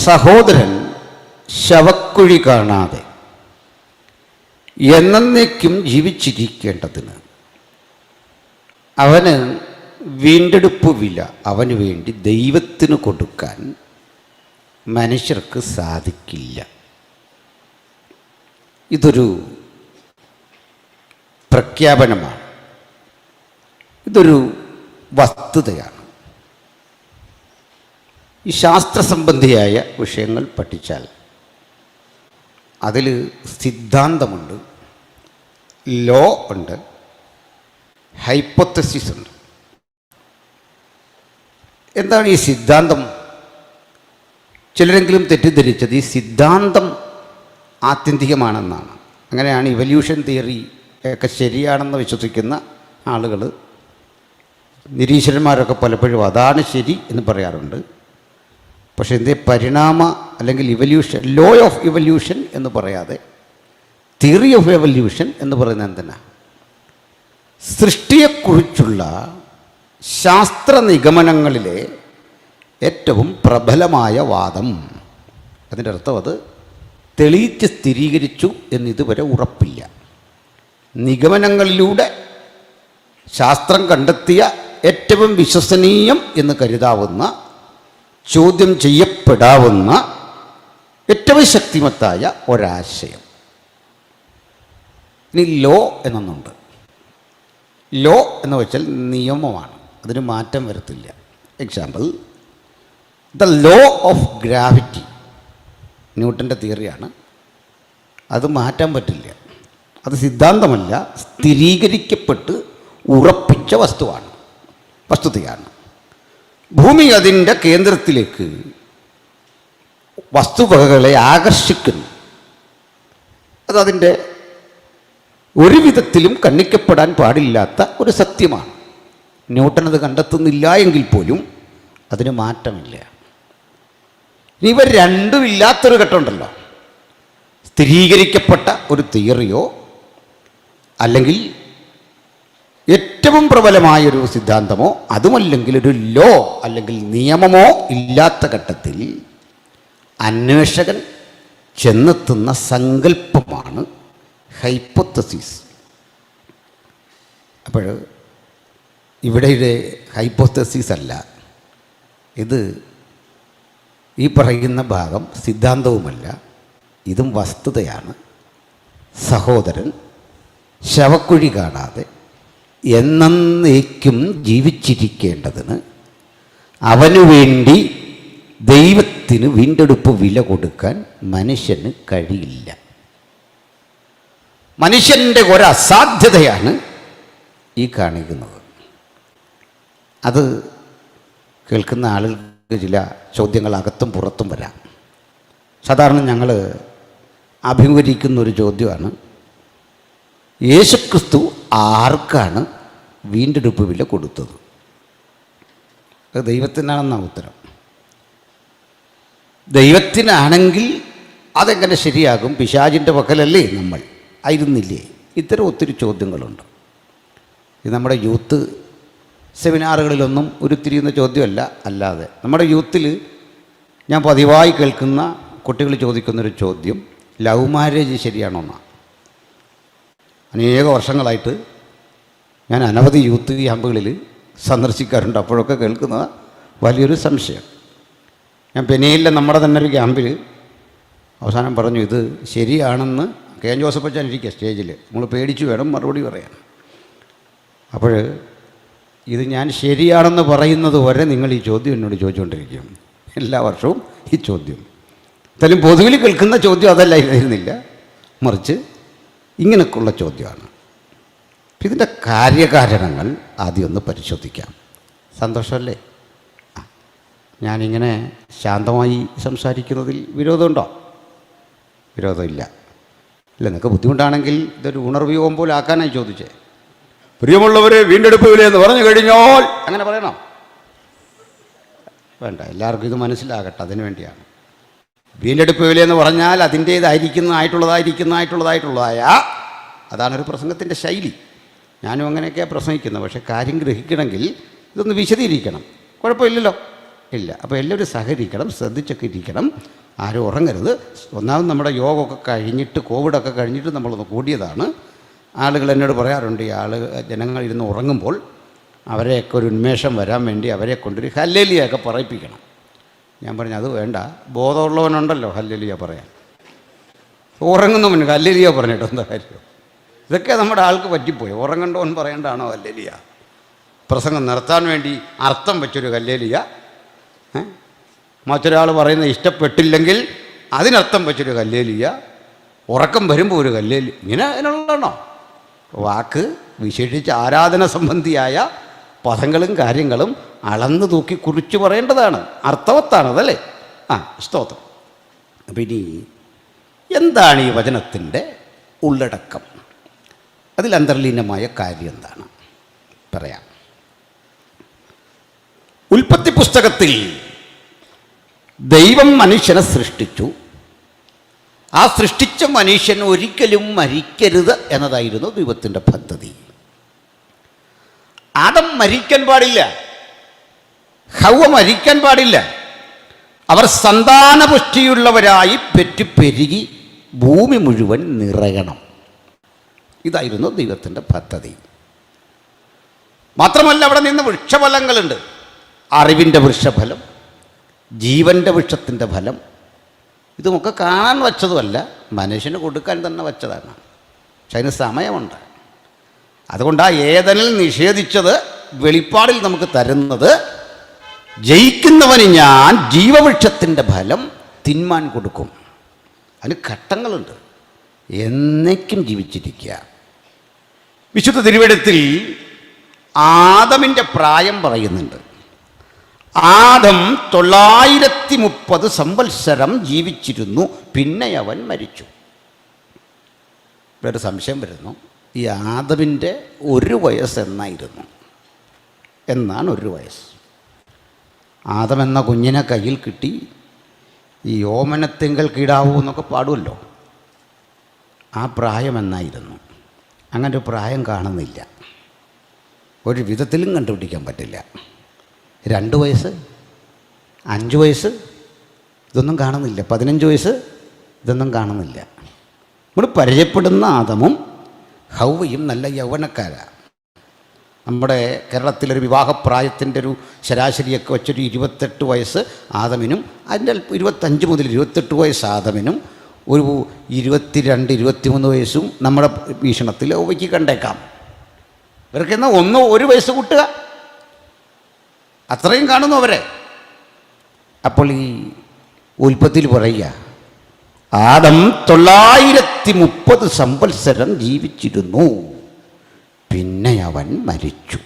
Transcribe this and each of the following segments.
സഹോദരൻ ശവക്കുഴി കാണാതെ എന്നേക്കും ജീവിച്ചിരിക്കേണ്ടതിന് അവന് വീണ്ടെടുപ്പ് വില അവന് വേണ്ടി ദൈവത്തിന് കൊടുക്കാൻ മനുഷ്യർക്ക് സാധിക്കില്ല. ഇതൊരു പ്രഖ്യാപനമാണ്, ഇതൊരു വസ്തുതയാണ്. ഈ ശാസ്ത്രസംബന്ധിയായ വിഷയങ്ങൾ പഠിച്ചാൽ അതിൽ സിദ്ധാന്തമുണ്ട്, ലോ ഉണ്ട്, ഹൈപ്പോത്തസിസ് ഉണ്ട്. എന്താണ് ഈ സിദ്ധാന്തം? ചിലരെങ്കിലും തെറ്റിദ്ധരിച്ചത് ഈ സിദ്ധാന്തം ആത്യന്തികമാണെന്നാണ്. അങ്ങനെയാണ് ഇവല്യൂഷൻ തിയറി ഒക്കെ ശരിയാണെന്ന് വിശ്വസിക്കുന്ന ആളുകൾ, നിരീശ്വരന്മാരൊക്കെ പലപ്പോഴും അതാണ് ശരി എന്ന് പറയാറുണ്ട്. പക്ഷേ എന്തേ പരിണാമ അല്ലെങ്കിൽ ഇവല്യൂഷൻ, ലോ ഓഫ് ഇവല്യൂഷൻ എന്ന് പറയാതെ തിയറി ഓഫ് എവല്യൂഷൻ എന്ന് പറയുന്നത് എന്തിനാ? സൃഷ്ടിയെക്കുറിച്ചുള്ള ശാസ്ത്ര നിഗമനങ്ങളിലെ ഏറ്റവും പ്രബലമായ വാദം. അതിൻ്റെ അർത്ഥം അത് തെളിയിച്ച് സ്ഥിരീകരിച്ചു എന്നിതുവരെ ഉറപ്പില്ല. നിഗമനങ്ങളിലൂടെ ശാസ്ത്രം കണ്ടെത്തിയ ഏറ്റവും വിശ്വസനീയം എന്ന് കരുതാവുന്ന, ചോദ്യം ചെയ്യപ്പെടാവുന്ന ഏറ്റവും ശക്തിമത്തായ ഒരാശയം. ഇനി ലോ എന്നൊന്നുണ്ട്. ലോ എന്ന് വെച്ചാൽ നിയമമാണ്, അതിന് മാറ്റം വരത്തില്ല. Example, the law of gravity ന്യൂട്ടൻ്റെ തിയറിയാണ്. അത് മാറ്റാൻ പറ്റില്ല, അത് സിദ്ധാന്തമല്ല, സ്ഥിരീകരിക്കപ്പെട്ട് ഉറപ്പിച്ച വസ്തുതയാണ്. ഭൂമി അതിൻ്റെ കേന്ദ്രത്തിലേക്ക് വസ്തുവകകളെ ആകർഷിക്കുന്നു. അതതിൻ്റെ ഒരു വിധത്തിലും ഖണ്ഡിക്കപ്പെടാൻ പാടില്ലാത്ത ഒരു സത്യമാണ്. ന്യൂട്ടൻ അത് കണ്ടെത്തുന്നില്ല എങ്കിൽ പോലും അതിന് മാറ്റമില്ല. ഇനി ഇവർ രണ്ടും ഇല്ലാത്തൊരു ഘട്ടമുണ്ടല്ലോ, സ്ഥിരീകരിക്കപ്പെട്ട ഒരു തിയറിയോ അല്ലെങ്കിൽ ഏറ്റവും പ്രബലമായൊരു സിദ്ധാന്തമോ അതുമല്ലെങ്കിൽ ഒരു ലോ അല്ലെങ്കിൽ നിയമമോ ഇല്ലാത്ത ഘട്ടത്തിൽ അന്വേഷകൻ ചെന്നെത്തുന്ന സങ്കല്പമാണ് ഹൈപ്പോത്തസിസ്. അപ്പോൾ ഇവിടെ ഹൈപ്പോത്തസിസ് അല്ല, ഇത് ഈ പറയുന്ന ഭാഗം സിദ്ധാന്തവുമല്ല, ഇതും വസ്തുതയാണ്. സഹോദരൻ ശവക്കുഴി കാണാതെ എന്നേക്കും ജീവിച്ചിരിക്കേണ്ടതിന് അവനു വേണ്ടി ദൈവത്തിന് വീണ്ടെടുപ്പ് വില കൊടുക്കാൻ മനുഷ്യന് കഴിയില്ല. മനുഷ്യൻ്റെ ഒരസാധ്യതയാണ് ഈ കാണിക്കുന്നത്. അത് കേൾക്കുന്ന ആളുകൾക്ക് ചില ചോദ്യങ്ങൾ അകത്തും പുറത്തും വരാം. സാധാരണ ഞങ്ങൾ അഭിമുഖീകരിക്കുന്ന ഒരു ചോദ്യമാണ്, യേശുക്രിസ്തു ആർക്കാണ് വീണ്ടെടുപ്പ് വില കൊടുത്തത്? അത് ദൈവത്തിനാണെന്നാണ് ഉത്തരം. ദൈവത്തിനാണെങ്കിൽ അതെങ്ങനെ ശരിയാകും? പിശാചിൻ്റെ പക്കലല്ലേ നമ്മൾ ആയിരുന്നില്ലേ? ഇത്തരം ഒത്തിരി ചോദ്യങ്ങളുണ്ട്. ഇത് നമ്മുടെ യൂത്ത് സെമിനാറുകളിലൊന്നും ഉരുത്തിരിയുന്ന ചോദ്യമല്ല. അല്ലാതെ നമ്മുടെ യൂത്തിൽ ഞാൻ പതിവായി കേൾക്കുന്ന കുട്ടികൾ ചോദിക്കുന്നൊരു ചോദ്യം, ലവ് മാരേജ് ശരിയാണോ എന്നാണ്. അനേക വർഷങ്ങളായിട്ട് ഞാൻ അനവധി യൂത്ത് ക്യാമ്പുകളിൽ സന്ദർശിക്കാറുണ്ട്. അപ്പോഴൊക്കെ കേൾക്കുന്ന വലിയൊരു സംശയം. ഞാൻ പെനയിലെ നമ്മുടെ തന്നെ ഒരു ക്യാമ്പിൽ അവസാനം പറഞ്ഞു, ഇത് ശരിയാണെന്ന് കെ ജോസഫ് അച്ഛൻ ഇരിക്കുക സ്റ്റേജിൽ, നമ്മൾ പേടിച്ചു വേണം മറുപടി പറയാൻ. അപ്പോൾ ഇത് ഞാൻ ശരിയാണെന്ന് പറയുന്നത് വരെ നിങ്ങൾ ഈ ചോദ്യം എന്നോട് ചോദിച്ചുകൊണ്ടിരിക്കും. എല്ലാ വർഷവും ഈ ചോദ്യം. എന്തായാലും പൊതുവിൽ കേൾക്കുന്ന ചോദ്യം അതല്ലായിരുന്നില്ല, മറിച്ച് ഇങ്ങനെയൊക്കെയുള്ള ചോദ്യമാണ്. ഇതിൻ്റെ കാര്യകാരണങ്ങൾ ആദ്യം ഒന്ന് പരിശോധിക്കാം. സന്തോഷമല്ലേ? ഞാനിങ്ങനെ ശാന്തമായി സംസാരിക്കുന്നതിൽ വിരോധമുണ്ടോ? വിരോധമില്ല. ഇല്ല, നിങ്ങൾക്ക് ബുദ്ധിമുട്ടാണെങ്കിൽ ഇതൊരു ഉണർവ്യൂഹം പോലെ ആക്കാനായി ചോദിച്ചേ. പ്രിയമുള്ളവരെ, വീണ്ടെടുപ്പ് വിലയെന്ന് പറഞ്ഞു കഴിഞ്ഞാൽ അങ്ങനെ പറയണം? വേണ്ട, എല്ലാവർക്കും ഇത് മനസ്സിലാകട്ടെ, അതിനു വേണ്ടിയാണ്. വീണ്ടെടുപ്പ് വിലയെന്ന് പറഞ്ഞാൽ അതിൻ്റേതായിട്ടുള്ളതായ അതാണൊരു പ്രസംഗത്തിൻ്റെ ശൈലി. ഞാനും അങ്ങനെയൊക്കെയാണ് പ്രസംഗിക്കുന്നത്. പക്ഷേ കാര്യം ഗ്രഹിക്കണമെങ്കിൽ ഇതൊന്ന് വിശദീകരിക്കണം. കുഴപ്പമില്ലല്ലോ, ഇല്ല. അപ്പോൾ എല്ലാവരും സഹകരിക്കണം, ശ്രദ്ധിച്ചൊക്കെ ഇരിക്കണം, ആരും ഉറങ്ങരുത്. ഒന്നാമത് നമ്മുടെ യോഗമൊക്കെ കഴിഞ്ഞിട്ട്, കോവിഡൊക്കെ കഴിഞ്ഞിട്ട് നമ്മളൊന്ന് കൂടിയതാണ്. ആളുകൾ എന്നോട് പറയാറുണ്ട്, ജനങ്ങൾ ഇരുന്ന് ഉറങ്ങുമ്പോൾ അവരെയൊക്കെ ഒരു ഉന്മേഷം വരാൻ വേണ്ടി അവരെ കൊണ്ടൊരു ഹല്ലേലൂയൊക്കെ പറയിപ്പിക്കണം. ഞാൻ പറഞ്ഞു അത് വേണ്ട, ബോധമുള്ളവനുണ്ടല്ലോ ഹല്ലേലൂയ പറയാൻ. ഉറങ്ങുന്നവൻ ഹല്ലേലൂയ പറഞ്ഞിട്ട് എന്താ കാര്യം? ഇതൊക്കെ നമ്മുടെ ആൾക്ക് പറ്റിപ്പോയി. ഉറങ്ങേണ്ടവൻ പറയേണ്ടതാണോ ഹല്ലേലൂയ? പ്രസംഗം നിർത്താൻ വേണ്ടി അർത്ഥം വെച്ചൊരു ഹല്ലേലൂയ, മറ്റൊരാൾ പറയുന്നത് ഇഷ്ടപ്പെട്ടില്ലെങ്കിൽ അതിനർത്ഥം വെച്ചൊരു ഹല്ലേലൂയ, ഉറക്കം വരുമ്പോൾ ഒരു ഹല്ലേലൂയ, ഇങ്ങനെ അതിനുള്ളതാണോ? വാക്ക് വിശേഷിച്ച് ആരാധന സംബന്ധിയായ പദങ്ങളും കാര്യങ്ങളും അളന്ന് തൂക്കി കുറിച്ച് പറയേണ്ടതാണ്, അർത്ഥവത്താണ്, അതല്ലേ? സ്തോത്രം. അപ്പം ഇനി എന്താണ് ഈ വചനത്തിൻ്റെ ഉള്ളടക്കം? അതിൽ അന്തർലീനമായ കാര്യം എന്താണ് പറയാം. ഉൽപ്പത്തി പുസ്തകത്തിൽ ദൈവം മനുഷ്യനെ സൃഷ്ടിച്ചു. ആ സൃഷ്ടിച്ച മനുഷ്യൻ ഒരിക്കലും മരിക്കരുത് എന്നതായിരുന്നു ദൈവത്തിൻ്റെ പദ്ധതി. ആദം മരിക്കാൻ പാടില്ല, ഹവ്വ മരിക്കാൻ പാടില്ല. അവർ സന്താനപുഷ്ടിയുള്ളവരായി പെരുകി ഭൂമി മുഴുവൻ നിറയണം. ഇതായിരുന്നു ദൈവത്തിൻ്റെ പദ്ധതി. മാത്രമല്ല, അവിടെ നിന്ന് വൃക്ഷഫലങ്ങളുണ്ട്. അറിവിൻ്റെ വൃക്ഷഫലം, ജീവൻ്റെ വൃക്ഷത്തിൻ്റെ ഫലം. ഇതുമൊക്കെ കാണാൻ വച്ചതുമല്ല, മനുഷ്യന് കൊടുക്കാൻ തന്നെ വച്ചതാണ്. പക്ഷെ അതിന് സമയമുണ്ട്. അതുകൊണ്ടാണ് ഏദനിൽ നിഷേധിച്ചത് വെളിപ്പാടിൽ നമുക്ക് തരുന്നത്, ജയിക്കുന്നവന് ഞാൻ ജീവവൃക്ഷത്തിൻ്റെ ഫലം തിന്മാൻ കൊടുക്കും. അതിന് ഘട്ടങ്ങളുണ്ട്. എന്നേക്കും ജീവിച്ചിരിക്കുക. വിശുദ്ധ തിരുവെഴുത്തിൽ ആദമിൻ്റെ പ്രായം പറയുന്നുണ്ട്. ആദം 930 സംവത്സരം ജീവിച്ചിരുന്നു, പിന്നെ അവൻ മരിച്ചു. വേറെ സംശയം വരുന്നു, ഈ ആദമിൻ്റെ 1 വയസ്സ് എന്നാണ് 1 വയസ്സ്. ആദം എന്ന കുഞ്ഞിനെ കയ്യിൽ കിട്ടി ഈ ഓമനത്തിങ്കൽ കീടാവൂ എന്നൊക്കെ പാടുമല്ലോ, ആ പ്രായം എന്നായിരുന്നു. അങ്ങനെ ഒരു പ്രായം കാണുന്നില്ല, ഒരു വിധത്തിലും കണ്ടുപിടിക്കാൻ പറ്റില്ല. 2 വയസ്സ്, 5 വയസ്സ്, ഇതൊന്നും കാണുന്നില്ല. 15 വയസ്സ്, ഇതൊന്നും കാണുന്നില്ല. നമ്മൾ പരിചയപ്പെടുന്ന ആദമും ഹവ്വയും നല്ല യൗവനക്കാരാണ്. നമ്മുടെ കേരളത്തിലൊരു വിവാഹപ്രായത്തിൻ്റെ ഒരു ശരാശരിയൊക്കെ വെച്ചൊരു 28 വയസ്സ് ആദമിനും, അതിൻ്റെ 25 മുതൽ 28 വയസ്സ് ആദമിനും, ഒരു 22, 23 വയസ്സും നമ്മുടെ വീക്ഷണത്തിൽ ഹവ്വയ്ക്ക് കണ്ടേക്കാം. ഇവർക്ക് എന്നാൽ 1 വയസ്സ് കൂട്ടുക, അത്രയും കാണുന്നു അവരെ. അപ്പോൾ ഈ ഉൽപ്പത്തിയിൽ പറയുക, ആദം 930 സംവത്സരം ജീവിച്ചിരുന്നു, പിന്നെ അവൻ മരിച്ചു.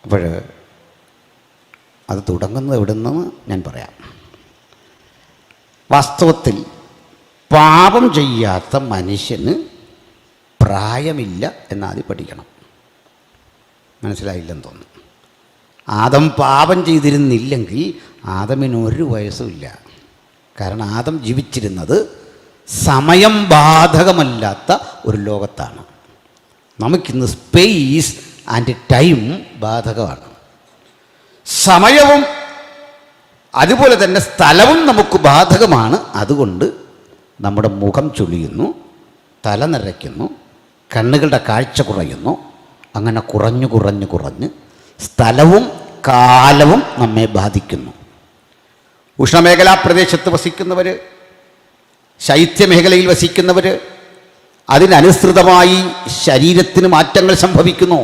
അപ്പോൾ അത് തുടങ്ങുന്നത് എവിടെ നിന്നെന്ന് ഞാൻ പറയാം. വാസ്തവത്തിൽ പാപം ചെയ്യാത്ത മനുഷ്യന് പ്രായമില്ല എന്നാദ്യം പഠിക്കണം. മനസ്സിലായില്ലെന്ന് തോന്നുന്നു. ആദം പാപം ചെയ്തിരുന്നില്ലെങ്കിൽ ആദമിന് 1 വയസ്സുമില്ല. കാരണം ആദം ജീവിച്ചിരുന്നത് സമയം ബാധകമല്ലാത്ത ഒരു ലോകത്താണ്. നമുക്കിന്ന് സ്പേസ് ആൻഡ് ടൈം ബാധകമാണ്. സമയവും അതുപോലെ തന്നെ സ്ഥലവും നമുക്ക് ബാധകമാണ്. അതുകൊണ്ട് നമ്മുടെ മുഖം ചുളിയുന്നു, തല നിറയ്ക്കുന്നു, കണ്ണുകളുടെ കാഴ്ച കുറയുന്നു. അങ്ങനെ കുറഞ്ഞ് സ്ഥലവും കാലവും നമ്മെ ബാധിക്കുന്നു. ഉഷ്ണമേഖലാ പ്രദേശത്ത് വസിക്കുന്നവർ, ശൈത്യമേഖലയിൽ വസിക്കുന്നവർ, അതിനനുസൃതമായി ശരീരത്തിന് മാറ്റങ്ങൾ സംഭവിക്കുന്നു.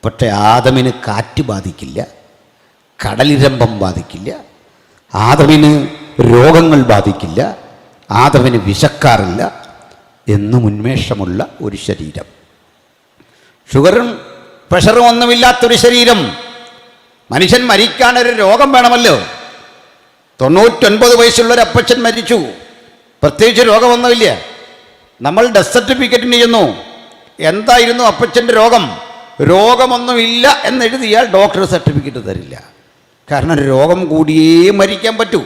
പക്ഷേ ആദമിന് കാറ്റ് ബാധിക്കില്ല, കടലിരമ്പം ബാധിക്കില്ല, ആദമിന് രോഗങ്ങൾ ബാധിക്കില്ല, ആദമിന് വിശക്കാറില്ല. എന്നും ഉന്മേഷമുള്ള ഒരു ശരീരം, ഷുഗറും പ്രഷറും ഒന്നുമില്ലാത്തൊരു ശരീരം. മനുഷ്യൻ മരിക്കാനൊരു രോഗം വേണമല്ലോ. 99 വയസ്സുള്ളൊരു അപ്പച്ചൻ മരിച്ചു, പ്രത്യേകിച്ച് രോഗമൊന്നുമില്ല. നമ്മൾ ഡെത്ത് സർട്ടിഫിക്കറ്റിന് ചെയ്യുന്നു, എന്തായിരുന്നു അപ്പച്ചൻ്റെ രോഗം? രോഗമൊന്നുമില്ല എന്നെഴുതിയാൽ ഡോക്ടർ സർട്ടിഫിക്കറ്റ് തരില്ല. കാരണം രോഗം കൂടിയേ മരിക്കാൻ പറ്റൂ.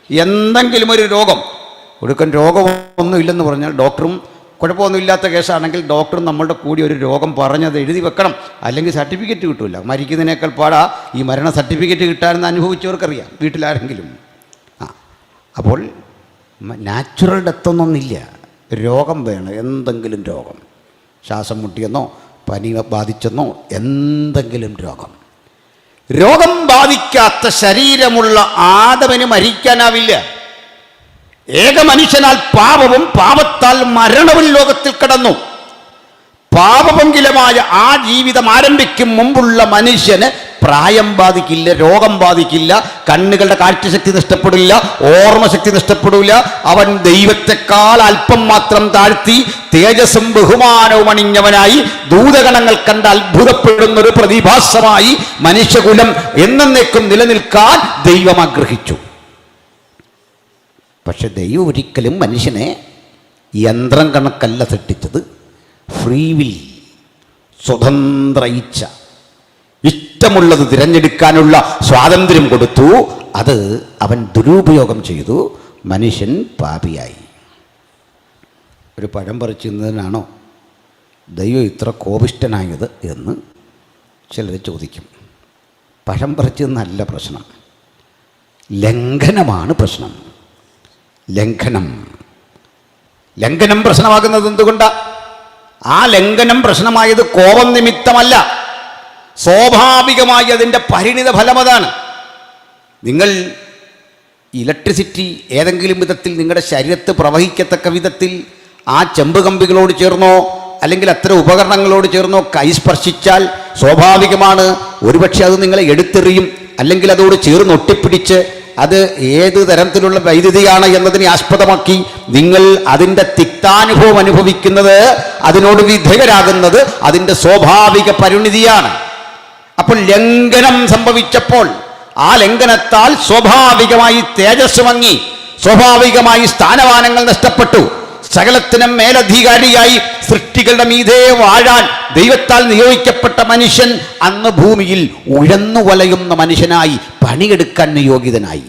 എന്തെങ്കിലും ഒരു രോഗം, ഒടുക്കൻ രോഗമൊന്നുമില്ലെന്ന് പറഞ്ഞാൽ ഡോക്ടറും കുഴപ്പമൊന്നുമില്ലാത്ത കേസാണെങ്കിൽ ഡോക്ടർ നമ്മളുടെ കൂടി ഒരു രോഗം പറഞ്ഞത് എഴുതി വെക്കണം, അല്ലെങ്കിൽ സർട്ടിഫിക്കറ്റ് കിട്ടില്ല. മരിക്കുന്നതിനേക്കാൾ പാടാ ഈ മരണ സർട്ടിഫിക്കറ്റ് കിട്ടാനെന്ന് അനുഭവിച്ചവർക്കറിയാം, വീട്ടിലാരെങ്കിലും. അപ്പോൾ നാച്ചുറൽ ഡെത്തൊന്നൊന്നില്ല, രോഗം വേണം. എന്തെങ്കിലും രോഗം, ശ്വാസം മുട്ടിയെന്നോ പനി ബാധിച്ചെന്നോ എന്തെങ്കിലും രോഗം ബാധിക്കാത്ത ശരീരമുള്ള ആദവന് മരിക്കാനാവില്ല. ഏക മനുഷ്യനാൽ പാപവും പാപത്താൽ മരണവും ലോകത്തിൽ കടന്നു. പാപപങ്കിലമായ ആ ജീവിതം ആരംഭിക്കും മുമ്പുള്ള മനുഷ്യന് പ്രായം ബാധിക്കില്ല, രോഗം ബാധിക്കില്ല, കണ്ണുകളുടെ കാഴ്ചശക്തി നഷ്ടപ്പെടില്ല, ഓർമ്മശക്തി നഷ്ടപ്പെടില്ല. അവൻ ദൈവത്തെക്കാൾ അല്പം മാത്രം താഴ്ത്തി തേജസ്സും ബഹുമാനവും അണിഞ്ഞവനായി ദൂതഗണങ്ങൾ കണ്ട് അത്ഭുതപ്പെടുന്നൊരു പ്രതിഭാസമായി മനുഷ്യകുലം എന്നേക്കും നിലനിൽക്കാൻ ദൈവം ആഗ്രഹിച്ചു. പക്ഷെ ദൈവം ഒരിക്കലും മനുഷ്യനെ യന്ത്രം കണക്കല്ല സൃഷ്ടിച്ചത്. ഫ്രീ വിൽ, സ്വതന്ത്ര ഇച്ഛ, ഇഷ്ടമുള്ളത് തിരഞ്ഞെടുക്കാനുള്ള സ്വാതന്ത്ര്യം കൊടുത്തു. അത് അവൻ ദുരുപയോഗം ചെയ്തു, മനുഷ്യൻ പാപിയായി. ഒരു പഴം പറിച്ചു തിന്നതിനാണോ ദൈവം ഇത്ര കോപിഷ്ഠനായത് എന്ന് ചിലർ ചോദിക്കും. പഴം പറിച്ചു തിന്നല്ല പ്രശ്നം, ലംഘനമാണ് പ്രശ്നം. ലംഘനം പ്രശ്നമാകുന്നത് എന്തുകൊണ്ടാണ്? ആ ലംഘനം പ്രശ്നമായത് കോപം നിമിത്തമല്ല, സ്വാഭാവികമായി അതിൻ്റെ പരിണിത ഫലം അതാണ്. നിങ്ങൾ ഇലക്ട്രിസിറ്റി ഏതെങ്കിലും വിധത്തിൽ നിങ്ങളുടെ ശരീരത്ത് പ്രവഹിക്കത്തക്ക വിധത്തിൽ ആ ചെമ്പ് കമ്പികളോട് ചേർന്നോ അല്ലെങ്കിൽ അത്തരം ഉപകരണങ്ങളോട് ചേർന്നോ കൈ സ്പർശിച്ചാൽ സ്വാഭാവികമാണ് ഒരുപക്ഷെ അത് നിങ്ങളെ എടുത്തെറിയും, അല്ലെങ്കിൽ അതോട് ചേർന്ന് ഒട്ടിപ്പിടിച്ച് അത് ഏത് തരത്തിലുള്ള വൈദ്യുതിയാണ് എന്നതിനെ ആസ്പദമാക്കി നിങ്ങൾ അതിൻ്റെ തിക്താനുഭവം അനുഭവിക്കുന്നത്, അതിനോട് വിധേയരാകുന്നത് അതിൻ്റെ സ്വാഭാവിക പരിണിതിയാണ്. അപ്പോൾ ലംഘനം സംഭവിച്ചപ്പോൾ ആ ലംഘനത്താൽ സ്വാഭാവികമായി തേജസ് മങ്ങി, സ്വാഭാവികമായി സ്ഥാനമാനങ്ങൾ നഷ്ടപ്പെട്ടു. സകലത്തിനും മേലധികാരിയായി സൃഷ്ടികളുടെ മീതെ വാഴാൻ ദൈവത്താൽ നിയോഗിക്കപ്പെട്ട മനുഷ്യൻ അന്ന് ഭൂമിയിൽ ഉഴന്നു വലയുന്ന മനുഷ്യനായി പണിയെടുക്കാൻ നിയോഗിതനായി.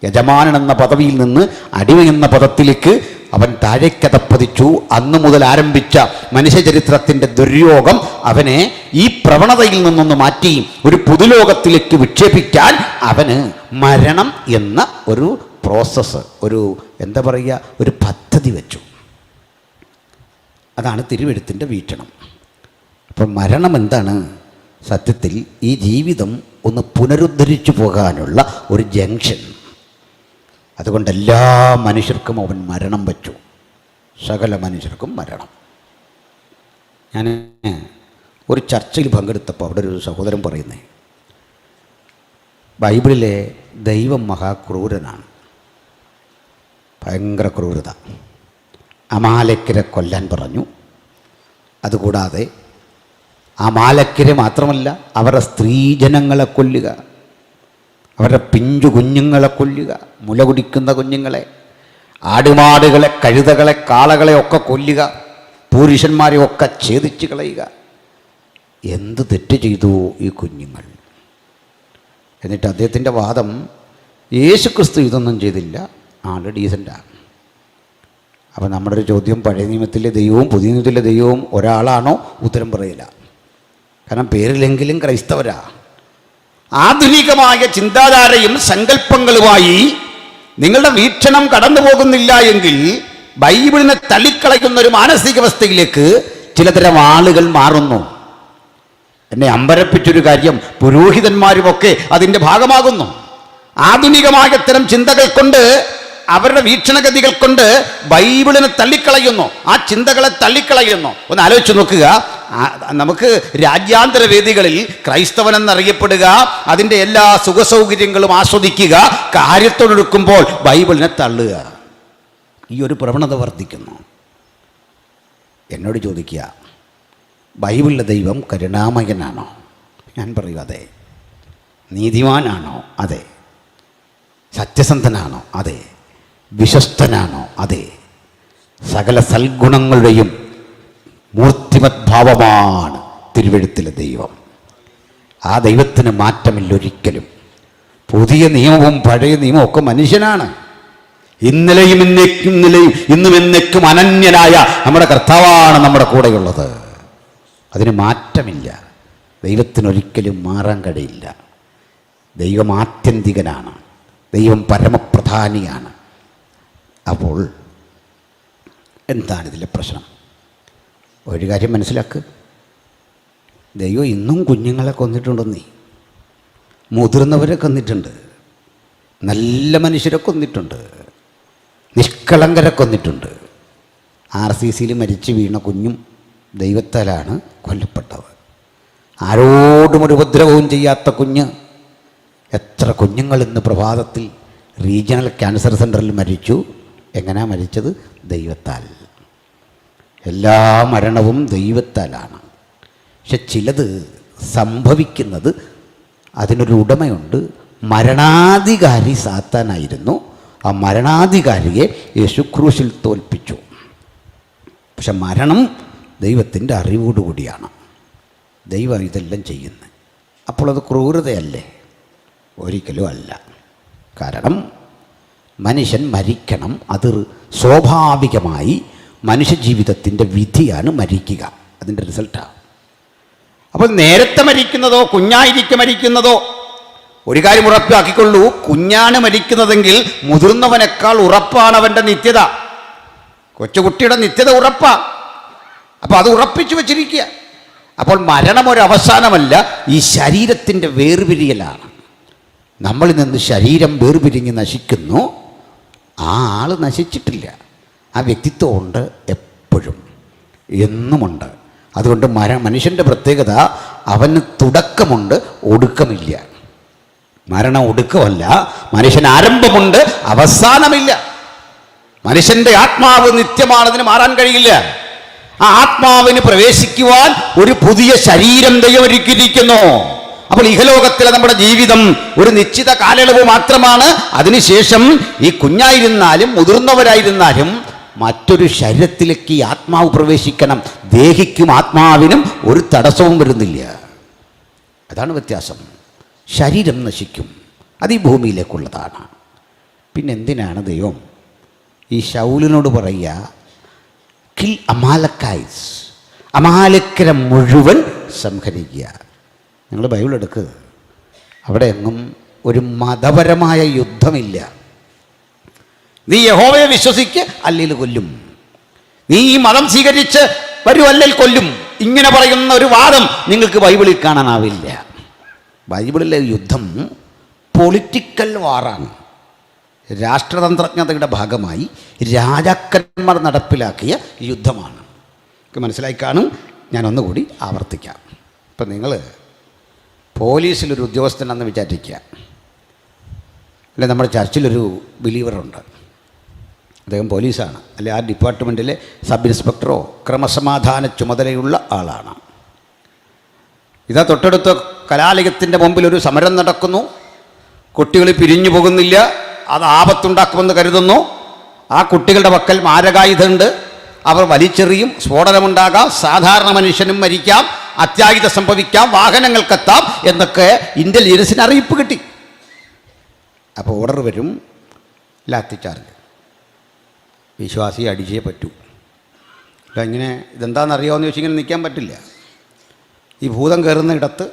യജമാനൻ എന്ന പദവിയിൽ നിന്ന് അടിമ എന്ന പദത്തിലേക്ക് അവൻ താഴേക്കതപ്പതിച്ചു. അന്നു മുതൽ ആരംഭിച്ച മനുഷ്യചരിത്രത്തിൻ്റെ ദുര്യോഗം അവനെ ഈ പ്രവണതയിൽ നിന്നൊന്ന് മാറ്റി ഒരു പുതുലോകത്തിലേക്ക് വിക്ഷേപിക്കാൻ അവന് മരണം എന്ന ഒരു പ്രോസസ്സ്, ഒരു എന്താ പറയുക, ഒരു പദ്ധതി വെച്ചു. അതാണ് തിരുവെഴുത്തിൻ്റെ വീക്ഷണം. അപ്പം മരണം എന്താണ്? സത്യത്തിൽ ഈ ജീവിതം ഒന്ന് പുനരുദ്ധരിച്ചു പോകാനുള്ള ഒരു ജംഗ്ഷൻ. അതുകൊണ്ട് എല്ലാ മനുഷ്യർക്കും അവൻ മരണം വച്ചു, സകല മനുഷ്യർക്കും മരണം. ഞാൻ ഒരു ചർച്ചയിൽ പങ്കെടുത്തപ്പോൾ അവിടെ ഒരു സഹോദരൻ പറയുന്നേ, ബൈബിളിലെ ദൈവം മഹാക്രൂരനാണ്, ഭയങ്കര ക്രൂരത. അമാലേക്യരെ കൊല്ലാൻ പറഞ്ഞു. അതുകൂടാതെ അമാലേക്യരെ മാത്രമല്ല, അവരുടെ സ്ത്രീജനങ്ങളെ കൊല്ലുക, അവരുടെ പിഞ്ചു കുഞ്ഞുങ്ങളെ കൊല്ലുക, മുല കുടിക്കുന്ന കുഞ്ഞുങ്ങളെ, ആടുമാടുകളെ, കഴുതകളെ, കാളകളെ ഒക്കെ കൊല്ലുക, പുരുഷന്മാരെ ഒക്കെ ഛേദിച്ച് കളയുക. എന്ത് തെറ്റ് ചെയ്തു ഈ കുഞ്ഞുങ്ങൾ? എന്നിട്ട് അദ്ദേഹത്തിൻ്റെ വാദം, യേശുക്രിസ്തു ഇതൊന്നും ചെയ്തില്ല, ആള് ഡീസൻ്റാണ്. അപ്പോൾ നമ്മുടെ ഒരു ചോദ്യം, പഴയ നിയമത്തിലെ ദൈവവും പുതിയ നിയമത്തിലെ ദൈവവും ഒരാളാണോ? ഉത്തരം പറയില്ല. കാരണം പേരിലെങ്കിലും ക്രൈസ്തവരാ. ആധുനികമായ ചിന്താധാരയും സങ്കല്പങ്ങളുമായി നിങ്ങളുടെ വീക്ഷണം കടന്നു പോകുന്നില്ല എങ്കിൽ ബൈബിളിനെ തള്ളിക്കളയുന്ന ഒരു മാനസികാവസ്ഥയിലേക്ക് ചിലതരം ആളുകൾ മാറുന്നു. എന്നെ അമ്പരപ്പിച്ചൊരു കാര്യം, പുരോഹിതന്മാരുമൊക്കെ അതിൻ്റെ ഭാഗമാകുന്നു. ആധുനികമായ ഇത്തരം ചിന്തകൾ കൊണ്ട്, അവരുടെ വീക്ഷണഗതികൾ കൊണ്ട് ബൈബിളിനെ തള്ളിക്കളയുന്നു, ആ ചിന്തകളെ തള്ളിക്കളയുന്നു. ഒന്ന് ആലോചിച്ച് നോക്കുക. നമുക്ക് രാജ്യാന്തര വേദികളിൽ ക്രൈസ്തവൻ എന്നറിയപ്പെടുക, അതിൻ്റെ എല്ലാ സുഖസൗകര്യങ്ങളും ആസ്വദിക്കുക, കാര്യത്തോടെടുക്കുമ്പോൾ ബൈബിളിനെ തള്ളുക. ഈ ഒരു പ്രവണത വർദ്ധിക്കുന്നു. എന്നോട് ചോദിക്കുക, ബൈബിളിലെ ദൈവം കരുണാമയനാണോ? ഞാൻ പറയൂ അതെ. നീതിമാനാണോ? അതെ. സത്യസന്ധനാണോ? അതെ. വിശ്വസ്തനാണോ? അതെ. സകല സൽഗുണങ്ങളുടെയും മൂർത്തിമത് ഭാവമാണ് തിരുവെഴുത്തിലെ ദൈവം. ആ ദൈവത്തിന് മാറ്റമില്ല ഒരിക്കലും. പുതിയ നിയമവും പഴയ നിയമവും ഒക്കെ മനുഷ്യനാണ്. ഇന്നലെയും ഇന്നും എന്നേക്കും അനന്യനായ നമ്മുടെ കർത്താവാണ് നമ്മുടെ കൂടെയുള്ളത്. അതിന് മാറ്റമില്ല. ദൈവത്തിനൊരിക്കലും മാറാൻ കഴിയില്ല. ദൈവം ആത്യന്തികനാണ്. ദൈവം പരമപ്രധാനിയാണ്. അപ്പോൾ എന്താണ് ഇതിലെ പ്രശ്നം? ഒരു കാര്യം മനസ്സിലാക്കുക, ദൈവം ഇന്നും കുഞ്ഞുങ്ങളെ കൊന്നിട്ടുണ്ടെന്നേ. മുതിർന്നവരെ കൊന്നിട്ടുണ്ട്, നല്ല മനുഷ്യരെ കൊന്നിട്ടുണ്ട്, നിഷ്കളങ്കരെ കൊന്നിട്ടുണ്ട്. RCCയിൽ മരിച്ചു വീണ കുഞ്ഞും ദൈവത്താലാണ് കൊല്ലപ്പെട്ടത്. ആരോടും ഒരു ഉപദ്രവവും ചെയ്യാത്ത കുഞ്ഞ്. എത്ര കുഞ്ഞുങ്ങൾ ഇന്ന് പ്രഭാതത്തിൽ റീജിയണൽ ക്യാൻസർ സെൻ്ററിൽ മരിച്ചു. എങ്ങനെയാണ് മരിച്ചത്? ദൈവത്താൽ. എല്ലാ മരണവും ദൈവത്താലാണ്. പക്ഷെ ചിലത് സംഭവിക്കുന്നത് അതിനൊരു ഉടമയുണ്ട്. മരണാധികാരി സാത്താനായിരുന്നു. ആ മരണാധികാരിയെ യേശു ക്രൂശിൽ തോൽപ്പിച്ചു. പക്ഷെ മരണം ദൈവത്തിൻ്റെ അറിവോടുകൂടിയാണ് ദൈവം ഇതെല്ലാം ചെയ്യുന്നത്. അപ്പോൾ അത് ക്രൂരതയല്ലേ? ഒരിക്കലും അല്ല. കാരണം മനുഷ്യൻ മരിക്കണം. അത് സ്വാഭാവികമായി മനുഷ്യജീവിതത്തിൻ്റെ വിധിയാണ് മരിക്കുക. അതിൻ്റെ റിസൾട്ടാണ്. അപ്പോൾ നേരത്തെ മരിക്കുന്നതോ കുഞ്ഞായിരിക്കെ മരിക്കുന്നതോ ഒരു കാര്യം ഉറപ്പാക്കിക്കൊള്ളൂ, കുഞ്ഞാണ് മരിക്കുന്നതെങ്കിൽ മുതിർന്നവനേക്കാൾ ഉറപ്പാണ് അവൻ്റെ നിത്യത. കൊച്ചുകുട്ടിയുടെ നിത്യത ഉറപ്പാ. അപ്പോൾ അത് ഉറപ്പിച്ചു വച്ചിരിക്കുക. അപ്പോൾ മരണം ഒരു അവസാനമല്ല, ഈ ശരീരത്തിൻ്റെ വേർപിരിയലാണ്. നമ്മളിൽ നിന്ന് ശരീരം വേർപിരിഞ്ഞ് നശിക്കുന്നു. ആ ആൾ നശിച്ചിട്ടില്ല. ആ വ്യക്തിത്വം ഉണ്ട്, എപ്പോഴും എന്നുമുണ്ട്. അതുകൊണ്ട് മനുഷ്യൻ്റെ പ്രത്യേകത, അവന് തുടക്കമുണ്ട്, ഒടുക്കമില്ല. മരണം ഒടുക്കമല്ല, മനുഷ്യന് ആരംഭമുണ്ട്, അവസാനമില്ല. മനുഷ്യൻ്റെ ആത്മാവ് നിത്യമാണതിന് മാറാൻ കഴിയില്ല. ആ ആത്മാവിന് പ്രവേശിക്കുവാൻ ഒരു പുതിയ ശരീരം ദൈവം ഒരുക്കിയിരിക്കുന്നു. അപ്പോൾ ഇഹലോകത്തിലെ നമ്മുടെ ജീവിതം ഒരു നിശ്ചിത കാലയളവ് മാത്രമാണ്. അതിനുശേഷം ഈ കുഞ്ഞായിരുന്നാലും മുതിർന്നവരായിരുന്നാലും മറ്റൊരു ശരീരത്തിലേക്ക് ഈ ആത്മാവ് പ്രവേശിക്കണം. ദേഹിക്കും ആത്മാവിനും ഒരു തടസ്സവും വരുന്നില്ല. അതാണ് വ്യത്യാസം. ശരീരം നശിക്കും, അത് ഈ ഭൂമിയിലേക്കുള്ളതാണ്. പിന്നെ എന്തിനാണ് ദൈവം ഈ ശൗലിനോട് പറയുക, കിൽ അമാലക്കൈസ്, അമാലക്കരെ മുഴുവൻ സംഹരിക്കുക? നിങ്ങൾ ബൈബിൾ എടുക്കുക, അവിടെ എങ്ങും ഒരു മതപരമായ യുദ്ധമില്ല. നീ യഹോവയെ വിശ്വസിക്ക്, അല്ലെങ്കിൽ കൊല്ലും. നീ ഈ മതം സ്വീകരിച്ച് വരൂ, അല്ലെങ്കിൽ കൊല്ലും. ഇങ്ങനെ പറയുന്ന ഒരു വാദം നിങ്ങൾക്ക് ബൈബിളിൽ കാണാനാവില്ല. ബൈബിളിലെ യുദ്ധം പൊളിറ്റിക്കൽ വാറാണ്. രാഷ്ട്രതന്ത്രജ്ഞതയുടെ ഭാഗമായി രാജാക്കന്മാർ നടപ്പിലാക്കിയ യുദ്ധമാണ്. മനസ്സിലായി കാണും. ഞാൻ ഒന്നുകൂടി ആവർത്തിക്കാം. ഇപ്പം നിങ്ങൾ പോലീസിലൊരു ഉദ്യോഗസ്ഥനാണെന്ന് വിചാരിക്കുക. അല്ലെ, നമ്മുടെ ചർച്ചിലൊരു ബിലീവറുണ്ട്, അദ്ദേഹം പോലീസാണ്. അല്ലെ, ആ ഡിപ്പാർട്ട്മെൻറ്റിലെ സബ് ഇൻസ്പെക്ടറോ ക്രമസമാധാന ചുമതലയുള്ള ആളാണ്. ഇതാ തൊട്ടടുത്ത കലാലയത്തിൻ്റെ മുമ്പിൽ ഒരു സമരം നടക്കുന്നു. കുട്ടികൾ പിരിഞ്ഞു പോകുന്നില്ല, അത് ആപത്തുണ്ടാക്കുമെന്ന് കരുതുന്നു. ആ കുട്ടികളുടെ പക്കൽ മാരകായുധമുണ്ട്. അവർ വലിച്ചെറിയും, സ്ഫോടനമുണ്ടാകാം, സാധാരണ മനുഷ്യനും മരിക്കാം, അത്യാഹിതം സംഭവിക്കാം, വാഹനങ്ങൾക്കെത്താം എന്നൊക്കെ ഇൻ്റലിജൻസിന് അറിയിപ്പ് കിട്ടി. അപ്പോൾ ഓർഡർ വരും, ലാത്തി ചാർജ്, വിശ്വാസിയെ അടിച്ചേ പറ്റൂ. അല്ല, ഇങ്ങനെ ഇതെന്താണെന്നറിയാമെന്ന് ചോദിച്ചാൽ ഇങ്ങനെ നിൽക്കാൻ പറ്റില്ല. ഈ ഭൂതം കയറുന്ന ഇടത്ത്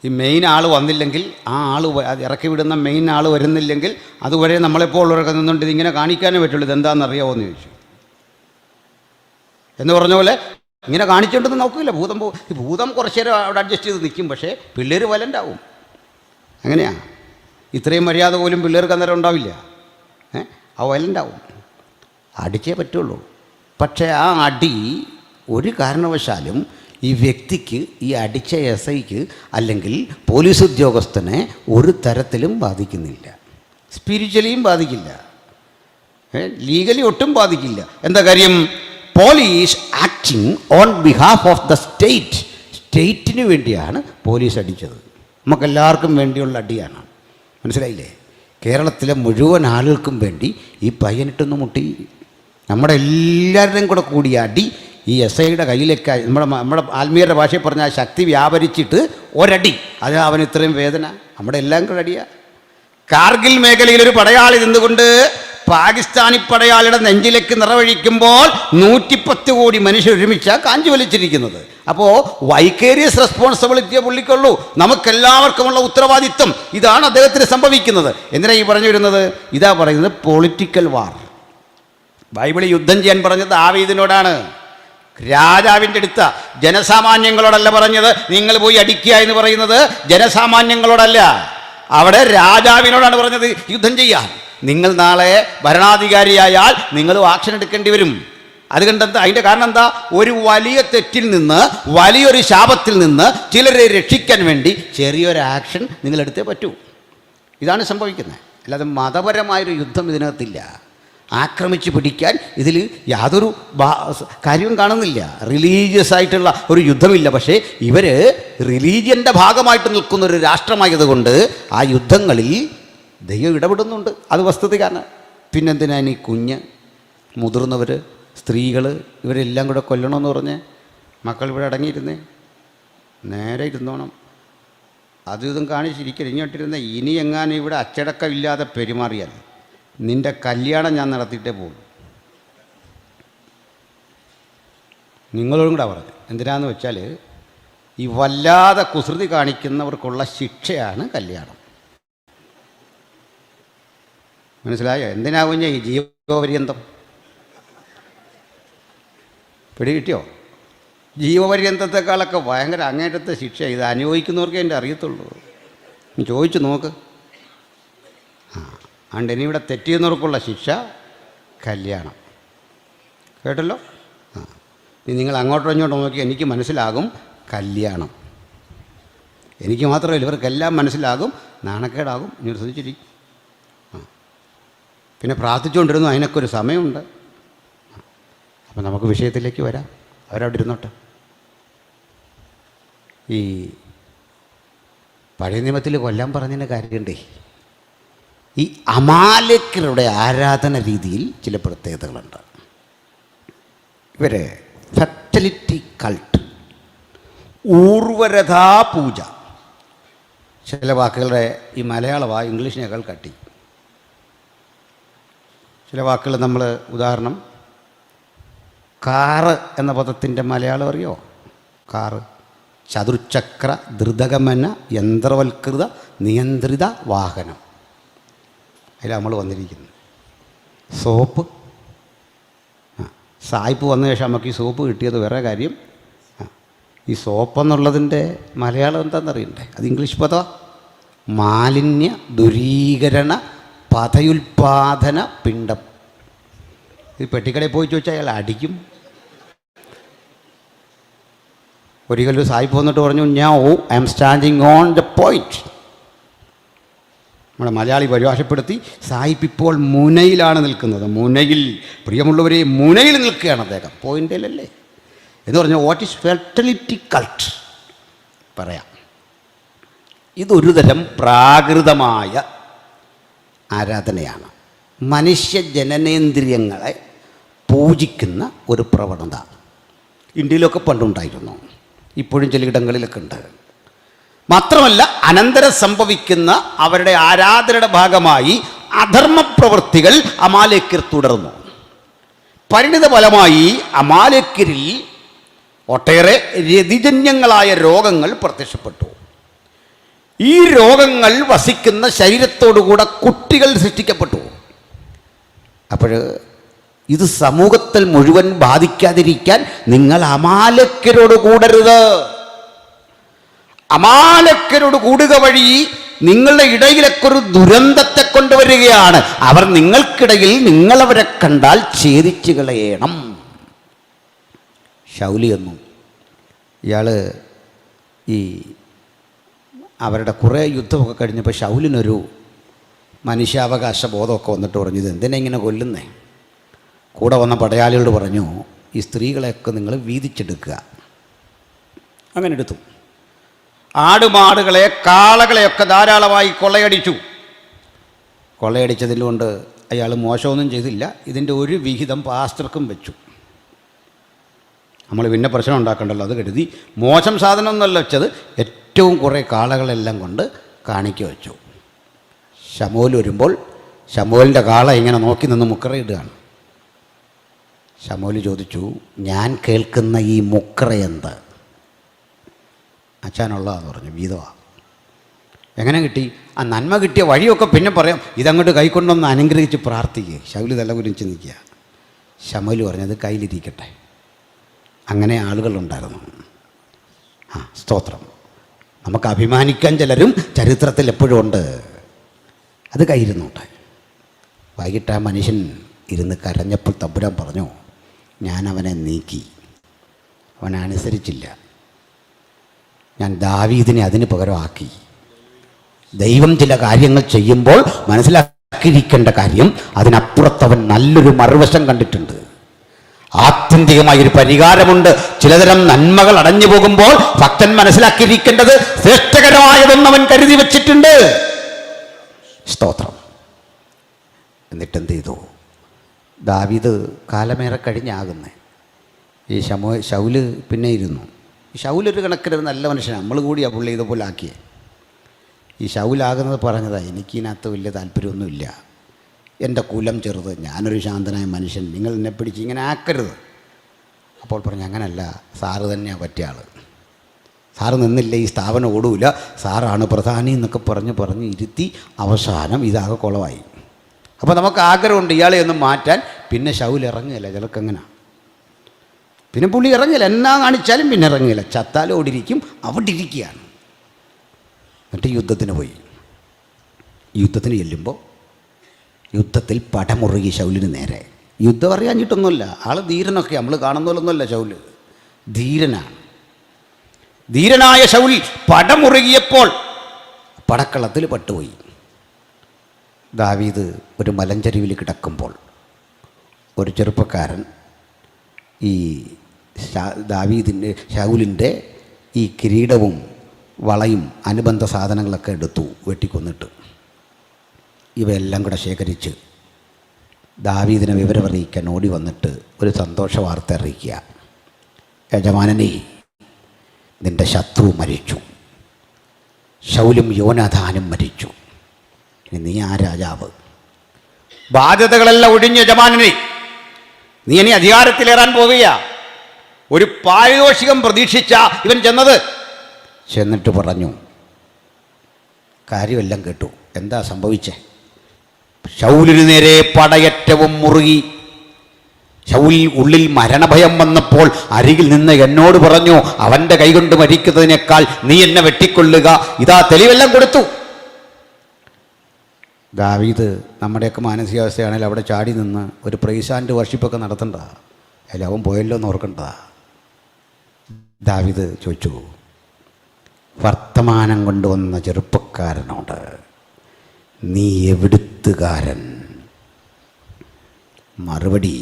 ഈ മെയിൻ ആൾ വന്നില്ലെങ്കിൽ, ആ ആൾ ഇറക്കി വിടുന്ന മെയിൻ ആൾ വരുന്നില്ലെങ്കിൽ, അതുവരെ നമ്മളെപ്പോൾ ഉള്ളവരൊക്കെ നിന്നുകൊണ്ട് ഇതിങ്ങനെ കാണിക്കാനേ പറ്റുള്ളൂ. ഇതെന്താണെന്നറിയാമോ എന്ന് ചോദിച്ചു. എന്ന് പറഞ്ഞ പോലെ ഇങ്ങനെ കാണിച്ചുകൊണ്ടെന്ന് നോക്കില്ല. ഭൂതം കുറച്ച് നേരം അവിടെ അഡ്ജസ്റ്റ് ചെയ്ത് നിൽക്കും, പക്ഷേ പിള്ളേർ വലണ്ടാവും. അങ്ങനെയാണ്. ഇത്രയും മര്യാദ പോലും പിള്ളേർക്ക് അന്നേരം ഉണ്ടാവില്ല. ആ വലണ്ടാവും. അടിച്ചേ പറ്റുള്ളൂ. പക്ഷേ ആ അടി ഒരു കാരണവശാലും ഈ വ്യക്തിക്ക്, ഈ അടിച്ച SIക്ക് അല്ലെങ്കിൽ പോലീസ് ഉദ്യോഗസ്ഥനെ ഒരു തരത്തിലും ബാധിക്കുന്നില്ല. സ്പിരിച്വലിയും ബാധിക്കില്ല, ലീഗലി ഒട്ടും ബാധിക്കില്ല. എന്താ കാര്യം? Police acting on behalf of the state. സ്റ്റേറ്റിന് വേണ്ടിയാണ് പോലീസ് അടിച്ചത്. നമുക്കെല്ലാവർക്കും വേണ്ടിയുള്ള അടിയാണ്. മനസ്സിലായില്ലേ? കേരളത്തിലെ മുഴുവൻ ആളുകൾക്കും വേണ്ടി ഈ പയ്യനിട്ടൊന്ന് മുട്ടി. നമ്മുടെ എല്ലാവരുടെയും കൂടെ കൂടിയ അടി ഈ SIയുടെ കയ്യിലേക്ക്, നമ്മുടെ ആത്മീയരുടെ ഭാഷയിൽ പറഞ്ഞാൽ ശക്തി വ്യാപരിച്ചിട്ട് ഒരടി, അത് അവന് ഇത്രയും വേദന. നമ്മുടെ എല്ലാം കൂടെ അടിയാണ്. കാർഗിൽ മേഖലയിലൊരു പടയാളി നിന്നുകൊണ്ട് പാകിസ്ഥാനി പടയാളിയുടെ നെഞ്ചിലേക്ക് നിറവഴിക്കുമ്പോൾ 110 കോടി മനുഷ്യർ ഒരുമിച്ചാണ് കാഞ്ചി വലിച്ചിരിക്കുന്നത്. അപ്പോൾ വൈക്കേരിയസ് റെസ്പോൺസിബിലിറ്റിയെ പുള്ളിക്കുള്ളൂ, നമുക്കെല്ലാവർക്കുമുള്ള ഉത്തരവാദിത്വം. ഇതാണ് അദ്ദേഹത്തിന് സംഭവിക്കുന്നത്. എന്തിനാ ഈ പറഞ്ഞു വരുന്നത്? ഇതാ പറയുന്നത് പൊളിറ്റിക്കൽ വാർ. ബൈബിളിൽ യുദ്ധം ചെയ്യാൻ പറഞ്ഞത് ദാവീദിനോടാണ്, രാജാവിൻ്റെ അടുത്ത, ജനസാമാന്യങ്ങളോടല്ല പറഞ്ഞത്. നിങ്ങൾ പോയി അടിക്കുക എന്ന് പറയുന്നത് ജനസാമാന്യങ്ങളോടല്ല, അവിടെ രാജാവിനോടാണ് പറഞ്ഞത് യുദ്ധം ചെയ്യാൻ. നിങ്ങൾ നാളെ ഭരണാധികാരിയായാൽ നിങ്ങൾ ആക്ഷൻ എടുക്കേണ്ടി വരും. അതുകൊണ്ടെന്താ? അതിൻ്റെ കാരണം എന്താ? ഒരു വലിയ തെറ്റിൽ നിന്ന്, വലിയൊരു ശാപത്തിൽ നിന്ന് ചിലരെ രക്ഷിക്കാൻ വേണ്ടി ചെറിയൊരു ആക്ഷൻ നിങ്ങളെടുത്തേ പറ്റൂ. ഇതാണ് സംഭവിക്കുന്നത്. അല്ലാതെ മതപരമായൊരു യുദ്ധം ഇതിനകത്തില്ല. ആക്രമിച്ച് പിടിക്കാൻ ഇതിൽ യാതൊരു കാര്യവും കാണുന്നില്ല. റിലീജിയസ് ആയിട്ടുള്ള ഒരു യുദ്ധമില്ല. പക്ഷേ ഇവർ റിലീജിയൻ്റെ ഭാഗമായിട്ട് നിൽക്കുന്ന ഒരു രാഷ്ട്രമായതുകൊണ്ട് ആ യുദ്ധങ്ങളിൽ ദൈവം ഇടപെടുന്നുണ്ട്. അത് വസ്തുതയാണ്. പിന്നെന്തിനാണ് ഈ കുഞ്ഞ്, മുതിർന്നവർ, സ്ത്രീകൾ ഇവരെല്ലാം കൂടെ കൊല്ലണമെന്ന് പറഞ്ഞ് മക്കൾ ഇവിടെ അടങ്ങിയിരുന്നേ? നേരെ ഇരുന്നോണം. അതും ഇതും കാണിച്ചിരിക്കരുത്. ഇങ്ങോട്ടിരുന്ന ഇനി എങ്ങാനും ഇവിടെ അച്ചടക്കമില്ലാതെ പെരുമാറിയാൽ നിൻ്റെ കല്യാണം ഞാൻ നടത്തിയിട്ടേ പോകും. നിങ്ങളോടും കൂടെ പറഞ്ഞു. എന്തിനാന്ന് വെച്ചാൽ ഈ വല്ലാതെ കുസൃതി കാണിക്കുന്നവർക്കുള്ള ശിക്ഷയാണ് കല്യാണം. മനസ്സിലായോ? എന്തിനാവും ഈ ജീവപര്യന്തം? പിടികിട്ടിയോ? ജീവപര്യന്തത്തെക്കാളൊക്കെ ഭയങ്കര അങ്ങേറ്റത്തെ ശിക്ഷ. ഇത് അനുഭവിക്കുന്നവർക്കേ എൻ്റെ അറിയത്തുള്ളൂ. ചോദിച്ചു നോക്ക്. അതുകൊണ്ട് ഇനി ഇവിടെ തെറ്റിയെന്നവർക്കുള്ള ശിക്ഷ കല്യാണം. കേട്ടല്ലോ? ഇനി നിങ്ങൾ അങ്ങോട്ടോ ഇങ്ങോട്ടോ നോക്കി എനിക്ക് മനസ്സിലാകും കല്യാണം. എനിക്ക് മാത്രമല്ല, ഇവർക്കെല്ലാം മനസ്സിലാകും. നാണക്കേടാകും. ഇനി ശ്രദ്ധിച്ചിരിക്കും. പിന്നെ പ്രാർത്ഥിച്ചുകൊണ്ടിരുന്നു. അതിനൊക്കെ ഒരു സമയമുണ്ട്. അപ്പം നമുക്ക് വിഷയത്തിലേക്ക് വരാം. അവരവിടെ ഇരുന്നോട്ടെ. ഈ പഴയ നിയമത്തിൽ കൊല്ലാൻ പറഞ്ഞതിന് കാര്യമുണ്ടേ. ഈ അമാലേക്യരുടെ ആരാധന രീതിയിൽ ചില പ്രത്യേകതകളുണ്ട്. ഇവർ ഫെർട്ടിലിറ്റി കൾട്ട്, ഊർവരഥാ പൂജ. ചില വാക്കുകളുടെ ഈ മലയാളമാണ് ഇംഗ്ലീഷിനേക്കാൾ കട്ടി. ചില വാക്കുകൾ നമ്മൾ, ഉദാഹരണം, കാറ് എന്ന പദത്തിൻ്റെ മലയാളം അറിയോ? കാറ്, ചതുർചക്ര ധൃതഗമന യന്ത്രവൽകൃത നിയന്ത്രിത വാഹനം. അതിൽ നമ്മൾ വന്നിരിക്കുന്നത്. സോപ്പ്, സായിപ്പ് വന്ന ശേഷം നമുക്ക് ഈ സോപ്പ് കിട്ടിയത് വേറെ കാര്യം. ഈ സോപ്പ് എന്നുള്ളതിൻ്റെ മലയാളം എന്താണെന്നറിയണ്ടേ? അത് ഇംഗ്ലീഷ് പദം. മാലിന്യ ദുരീകരണ പഥയുൽപാദന പിണ്ഡം. ഈ പെട്ടിക്കടയിൽ പോയി ചോദിച്ചാൽ അയാൾ അടിക്കും. ഒരിക്കലും സായിപ്പ് വന്നിട്ട് പറഞ്ഞു, I am standing on the point. നമ്മുടെ മലയാളി പരിഭാഷപ്പെടുത്തി, സായിപ്പ് ഇപ്പോൾ മുനയിലാണ് നിൽക്കുന്നത്. മുനയിൽ, പ്രിയമുള്ളവരെ, മുനയിൽ നിൽക്കുകയാണ് അദ്ദേഹം, പോയിന്റിലല്ലേ എന്ന് പറഞ്ഞു. What is fertility cult? പറയാം. ഇതൊരു തരം പ്രാകൃതമായ ആരാധനയാണ്. മനുഷ്യ ജനനേന്ദ്രിയങ്ങളെ പൂജിക്കുന്ന ഒരു പ്രവണത ഇന്ത്യയിലൊക്കെ പണ്ടുണ്ടായിരുന്നു. ഇപ്പോഴും ചിലയിടങ്ങളിലൊക്കെ ഉണ്ട്. മാത്രമല്ല, അനന്തരം സംഭവിക്കുന്ന അവരുടെ ആരാധനയുടെ ഭാഗമായി അധർമ്മപ്രവൃത്തികൾ അമാലേക്യർ തുടർന്നു. പരിണിത ഫലമായി അമാലേക്യരിൽ ഒട്ടേറെ രതിജന്യങ്ങളായ രോഗങ്ങൾ പ്രത്യക്ഷപ്പെട്ടു. ഈ രോഗങ്ങൾ വസിക്കുന്ന ശരീരത്തോടുകൂടെ കുട്ടികൾ സൃഷ്ടിക്കപ്പെട്ടു. അപ്പോൾ ഇത് സമൂഹത്തിൽ മുഴുവൻ ബാധിക്കാതിരിക്കാൻ നിങ്ങൾ അമാലേക്യരോട് കൂടരുത്. അമാലേക്യരോട് കൂടുക വഴി നിങ്ങളുടെ ഇടയിലൊക്കെ ഒരു ദുരന്തത്തെ കൊണ്ടുവരികയാണ്. അവർ നിങ്ങൾക്കിടയിൽ, നിങ്ങളവരെ കണ്ടാൽ ഛേദിച്ചു കളയണം. ശൗലി എന്നു ഇയാൾ ഈ അവരുടെ കുറേ യുദ്ധമൊക്കെ കഴിഞ്ഞപ്പോൾ ശൗലിനൊരു മനുഷ്യാവകാശ ബോധമൊക്കെ വന്നിട്ട് പറഞ്ഞു, ഇത് എന്തിനാ ഇങ്ങനെ കൊല്ലുന്നേ? കൂടെ വന്ന പടയാളികളോട് പറഞ്ഞു, ഈ സ്ത്രീകളെയൊക്കെ നിങ്ങൾ വീതിച്ചെടുക്കുക. അങ്ങനെ എടുത്തു. ആടുമാടുകളെ, കാളകളെയൊക്കെ ധാരാളമായി കൊള്ളയടിച്ചു. കൊള്ളയടിച്ചതിൽ കൊണ്ട് അയാൾ മോശമൊന്നും ചെയ്തില്ല. ഇതിൻ്റെ ഒരു വിഹിതം പാസ്റ്റർക്കും വെച്ചു. നമ്മൾ പിന്നെ പ്രശ്നം ഉണ്ടാക്കണ്ടല്ലോ, അത് കരുതി മോശം സാധനമൊന്നുമല്ല വെച്ചത്. ഏറ്റവും കുറേ കാളകളെല്ലാം കൊണ്ട് കാണിക്ക വെച്ചു. ശമൂൽ വരുമ്പോൾ ശമൂവേലിൻ്റെ കാള ഇങ്ങനെ നോക്കി നിന്ന് മുക്കറയിടുകയാണ്. ശമൂവേൽ ചോദിച്ചു, ഞാൻ കേൾക്കുന്ന ഈ മുക്കറ എന്ത്? അച്ഛനുള്ളതാന്ന് പറഞ്ഞു, വീതമാണ്. എങ്ങനെ കിട്ടി? ആ നന്മ കിട്ടിയ വഴിയൊക്കെ പിന്നെ പറയാം, ഇതങ്ങോട്ട് കൈക്കൊണ്ടൊന്ന് അനുഗ്രഹിച്ച് പ്രാർത്ഥിക്കുക. ശൗല് തല കുരിച്ച് നിൽക്കുക. ശമൂവേൽ പറഞ്ഞത് കയ്യിലിരിക്കട്ടെ. അങ്ങനെ ആളുകളുണ്ടായിരുന്നു. സ്തോത്രം. നമുക്ക് അഭിമാനിക്കാൻ ചിലരും ചരിത്രത്തിൽ എപ്പോഴും ഉണ്ട്. അത് കയ്യിരുന്നുണ്ട്. വൈകിട്ട് ആ മനുഷ്യൻ ഇരുന്ന് കരഞ്ഞപ്പോൾ തമ്പുരാൻ പറഞ്ഞു, ഞാൻ അവനെ നീക്കി. അവനെ അനുസരിച്ചില്ല. ഞാൻ ദാവീദിനെ അതിന് പകരമാക്കി. ദൈവം ചില കാര്യങ്ങൾ ചെയ്യുമ്പോൾ മനസ്സിലാക്കിയിരിക്കേണ്ട കാര്യം, അതിനപ്പുറത്തവൻ നല്ലൊരു മറുവശം കണ്ടിട്ടുണ്ട്. ആത്യന്തികമായൊരു പരിഹാരമുണ്ട്. ചിലതരം നന്മകൾ അടഞ്ഞു പോകുമ്പോൾ ഭക്തൻ മനസ്സിലാക്കിയിരിക്കേണ്ടത് ശ്രേഷ്ഠകരമായതൊന്നവൻ കരുതി വച്ചിട്ടുണ്ട്. സ്തോത്രം. എന്നിട്ടെന്ത് ചെയ്തു? ദാവീദ് കാലമേറെ കഴിഞ്ഞാകുന്നേ. ഈ ശൗല് പിന്നെ ഇരുന്നു. ഈ ശൗലൊരു കണക്കിനൊരു നല്ല മനുഷ്യനാണ്. നമ്മൾ കൂടിയാണ് പുള്ളി ഇതുപോലെ ആക്കിയേ. ഈ ശൗലാകുന്നത് പറഞ്ഞതാ, എനിക്കിതിനകത്ത് വലിയ താല്പര്യമൊന്നുമില്ല, എൻ്റെ കുലം ചെറുത്, ഞാനൊരു ശാന്തനായ മനുഷ്യൻ, നിങ്ങൾ എന്നെ പിടിച്ച് ഇങ്ങനെ ആക്കരുത്. അപ്പോൾ പറഞ്ഞു, അങ്ങനല്ല, സാറ് തന്നെയാണ് പറ്റിയ ആൾ. സാറ് നിന്നില്ല ഈ സ്ഥാപനം ഓടൂല, സാറാണ് പ്രധാനി എന്നൊക്കെ പറഞ്ഞ് ഇരുത്തി അവസാനം ഇതാകെ കുളമായി. അപ്പോൾ നമുക്ക് ആഗ്രഹമുണ്ട് ഇയാളെ ഒന്ന് മാറ്റാൻ. പിന്നെ ശൗൽ ഇറങ്ങുകയില്ല. ചിലർക്കങ്ങനെ. പിന്നെ പുള്ളി ഇറങ്ങില്ല, എന്നാ കാണിച്ചാലും പിന്നെ ഇറങ്ങില്ല. ചത്താലും ഓടിരിക്കും, അവിടെ ഇരിക്കുകയാണ്. എന്നിട്ട് യുദ്ധത്തിന് പോയി. യുദ്ധത്തിന് ചെല്ലുമ്പോൾ യുദ്ധത്തിൽ പടമുറുകി ശൗലിന് നേരെ. യുദ്ധം അറിയാഞ്ഞിട്ടൊന്നുമില്ല, ആൾ ധീരനൊക്കെ, നമ്മൾ കാണുന്ന പോലൊന്നുമല്ല. ശൗല് ധീരനാണ്. ധീരനായ ശൗൽ പടമുറുകിയപ്പോൾ പടക്കളത്തിൽ പട്ടുപോയി. ദാവീദ് ഒരു മലഞ്ചരിവിൽ കിടക്കുമ്പോൾ ഒരു ചെറുപ്പക്കാരൻ ഈ ശൗലിൻ്റെ ഈ കിരീടവും വളയും അനുബന്ധ സാധനങ്ങളൊക്കെ എടുത്തു വെട്ടിക്കൊന്നിട്ട്. ഇവയെല്ലാം കൂടെ ശേഖരിച്ച് ദാവീദിനെ വിവരമറിയിക്കാൻ ഓടി വന്നിട്ട് ഒരു സന്തോഷ വാർത്ത അറിയിക്കുക, യജമാനനെ, നിൻ്റെ ശത്രു മരിച്ചു, ശൗലും യോനാഥാനും മരിച്ചു, ഇനി നീ ആ രാജാവ്. ബാധ്യതകളെല്ലാം ഒഴിഞ്ഞ യജമാനനെ, നീ ഇനി അധികാരത്തിലേറാൻ പോവുക. ഒരു പാരിതോഷികം പ്രതീക്ഷിച്ച ഇവൻ ചെന്നിട്ട് പറഞ്ഞു, കാര്യമെല്ലാം കേട്ടു, എന്താ സംഭവിച്ചേ? ശൗലിനു നേരെ പടയറ്റവും മുറുകി. ശൗൽ ഉള്ളിൽ മരണഭയം വന്നപ്പോൾ അരികിൽ നിന്ന് എന്നോട് പറഞ്ഞു, അവൻ്റെ കൈകൊണ്ട് മരിക്കുന്നതിനേക്കാൾ നീ എന്നെ വെട്ടിക്കൊള്ളുക, ഇതാ തെളിവെല്ലാം കൊടുത്തു. ദാവീദ് നമ്മുടെയൊക്കെ മാനസികാവസ്ഥയാണെങ്കിൽ അവിടെ ചാടി നിന്ന് ഒരു പ്രൈസ് ആൻഡ് വർഷിപ്പൊക്കെ നടത്തണ്ട, അതിൽ അവൻ പോയല്ലോ എന്ന് ഓർക്കണ്ട. ദാവീദ് ചോദിച്ചു, വർത്തമാനം കൊണ്ടുവന്ന ചെറുപ്പക്കാരനോട്, നീ എവിടുത്തുകാരൻ? മറുപടി,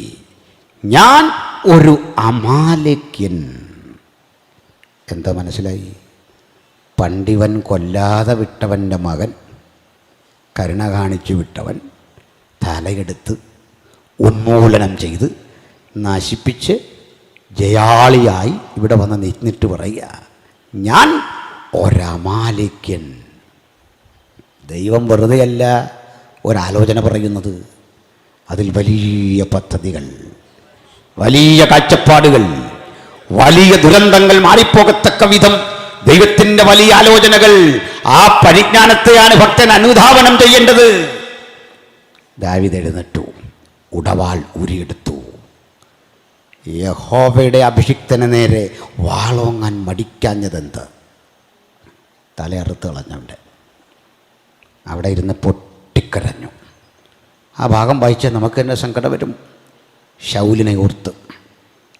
ഞാൻ ഒരു അമാലേക്യൻ. എന്താ മനസ്സിലായി? പണ്ടിവൻ കൊല്ലാതെ വിട്ടവൻ്റെ മകൻ, കരുണ കാണിച്ചു വിട്ടവൻ, തലയെടുത്ത് ഉന്മൂലനം ചെയ്ത് നശിപ്പിച്ച് ജയാളിയായി ഇവിടെ വന്ന് നിന്നിട്ട് പറയുക, ഞാൻ ഒരമാലേക്യൻ. ദൈവം വെറുതെയല്ല ഒരാലോചന പറയുന്നത്. അതിൽ വലിയ പദ്ധതികൾ, വലിയ കാഴ്ചപ്പാടുകൾ, വലിയ ദുരന്തങ്ങൾ മാറിപ്പോകത്തക്ക വിധം ദൈവത്തിൻ്റെ വലിയ ആലോചനകൾ. ആ പരിജ്ഞാനത്തെയാണ് ഭക്തൻ അനുധാവനം ചെയ്യേണ്ടത്. ദാവീദ് എഴുന്നേറ്റു, ഉടവാൾ ഊരിയെടുത്തു. യഹോവയുടെ അഭിഷിക്തന് നേരെ വാളോങ്ങാൻ മടിക്കാഞ്ഞതെന്ത്? തലയറുത്ത് കളഞ്ഞവിടെ. അവിടെ ഇരുന്ന് പൊട്ടിക്കരഞ്ഞു. ആ ഭാഗം വായിച്ചാൽ നമുക്ക് തന്നെ സങ്കടം വരും. ശൗലിനെ ഓർത്ത്,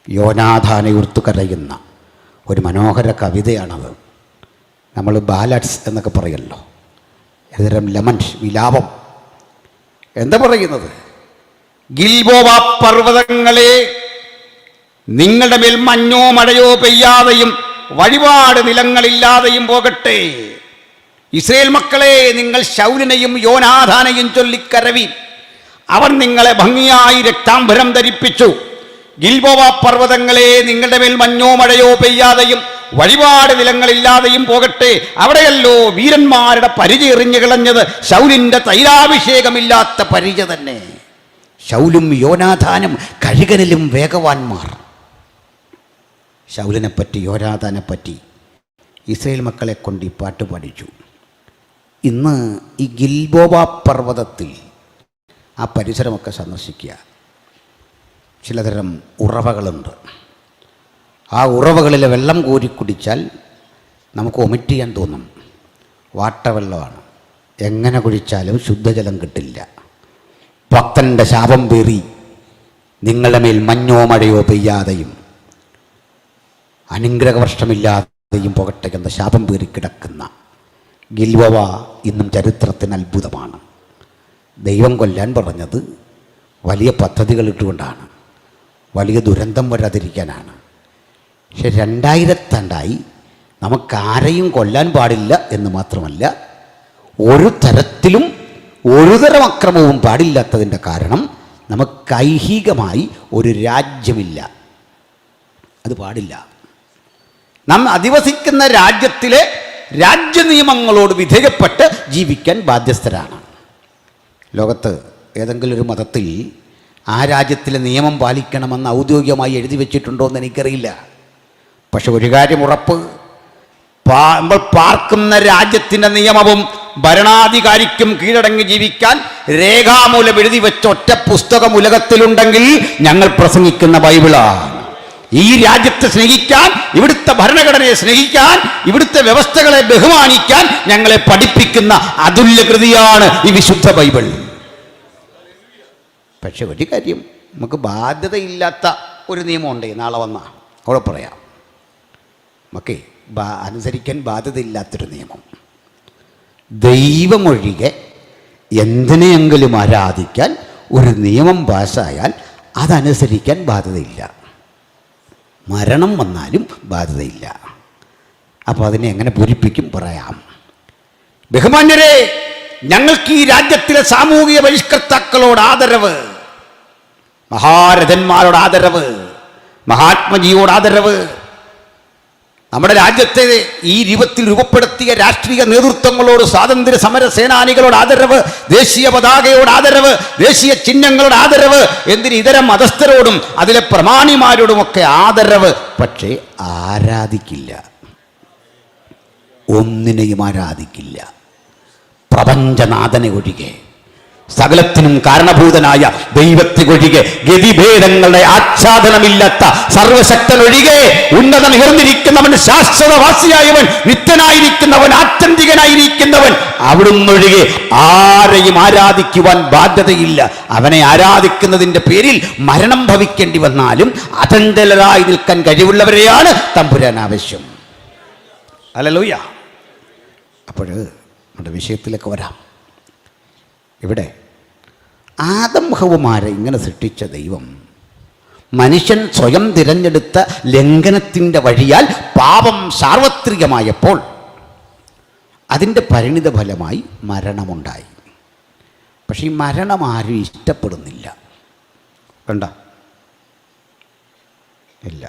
യോനാഥാനെ ഓർത്ത് കരയുന്ന ഒരു മനോഹര കവിതയാണത്. നമ്മൾ ബാലഡ്സ് എന്നൊക്കെ പറയല്ലോ, ഏതരം ലെമൻസ്, വിലാപം. എന്താ പറയുന്നത്? ഗിൽബോവ പർവ്വതങ്ങളെ, നിങ്ങളുടെ മേൽ മഞ്ഞോ മഴയോ പെയ്യാതെയും വഴിപാട് നിലങ്ങളില്ലാതെയും പോകട്ടെ. ഇസ്രയേൽ മക്കളെ, നിങ്ങൾ ശൗലിനെയും യോനാഥാനെയും ചൊല്ലിക്കരവി. അവർ നിങ്ങളെ ഭംഗിയായി രക്താംബരം ധരിപ്പിച്ചു. ഗിൽബോവ പർവ്വതങ്ങളെ, നിങ്ങളുടെ മേൽ മഞ്ഞോ മഴയോ പെയ്യാതെയും വഴിപാട് നിലങ്ങളില്ലാതെയും പോകട്ടെ. അവിടെയല്ലോ വീരന്മാരുടെ പരിച എറിഞ്ഞു കളഞ്ഞത്. ശൗലിന്റെ തൈലാഭിഷേകമില്ലാത്ത പരിച തന്നെ. ശൗലും യോനാഥാനും കഴുകനിലും വേഗവാന്മാർ. ശൗലിനെപ്പറ്റി യോനാഥാനെപ്പറ്റി ഇസ്രായേൽ മക്കളെ കൊണ്ട് ഈ പാട്ട് പഠിച്ചു. ഇന്ന് ഈ ഗിൽബോവ പർവ്വതത്തിൽ ആ പരിസരമൊക്കെ സന്ദർശിക്കുക. ചിലതരം ഉറവകളുണ്ട്. ആ ഉറവകളിലെ വെള്ളം കോരി കുടിച്ചാൽ നമുക്ക് വൊമിറ്റ് ചെയ്യാൻ തോന്നും. വാട്ടവെള്ളമാണ്. എങ്ങനെ കുടിച്ചാലും ശുദ്ധജലം കിട്ടില്ല. ഭക്തൻ്റെ ശാപം പേറി നിങ്ങളുടെ മേൽ മഞ്ഞോ മഴയോ പെയ്യാതെയും അനുഗ്രഹവർഷമില്ലാതെയും പോകട്ടെ എന്ന ശാപം പേറി കിടക്കുന്ന ഗിൽബോവ ഇന്നും ചരിത്രത്തിന് അത്ഭുതമാണ്. ദൈവം കൊല്ലാൻ പറഞ്ഞത് വലിയ പദ്ധതികൾ ഇട്ടുകൊണ്ടാണ്, വലിയ ദുരന്തം വരാതിരിക്കാനാണ്. പക്ഷെ 2000 നമുക്കാരെയും കൊല്ലാൻ പാടില്ല എന്ന് മാത്രമല്ല, ഒരു തരത്തിലും ഒരുതരം അക്രമവും പാടില്ലാത്തതിൻ്റെ കാരണം നമുക്ക് ഐഹികമായി ഒരു രാജ്യമില്ല. അത് പാടില്ല. നാം അധിവസിക്കുന്ന രാജ്യത്തിലെ രാജ്യ നിയമങ്ങളോട് വിധേയപ്പെട്ട് ജീവിക്കാൻ ബാധ്യസ്ഥരാണ്. ലോകത്ത് ഏതെങ്കിലും ഒരു മതത്തിൽ ആ രാജ്യത്തിലെ നിയമം പാലിക്കണമെന്ന് ഔദ്യോഗികമായി എഴുതി വെച്ചിട്ടുണ്ടോ എന്ന് എനിക്കറിയില്ല. പക്ഷെ ഒരു കാര്യം ഉറപ്പ്, നമ്മൾ പാർക്കുന്ന രാജ്യത്തിൻ്റെ നിയമവും ഭരണാധികാരിക്കും കീഴടങ്ങി ജീവിക്കാൻ രേഖാമൂലം എഴുതി വെച്ച ഒറ്റ പുസ്തകം ഉലകത്തിലുണ്ടെങ്കിൽ ഞങ്ങൾ പ്രസംഗിക്കുന്ന ബൈബിളാണ്. ഈ രാജ്യത്തെ സ്നേഹിക്കാൻ, ഇവിടുത്തെ ഭരണഘടനയെ സ്നേഹിക്കാൻ, ഇവിടുത്തെ വ്യവസ്ഥകളെ ബഹുമാനിക്കാൻ ഞങ്ങളെ പഠിപ്പിക്കുന്ന അതുല്യ കൃതിയാണ് ഈ വിശുദ്ധ ബൈബിൾ. പക്ഷെ ഒരു കാര്യം, നമുക്ക് ബാധ്യതയില്ലാത്ത ഒരു നിയമമുണ്ട്. നാളെ വന്നാൽ അവിടെ പറയാം. നമുക്ക് അനുസരിക്കാൻ ബാധ്യതയില്ലാത്തൊരു നിയമം. ദൈവമൊഴികെ എന്തിനെയെങ്കിലും ആരാധിക്കാൻ ഒരു നിയമം പാസ്സായാൽ അതനുസരിക്കാൻ ബാധ്യതയില്ല. മരണം വന്നാലും ബാധ്യതയില്ല. അപ്പോൾ അതിനെ എങ്ങനെ പൂരിപ്പിക്കും പറയാം. ബഹുമാന്യരെ, ഞങ്ങൾക്ക് ഈ രാജ്യത്തിലെ സാമൂഹിക പരിഷ്കർത്താക്കളോട് ആദരവ്, മഹാരഥന്മാരോട് ആദരവ്, മഹാത്മജിയോട് ആദരവ്, നമ്മുടെ രാജ്യത്തെ ഈ രൂപത്തിൽ രൂപപ്പെടുത്തിയ രാഷ്ട്രീയ നേതൃത്വങ്ങളോട്, സ്വാതന്ത്ര്യ സമര സേനാനികളോട് ആദരവ്, ദേശീയ പതാകയോട് ആദരവ്, ദേശീയ ചിഹ്നങ്ങളോട് ആദരവ്, എന്തിന് ഇതര മതസ്ഥരോടും അതിലെ പ്രമാണിമാരോടുമൊക്കെ ആദരവ്. പക്ഷേ ആരാധിക്കില്ല, ഒന്നിനെയും ആരാധിക്കില്ല. പ്രപഞ്ചനാഥനെ ഒഴികെ, സകലത്തിനും കാരണഭൂതനായ ദൈവത്തെ ഒഴികെ, ഗതിഭേദങ്ങളുടെ ആച്ഛാദനമില്ലാത്ത സർവശക്തനൊഴികെ, ഉന്നതൻ ഉയർന്നിരിക്കുന്നവൻ, ശാശ്വതവാസിയായവൻ, നിത്യനായിരിക്കുന്നവൻ, ആത്യന്തികനായിരിക്കുന്നവൻ, അവിടുന്നൊഴികെ ആരെയും ആരാധിക്കുവാൻ ബാധ്യതയില്ല. അവനെ ആരാധിക്കുന്നതിൻ്റെ പേരിൽ മരണം ഭവിക്കേണ്ടി വന്നാലും അചഞ്ചലരായി നിൽക്കാൻ കഴിവുള്ളവരെയാണ് തമ്പുരാൻ ആവശ്യം. ഹല്ലേലൂയ. അപ്പോൾ നമ്മുടെ വിഷയത്തിലേക്ക് വരാം. ഇവിടെ ആദം ഹവ്വമാരെ ഇങ്ങനെ സൃഷ്ടിച്ച ദൈവം, മനുഷ്യൻ സ്വയം തിരഞ്ഞെടുത്ത ലംഘനത്തിൻ്റെ വഴിയാൽ പാപം സാർവത്രികമായപ്പോൾ അതിൻ്റെ പരിണിത ഫലമായി മരണമുണ്ടായി. പക്ഷേ ഈ മരണം ആരും ഇഷ്ടപ്പെടുന്നില്ല. കണ്ട ഇല്ല.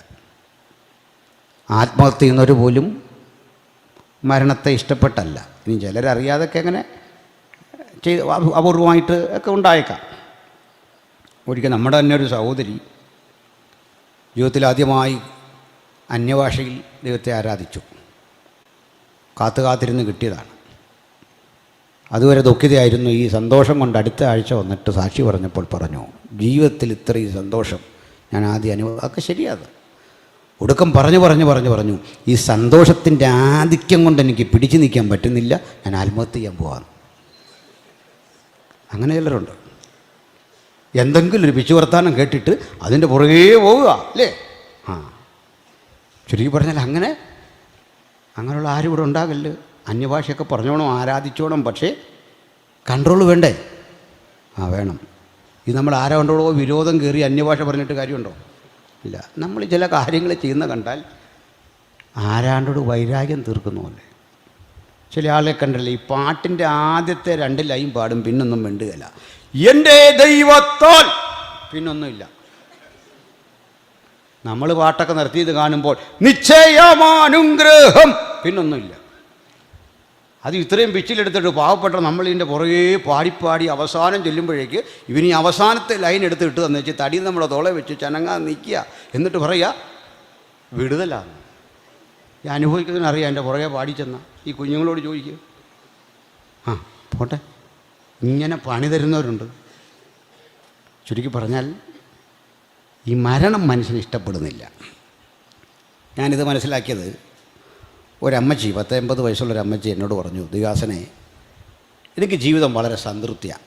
ആത്മഹത്യ ചെയ്യുന്നവർ പോലും മരണത്തെ ഇഷ്ടപ്പെട്ടല്ല. ഇനി ചിലരറിയാതൊക്കെ അങ്ങനെ ചെയ്ത് അപൂർവമായിട്ട് ഒക്കെ ഉണ്ടായേക്കാം. ഒരിക്കൽ നമ്മുടെ തന്നെ ഒരു സഹോദരി ജീവിതത്തിൽ ആദ്യമായി അന്യഭാഷയിൽ ദൈവത്തെ ആരാധിച്ചു. കാത്തിരുന്ന് കിട്ടിയതാണ്. അതുവരെ ദുഃഖിതയായിരുന്നു. ഈ സന്തോഷം കൊണ്ട് അടുത്ത ആഴ്ച വന്നിട്ട് സാക്ഷി പറഞ്ഞപ്പോൾ പറഞ്ഞു, ജീവിതത്തിൽ ഇത്രയും സന്തോഷം ഞാൻ ആദ്യം അതൊക്കെ ശരിയാണ്. ഒടുക്കം പറഞ്ഞു ഈ സന്തോഷത്തിൻ്റെ ആധിക്യം കൊണ്ട് എനിക്ക് പിടിച്ചു നിൽക്കാൻ പറ്റുന്നില്ല, ഞാൻ ആത്മഹത്യ ചെയ്യാൻ പോകാമെന്ന്. അങ്ങനെ ചിലരുണ്ട്. എന്തെങ്കിലും ഒരു പിച്ചു വർത്താനം കേട്ടിട്ട് അതിൻ്റെ പുറകെ പോവുക അല്ലേ? ചുരുക്കി പറഞ്ഞാൽ അങ്ങനെയുള്ള ആരും ഇവിടെ ഉണ്ടാകല്ല്. അന്യഭാഷയൊക്കെ പറഞ്ഞോണം, ആരാധിച്ചോണം, പക്ഷേ കൺട്രോൾ വേണ്ടേ? വേണം. ഇത് നമ്മൾ ആരാണ്ടോടോ വിരോധം കയറി അന്യഭാഷ പറഞ്ഞിട്ട് കാര്യമുണ്ടോ? ഇല്ല. നമ്മൾ ചില കാര്യങ്ങൾ ചെയ്യുന്ന കണ്ടാൽ ആരാണ്ടോട് വൈരാഗ്യം തീർക്കുന്നതല്ലേ. ചില ആളെ കണ്ടല്ലേ, ഈ പാട്ടിൻ്റെ ആദ്യത്തെ 2 ലൈൻ പാടും, പിന്നൊന്നും മിണ്ടുകയില്ല. എൻ്റെ ദൈവത്താൽ പിന്നൊന്നുമില്ല. നമ്മൾ പാട്ടൊക്കെ നിർത്തിയത് കാണുമ്പോൾ നിശ്ചയമാനുഗ്രഹം പിന്നൊന്നുമില്ല. അത് ഇത്രയും പിച്ചിലെടുത്തിട്ട് പാവപ്പെട്ട നമ്മളിതിൻ്റെ പുറകെ പാടിപ്പാടി അവസാനം ചെല്ലുമ്പോഴേക്ക് ഇവനീ അവസാനത്തെ ലൈൻ എടുത്തിട്ട് തന്നെ വെച്ച് തടി നമ്മുടെ തോളെ വെച്ച് ചനങ്ങാൻ നിൽക്കുക. എന്നിട്ട് പറയുക വിടുതലാണ്. ഈ അനുഭവിക്കുന്നതിനറിയാം എൻ്റെ പുറകെ പാടിച്ചെന്ന ഈ കുഞ്ഞുങ്ങളോട് ചോദിക്കുക. ആ പോട്ടെ, ഇങ്ങനെ പണി തരുന്നവരുണ്ട്. ചുരുക്കി പറഞ്ഞാൽ ഈ മരണം മനുഷ്യന് ഇഷ്ടപ്പെടുന്നില്ല. ഞാനിത് മനസ്സിലാക്കിയത് ഒരമ്മച്ചി, 80 വയസ്സുള്ളൊരമ്മച്ചി എന്നോട് പറഞ്ഞു, ദിവാസനെ എനിക്ക് ജീവിതം വളരെ സംതൃപ്തിയാണ്.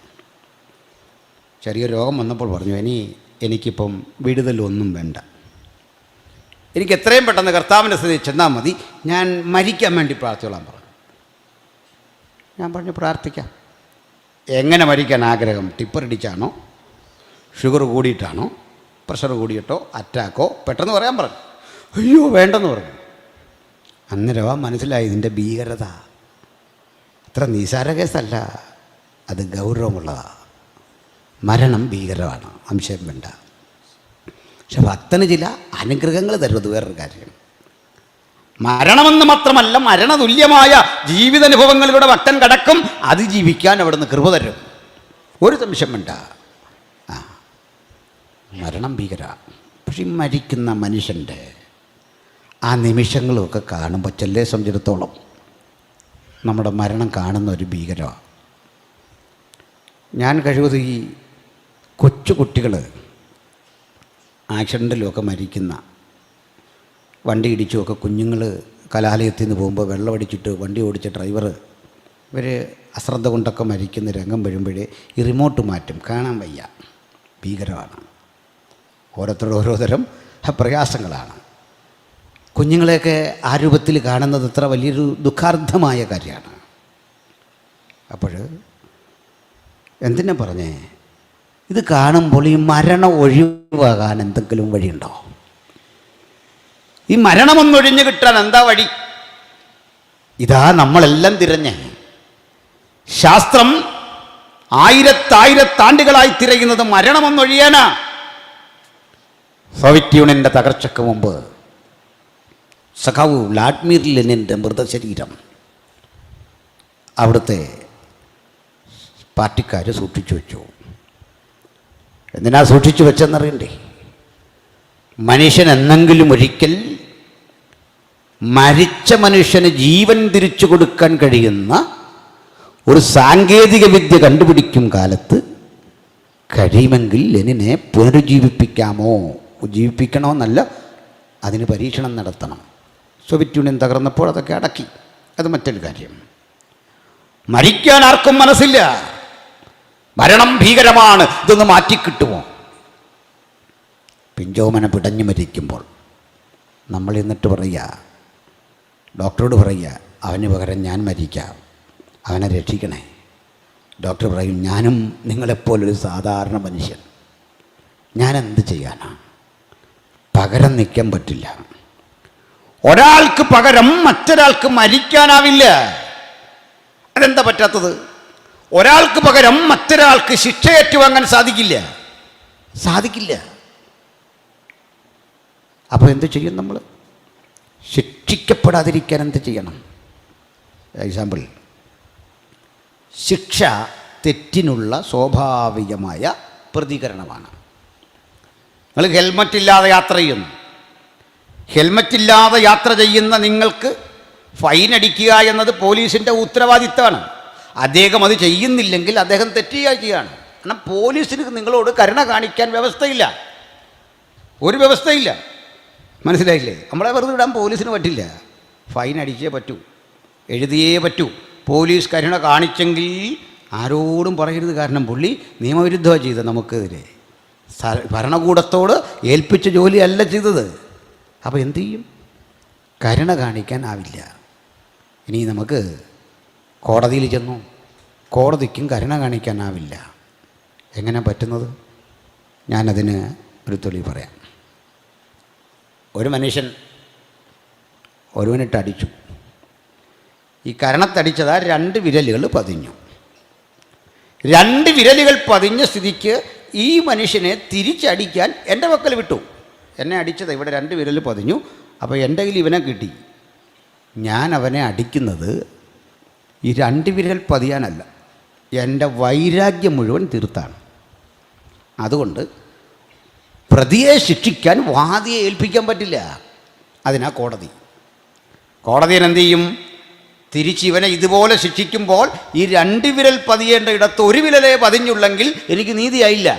ചെറിയ രോഗം വന്നപ്പോൾ പറഞ്ഞു, എനിക്കിപ്പം വിടുതലൊന്നും വേണ്ട, എനിക്ക് എത്രയും പെട്ടെന്ന് കർത്താവിൻ്റെ സ്ഥിതി ചെന്നാൽ മതി, ഞാൻ മരിക്കാൻ വേണ്ടി പ്രാർത്ഥിച്ചോളാൻ പറഞ്ഞു. ഞാൻ പറഞ്ഞു പ്രാർത്ഥിക്കാം. എങ്ങനെ മരിക്കാൻ ആഗ്രഹം? ടിപ്പർ ഇടിച്ചാണോ, ഷുഗർ കൂടിയിട്ടാണോ, പ്രഷർ കൂടിയിട്ടോ, അറ്റാക്കോ? പെട്ടെന്ന് പറയാൻ പറഞ്ഞു. അയ്യോ വേണ്ടെന്ന് പറഞ്ഞു. അന്നേരവാ മനസ്സിലായി ഇതിൻ്റെ ഭീകരത. അത്ര നിസാര കേസല്ല, അത് ഗൗരവമുള്ളതാണ്. മരണം ഭീകരമാണ്, സംശയം വേണ്ട. പക്ഷെ ഭക്തന് ചില അനുഗ്രഹങ്ങൾ തരുന്നത് വേറൊരു കാര്യം. മരണമെന്ന് മാത്രമല്ല, മരണതുല്യമായ ജീവിതാനുഭവങ്ങളിലൂടെ ഭക്തൻ കടക്കും. അതിജീവിക്കാൻ അവിടുന്ന് കൃപ തരും, ഒരു സംശയം വേണ്ട. മരണം ഭീകര. പക്ഷെ മരിക്കുന്ന മനുഷ്യൻ്റെ ആ നിമിഷങ്ങളുമൊക്കെ കാണുമ്പോൾ ചെല്ലേ സംബന്ധിച്ചിടത്തോളം നമ്മുടെ മരണം കാണുന്ന ഒരു ഭീകരമാണ്. ഞാൻ കഴിവതും ഈ കൊച്ചു കുട്ടികൾ ആക്സിഡൻറ്റിലുമൊക്കെ മരിക്കുന്ന, വണ്ടി ഇടിച്ചുമൊക്കെ കുഞ്ഞുങ്ങൾ കലാലയത്തിൽ നിന്ന് പോകുമ്പോൾ വെള്ളമടിച്ചിട്ട് വണ്ടി ഓടിച്ച ഡ്രൈവർ ഇവർ അശ്രദ്ധ കൊണ്ടൊക്കെ മരിക്കുന്ന രംഗം വരുമ്പോഴേ ഈ റിമോട്ട് മാറ്റും, കാണാൻ വയ്യ. ഭീകരമാണ്. ഓരോരുത്തരുടെ ഓരോതരം പ്രയാസങ്ങളാണ്. കുഞ്ഞുങ്ങളെയൊക്കെ ആ രൂപത്തിൽ കാണുന്നത് അത്ര വലിയൊരു ദുഃഖാർദ്ധമായ കാര്യമാണ്. അപ്പോൾ എന്തിനാ പറഞ്ഞേ, ഇത് കാണുമ്പോൾ ഈ മരണം ഒഴിവാകാൻ എന്തെങ്കിലും വഴിയുണ്ടോ? ഈ മരണമൊന്നൊഴിഞ്ഞു കിട്ടാൻ എന്താ വഴി? ഇതാ നമ്മളെല്ലാം തിരഞ്ഞ്, ശാസ്ത്രം ആയിരത്താണ്ടുകളായി തിരയുന്നത് മരണമൊന്നൊഴിയാനാ. സോവിയറ്റ് യൂണിയൻ്റെ തകർച്ചയ്ക്ക് മുമ്പ് സഖാവ് വ്ളാഡിമിർ ലെനിൻ്റെ മൃതശരീരം അവിടുത്തെ പാർട്ടിക്കാർ സൂക്ഷിച്ചു വെച്ചു. എന്തിനാ സൂക്ഷിച്ചു വെച്ചെന്നറിയണ്ടേ? മനുഷ്യൻ എന്നെങ്കിലും ഒരിക്കൽ മരിച്ച മനുഷ്യന് ജീവൻ തിരിച്ചു കൊടുക്കാൻ കഴിയുന്ന ഒരു സാങ്കേതിക വിദ്യ കണ്ടുപിടിക്കും കാലത്ത് കഴിയുമെങ്കിൽ ലെനിനെ പുനരുജ്ജീവിപ്പിക്കാമോ, ജീവിപ്പിക്കണമെന്നല്ല, അതിന് പരീക്ഷണം നടത്തണം. സോവിയറ്റ് യൂണിയൻ തകർന്നപ്പോൾ അതൊക്കെ അടക്കി, അത് മറ്റൊരു കാര്യം. മരിക്കാൻ ആർക്കും മനസ്സില്ല, മരണം ഭീകരമാണ്, ഇതൊന്ന് മാറ്റിക്കിട്ടുമോ? പിഞ്ചോമന പിടഞ്ഞു മരിക്കുമ്പോൾ നമ്മൾ എന്നിട്ട് പറയുക, ഡോക്ടറോട് പറയുക, അവന് പകരം ഞാൻ മരിക്കാം, അവനെ രക്ഷിക്കണേ. ഡോക്ടർ പറയും, ഞാനും നിങ്ങളെപ്പോലൊരു സാധാരണ മനുഷ്യൻ, ഞാനെന്ത് ചെയ്യാനാണ്? പകരം നിൽക്കാൻ പറ്റില്ല. ഒരാൾക്ക് പകരം മറ്റൊരാൾക്ക് മരിക്കാനാവില്ല. അതെന്താ പറ്റാത്തത്? ഒരാൾക്ക് പകരം മറ്റൊരാൾക്ക് ശിക്ഷ ഏറ്റുവാങ്ങാൻ സാധിക്കില്ല. അപ്പോൾ എന്ത് ചെയ്യും നമ്മൾ? ശിക്ഷിക്കപ്പെടാതിരിക്കാൻ എന്ത് ചെയ്യണം? എക്സാമ്പിൾ, ശിക്ഷ തെറ്റിനുള്ള സ്വാഭാവികമായ പ്രതികരണമാണ്. നിങ്ങൾ ഹെൽമറ്റില്ലാതെ യാത്ര ചെയ്യുന്നു. ഹെൽമറ്റില്ലാതെ യാത്ര ചെയ്യുന്ന നിങ്ങൾക്ക് ഫൈൻ അടിക്കുക എന്നത് പോലീസിൻ്റെ ഉത്തരവാദിത്തമാണ്. അദ്ദേഹം അത് ചെയ്യുന്നില്ലെങ്കിൽ അദ്ദേഹം തെറ്റുകയാണ്. കാരണം പോലീസിന് നിങ്ങളോട് കരുണ കാണിക്കാൻ വ്യവസ്ഥയില്ല, ഒരു വ്യവസ്ഥയില്ല. മനസ്സിലായില്ലേ? നമ്മളെ വെറുതെ വിടാൻ പോലീസിന് പറ്റില്ല. ഫൈൻ അടിച്ചേ പറ്റൂ, എഴുതിയേ പറ്റൂ. പോലീസ് കരുണ കാണിച്ചെങ്കിൽ ആരോടും പറയരുത്, കാരണം പുള്ളി നിയമവിരുദ്ധമാണ് ചെയ്തത്. നമുക്കെതിരെ ഭരണകൂടത്തോട് ഏൽപ്പിച്ച ജോലിയല്ല ചെയ്തത്. അപ്പോൾ എന്തു ചെയ്യും? കരുണ കാണിക്കാനാവില്ല. ഇനി നമുക്ക് കോടതിയിൽ ചെന്നു, കോടതിക്കും കരുണ കാണിക്കാനാവില്ല. എങ്ങനെ പറ്റുന്നത്? ഞാനതിന് ഒരു തെളിവ് പറയാം. ഒരു മനുഷ്യൻ ഒരുവനിട്ട് അടിച്ചു. ഈ കരണത്തടിച്ചതാ 2 വിരലുകൾ പതിഞ്ഞു. 2 വിരലുകൾ പതിഞ്ഞ സ്ഥിതിക്ക് ഈ മനുഷ്യനെ തിരിച്ചടിക്കാൻ എൻ്റെ പക്കൽ വിട്ടു. എന്നെ അടിച്ചത് ഇവിടെ 2 വിരൽ പതിഞ്ഞു. അപ്പോൾ എൻ്റെ കയ്യിൽ ഇവനെ കിട്ടി. ഞാൻ അവനെ അടിക്കുന്നത് ഈ 2 വിരൽ പതിയാനല്ല, എൻ്റെ വൈരാഗ്യം മുഴുവൻ തീർത്താണ്. അതുകൊണ്ട് പ്രതിയെ ശിക്ഷിക്കാൻ വാദിയെ ഏൽപ്പിക്കാൻ പറ്റില്ല. അതിനാ കോടതി എന്ത് ചെയ്യും? തിരിച്ച് ഇവനെ ഇതുപോലെ ശിക്ഷിക്കുമ്പോൾ ഈ 2 വിരൽ പതിയേണ്ട ഇടത്ത് 1 വിരലേ പതിഞ്ഞുള്ളെങ്കിൽ എനിക്ക് നീതിയായില്ല.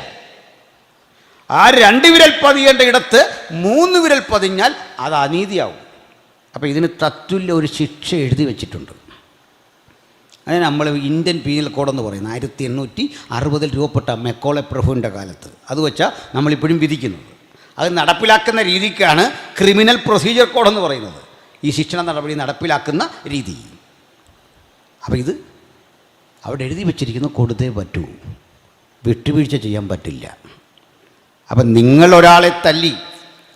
ആ 2 വിരൽ പതിയേണ്ട ഇടത്ത് 3 വിരൽ പതിഞ്ഞാൽ അത് അനീതിയാവും. അപ്പോൾ ഇതിന് തത്തുല്യ ഒരു ശിക്ഷ എഴുതി വെച്ചിട്ടുണ്ട്. അതിന് നമ്മൾ ഇന്ത്യൻ പീനൽ കോഡെന്ന് പറയുന്നത് 1860 രൂപപ്പെട്ട മെക്കോളെ പ്രഭുവിൻ്റെ കാലത്ത് അത് വെച്ചാൽ നമ്മളിപ്പോഴും വിധിക്കുന്നത്. അത് നടപ്പിലാക്കുന്ന രീതിക്കാണ് ക്രിമിനൽ പ്രൊസീജിയർ കോഡെന്ന് പറയുന്നത്, ഈ ശിക്ഷണ നടപടി നടപ്പിലാക്കുന്ന രീതി. അപ്പോൾ ഇത് അവിടെ എഴുതി വച്ചിരിക്കുന്നു, കൊടുത്തേ പറ്റൂ, വിട്ടുവീഴ്ച ചെയ്യാൻ പറ്റില്ല. അപ്പം നിങ്ങൾ ഒരാളെ തല്ലി,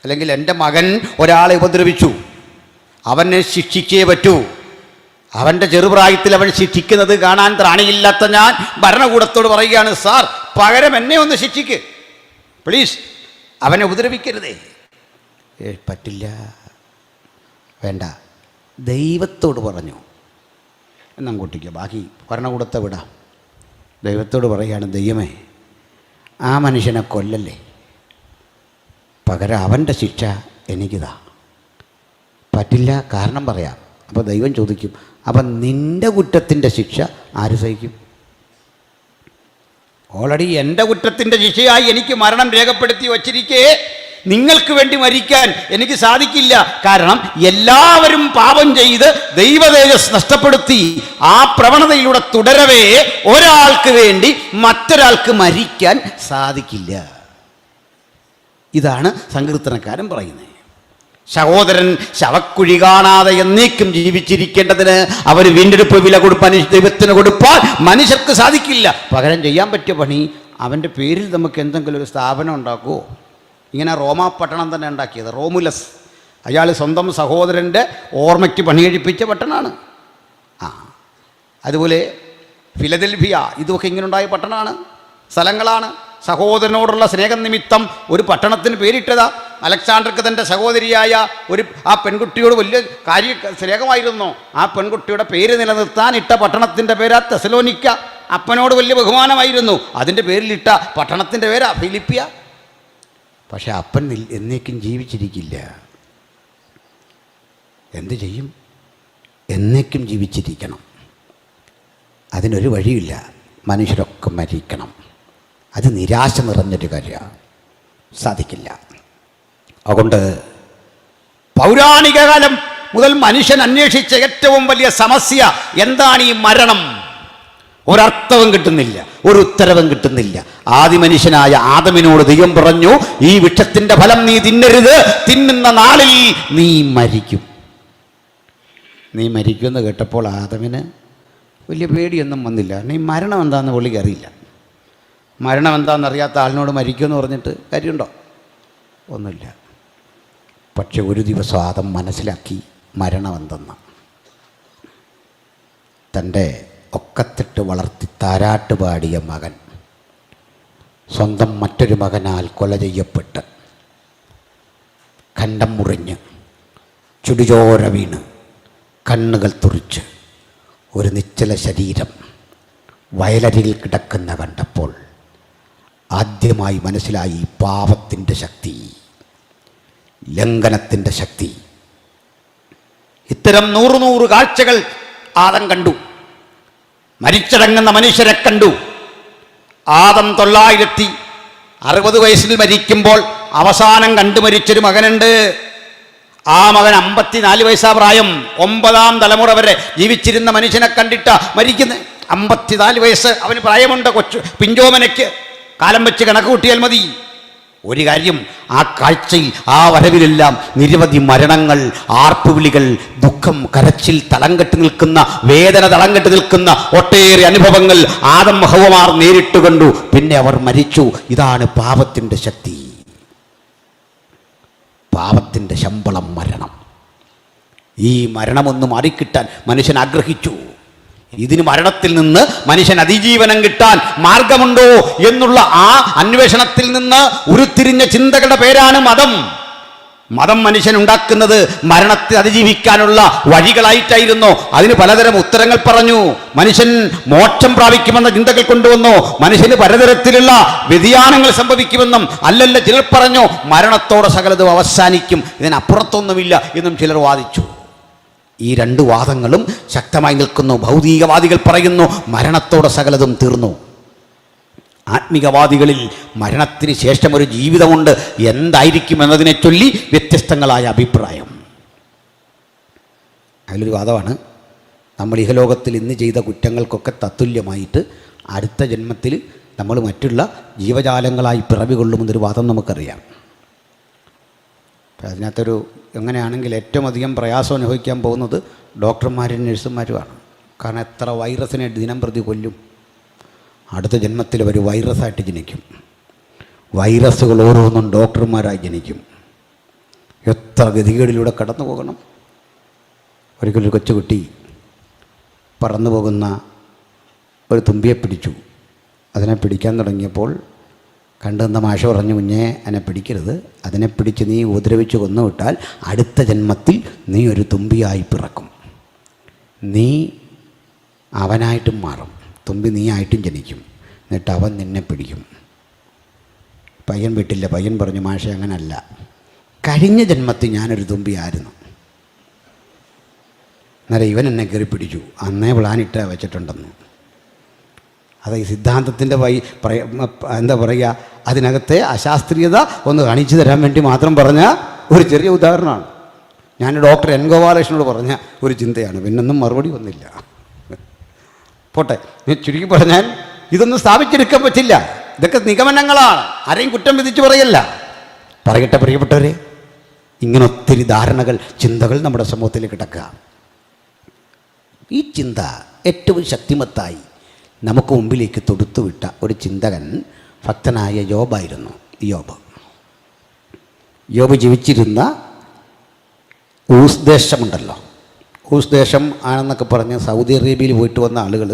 അല്ലെങ്കിൽ എൻ്റെ മകൻ ഒരാളെ ഉപദ്രവിച്ചു, അവനെ ശിക്ഷിച്ചേ പറ്റൂ. അവൻ്റെ ചെറുപ്രായത്തിൽ അവൻ ശിക്ഷിക്കുന്നത് കാണാൻ ത്രാണിയില്ലാത്ത ഞാൻ ഭരണകൂടത്തോട് പറയുകയാണ്, സാർ പകരം എന്നെ ഒന്ന് ശിക്ഷിക്ക് പ്ലീസ്, അവനെ ഉപദ്രവിക്കരുതേ. പറ്റില്ല, വേണ്ട. ദൈവത്തോട് പറഞ്ഞു എന്നും കൂട്ടിക്കുക, ബാക്കി ഭരണകൂടത്തെ വിടാം. ദൈവത്തോട് പറയുകയാണ്, ദൈവമേ ആ മനുഷ്യനെ കൊല്ലല്ലേ, പകരം അവൻ്റെ ശിക്ഷ എനിക്കിതാ. പറ്റില്ല, കാരണം പറയാം. അപ്പോൾ ദൈവം ചോദിക്കും, അപ്പം നിൻ്റെ കുറ്റത്തിൻ്റെ ശിക്ഷ ആര് സഹിക്കും? ഓൾറെഡി എൻ്റെ കുറ്റത്തിൻ്റെ ശിക്ഷയായി എനിക്ക് മരണം രേഖപ്പെടുത്തി വച്ചിരിക്കേ നിങ്ങൾക്ക് വേണ്ടി മരിക്കാൻ എനിക്ക് സാധിക്കില്ല. കാരണം എല്ലാവരും പാപം ചെയ്ത് ദൈവതേജസ് നഷ്ടപ്പെടുത്തി ആ പ്രവണതയിലൂടെ തുടരവേ ഒരാൾക്ക് വേണ്ടി മറ്റൊരാൾക്ക് മരിക്കാൻ സാധിക്കില്ല. ഇതാണ് സങ്കീർത്തനക്കാരൻ പറയുന്നത്. സഹോദരൻ ശവക്കുഴി കാണാതെ എന്നേക്കും ജീവിച്ചിരിക്കേണ്ടതിന് അവർ വീണ്ടെടുപ്പ് വില കൊടുപ്പാൻ ദൈവത്തിന് കൊടുപ്പാൻ മനുഷ്യർക്ക് സാധിക്കില്ല. പകരം ചെയ്യാൻ പറ്റിയ പണി, അവൻ്റെ പേരിൽ നമുക്ക് എന്തെങ്കിലും ഒരു സ്ഥാപനം ഉണ്ടാക്കുമോ? ഇങ്ങനെ റോമാ പട്ടണം തന്നെ ഉണ്ടാക്കിയത് റോമുലസ്, അയാൾ സ്വന്തം സഹോദരൻ്റെ ഓർമ്മയ്ക്ക് പണികഴിപ്പിച്ച പട്ടണമാണ്. അതുപോലെ ഫിലദൽഫിയ, ഇതൊക്കെ ഇങ്ങനെ ഉണ്ടായ പട്ടണമാണ്, സ്ഥലങ്ങളാണ്. സഹോദരനോടുള്ള സ്നേഹം നിമിത്തം ഒരു പട്ടണത്തിന് പേരിട്ടതാ. അലക്സാണ്ടർക്ക് തൻ്റെ സഹോദരിയായ ആ പെൺകുട്ടിയോട് വലിയ സ്നേഹമായിരുന്നു. ആ പെൺകുട്ടിയുടെ പേര് നിലനിർത്താൻ ഇട്ട പട്ടണത്തിൻ്റെ പേരാ തെസലോനിക്ക. അപ്പനോട് വലിയ ബഹുമാനമായിരുന്നു, അതിൻ്റെ പേരിലിട്ട പട്ടണത്തിൻ്റെ പേരാ ഫിലിപ്പിയ. പക്ഷെ അപ്പൻ എന്നേക്കും ജീവിച്ചിരിക്കില്ല. എന്തു ചെയ്യും? എന്നേക്കും ജീവിച്ചിരിക്കണം. അതിനൊരു വഴിയില്ല, മനുഷ്യരൊക്കെ മരിക്കണം. അത് നിരാശ നിറഞ്ഞൊരു കാര്യമാണ്, സാധിക്കില്ല. അതുകൊണ്ട് പൗരാണിക കാലം മുതൽ മനുഷ്യൻ അന്വേഷിച്ച ഏറ്റവും വലിയ സമസ്യ എന്താണ്? ഈ മരണം. ഒരർത്ഥവും കിട്ടുന്നില്ല, ഒരു ഉത്തരവും കിട്ടുന്നില്ല. ആദി മനുഷ്യനായ ആദമിനോട് ദൈവം പറഞ്ഞു, ഈ വൃക്ഷത്തിൻ്റെ ഫലം നീ തിന്നരുത്, തിന്നുന്ന നാളിൽ നീ മരിക്കും. നീ മരിക്കുമെന്ന് കേട്ടപ്പോൾ ആദമിന് വലിയ പേടിയൊന്നും വന്നില്ല. നീ മരണം എന്താണെന്ന് പുള്ളിക്ക് അറിയില്ല. മരണം എന്താണെന്നറിയാത്ത ആളിനോട് മരിക്കുമെന്ന് പറഞ്ഞിട്ട് കാര്യമുണ്ടോ? ഒന്നുമില്ല. പക്ഷെ ഒരു ദിവസം ആദം മനസ്സിലാക്കി മരണം എന്തെന്ന്. തൻ്റെ ഒക്കത്തിട്ട് വളർത്തി താരാട്ട് പാടിയ മകൻ സ്വന്തം മറ്റൊരു മകനാൽ കൊല ചെയ്യപ്പെട്ട് കണ്ടം മുറിഞ്ഞ് ചുടുചോര വീണ് കണ്ണുകൾ തുറിച്ച് ഒരു നിശ്ചല ശരീരം വയലരിയിൽ കിടക്കുന്ന കണ്ടപ്പോൾ ആദ്യമായി മനസ്സിലായി പാപത്തിൻ്റെ ശക്തി, ലംഘനത്തിൻ്റെ ശക്തി. ഇത്തരം 100 കാഴ്ചകൾ ആദം കണ്ടു. മരിച്ചടങ്ങുന്ന മനുഷ്യരെ കണ്ടു. ആദം 960 വയസ്സിൽ മരിക്കുമ്പോൾ അവസാനം കണ്ടു മരിച്ചൊരു മകനുണ്ട്. ആ മകൻ 54 വയസ്സാ പ്രായം. 9ാം തലമുറ വരെ ജീവിച്ചിരുന്ന മനുഷ്യനെ കണ്ടിട്ട് മരിക്കുന്നത്. 54 വയസ്സ് അവന് പ്രായമുണ്ട്. പിഞ്ചോമനയ്ക്ക് കാലം വെച്ച് കണക്ക് കൂട്ടിയാൽ മതി. ഒരു കാര്യം, ആ കാഴ്ചയിൽ, ആ വരവിലെല്ലാം നിരവധി മരണങ്ങൾ, ആർപ്പുവിളികൾ, ദുഃഖം, കരച്ചിൽ, തളം കെട്ടി നിൽക്കുന്ന, വേദന തളം കെട്ടി നിൽക്കുന്ന ഒട്ടേറെ അനുഭവങ്ങൾ ആദം ഹവ്വമാർ നേരിട്ട് കണ്ടു. പിന്നെ അവർ മരിച്ചു. ഇതാണ് പാപത്തിൻ്റെ ശക്തി. പാപത്തിൻ്റെ ശമ്പളം മരണം. ഈ മരണമൊന്ന് മാറിക്കിട്ടാൻ മനുഷ്യൻ ആഗ്രഹിച്ചു. ഇതിന് മരണത്തിൽ നിന്ന് മനുഷ്യൻ അതിജീവനം കിട്ടാൻ മാർഗമുണ്ടോ എന്നുള്ള ആ അന്വേഷണത്തിൽ നിന്ന് ഉരുത്തിരിഞ്ഞ ചിന്തകളുടെ പേരാണ് മതം. മതം മനുഷ്യനുണ്ടാക്കുന്നത് മരണത്തെ അതിജീവിക്കാനുള്ള വഴികളായിട്ടായിരുന്നു. അതിന് പലതരം ഉത്തരങ്ങൾ പറഞ്ഞു. മനുഷ്യൻ മോക്ഷം പ്രാപിക്കുമെന്ന ചിന്തകൾ കൊണ്ടുവന്നു. മനുഷ്യന് പലതരത്തിലുള്ള വ്യതിയാനങ്ങൾ സംഭവിക്കുമെന്നും അല്ലല്ല ചിലർ പറഞ്ഞു മരണത്തോടെ സകലതും അവസാനിക്കും, ഇതിനപ്പുറത്തൊന്നുമില്ല എന്നും ചിലർ വാദിച്ചു. ഈ രണ്ട് വാദങ്ങളും ശക്തമായി നിൽക്കുന്നു. ഭൗതികവാദികൾ പറയുന്നു മരണത്തോടെ സകലതും തീർന്നു. ആത്മികവാദികളിൽ മരണത്തിന് ശേഷം ഒരു ജീവിതമുണ്ട്, എന്തായിരിക്കും എന്നതിനെ ചൊല്ലി വ്യത്യസ്തങ്ങളായ അഭിപ്രായം. അതിലൊരു വാദമാണ് നമ്മൾ ഇഹലോകത്തിൽ ഇന്ന് ചെയ്ത കുറ്റങ്ങൾക്കൊക്കെ തത്തുല്യമായിട്ട് അടുത്ത ജന്മത്തിൽ നമ്മൾ മറ്റുള്ള ജീവജാലങ്ങളായി പിറവി കൊള്ളുമെന്നൊരു വാദം നമുക്കറിയാം. അപ്പം അതിനകത്തൊരു എങ്ങനെയാണെങ്കിൽ ഏറ്റവും അധികം പ്രയാസം അനുഭവിക്കാൻ പോകുന്നത് ഡോക്ടർമാരും നഴ്സുമാരുമാണ്. കാരണം എത്ര വൈറസിനെ ദിനം പ്രതി കൊല്ലും. അടുത്ത ജന്മത്തിൽ അവർ വൈറസായിട്ട് ജനിക്കും. വൈറസുകൾ ഓരോന്നും ഡോക്ടർമാരായി ജനിക്കും. എത്ര ഗതികേടിലൂടെ കടന്നു പോകണം. ഒരിക്കലൊരു കൊച്ചുകുട്ടി പറന്നു പോകുന്ന ഒരു തുമ്പിയെ പിടിച്ചു. അതിനെ പിടിക്കാൻ തുടങ്ങിയപ്പോൾ കണ്ടുവന്ന മാഷ പറഞ്ഞു, കുഞ്ഞെ അതിനെ പിടിക്കരുത്, അതിനെ പിടിച്ച് നീ ഉപദ്രവിച്ച് കൊന്നുവിട്ടാൽ അടുത്ത ജന്മത്തിൽ നീ ഒരു തുമ്പിയായി പിറക്കും, നീ അവനായിട്ടും മാറും, തുമ്പി നീ ആയിട്ടും ജനിക്കും, എന്നിട്ട് അവൻ നിന്നെ പിടിക്കും. പയ്യൻ വിട്ടില്ല. പയ്യൻ പറഞ്ഞു, മാഷെ അങ്ങനല്ല, കഴിഞ്ഞ ജന്മത്തിൽ ഞാനൊരു തുമ്പിയായിരുന്നു, അന്നേരം ഇവൻ എന്നെ കയറി പിടിച്ചു, അന്നേ പ്ലാനിട്ട് വെച്ചിട്ടുണ്ടെന്ന്. അത് ഈ സിദ്ധാന്തത്തിൻ്റെ എന്താ പറയുക, അതിനകത്തെ അശാസ്ത്രീയത ഒന്ന് കാണിച്ചു തരാൻ വേണ്ടി മാത്രം പറഞ്ഞ ഒരു ചെറിയ ഉദാഹരണമാണ്. ഞാൻ ഡോക്ടർ എൻ ഗോപാലകൃഷ്ണനോട് പറഞ്ഞ ഒരു ചിന്തയാണ്. പിന്നൊന്നും മറുപടി വന്നില്ല. പോട്ടെ, ചുരുക്കി പറഞ്ഞാൽ ഇതൊന്നും സ്ഥാപിച്ചെടുക്കാൻ പറ്റില്ല. ഇതൊക്കെ നിഗമനങ്ങളാണ്, ആരെയും കുറ്റം വിധിച്ച് പറയല്ല. പറയട്ടെ പ്രിയപ്പെട്ടവരെ, ഇങ്ങനെ ഒത്തിരി ധാരണകൾ, ചിന്തകൾ നമ്മുടെ സമൂഹത്തിൽ കിടക്കുക. ഈ ചിന്ത ഏറ്റവും ശക്തിമത്തായി നമുക്ക് മുമ്പിലേക്ക് തൊടുത്തുവിട്ട ഒരു ചിന്തകൻ ഭക്തനായ യോബായിരുന്നു. യോബ് ജീവിച്ചിരുന്ന ഊസ് ദേശമുണ്ടല്ലോ, ഊസ് ദേശം ആണെന്നൊക്കെ പറഞ്ഞ് സൗദി അറേബ്യയിൽ പോയിട്ട് വന്ന ആളുകൾ,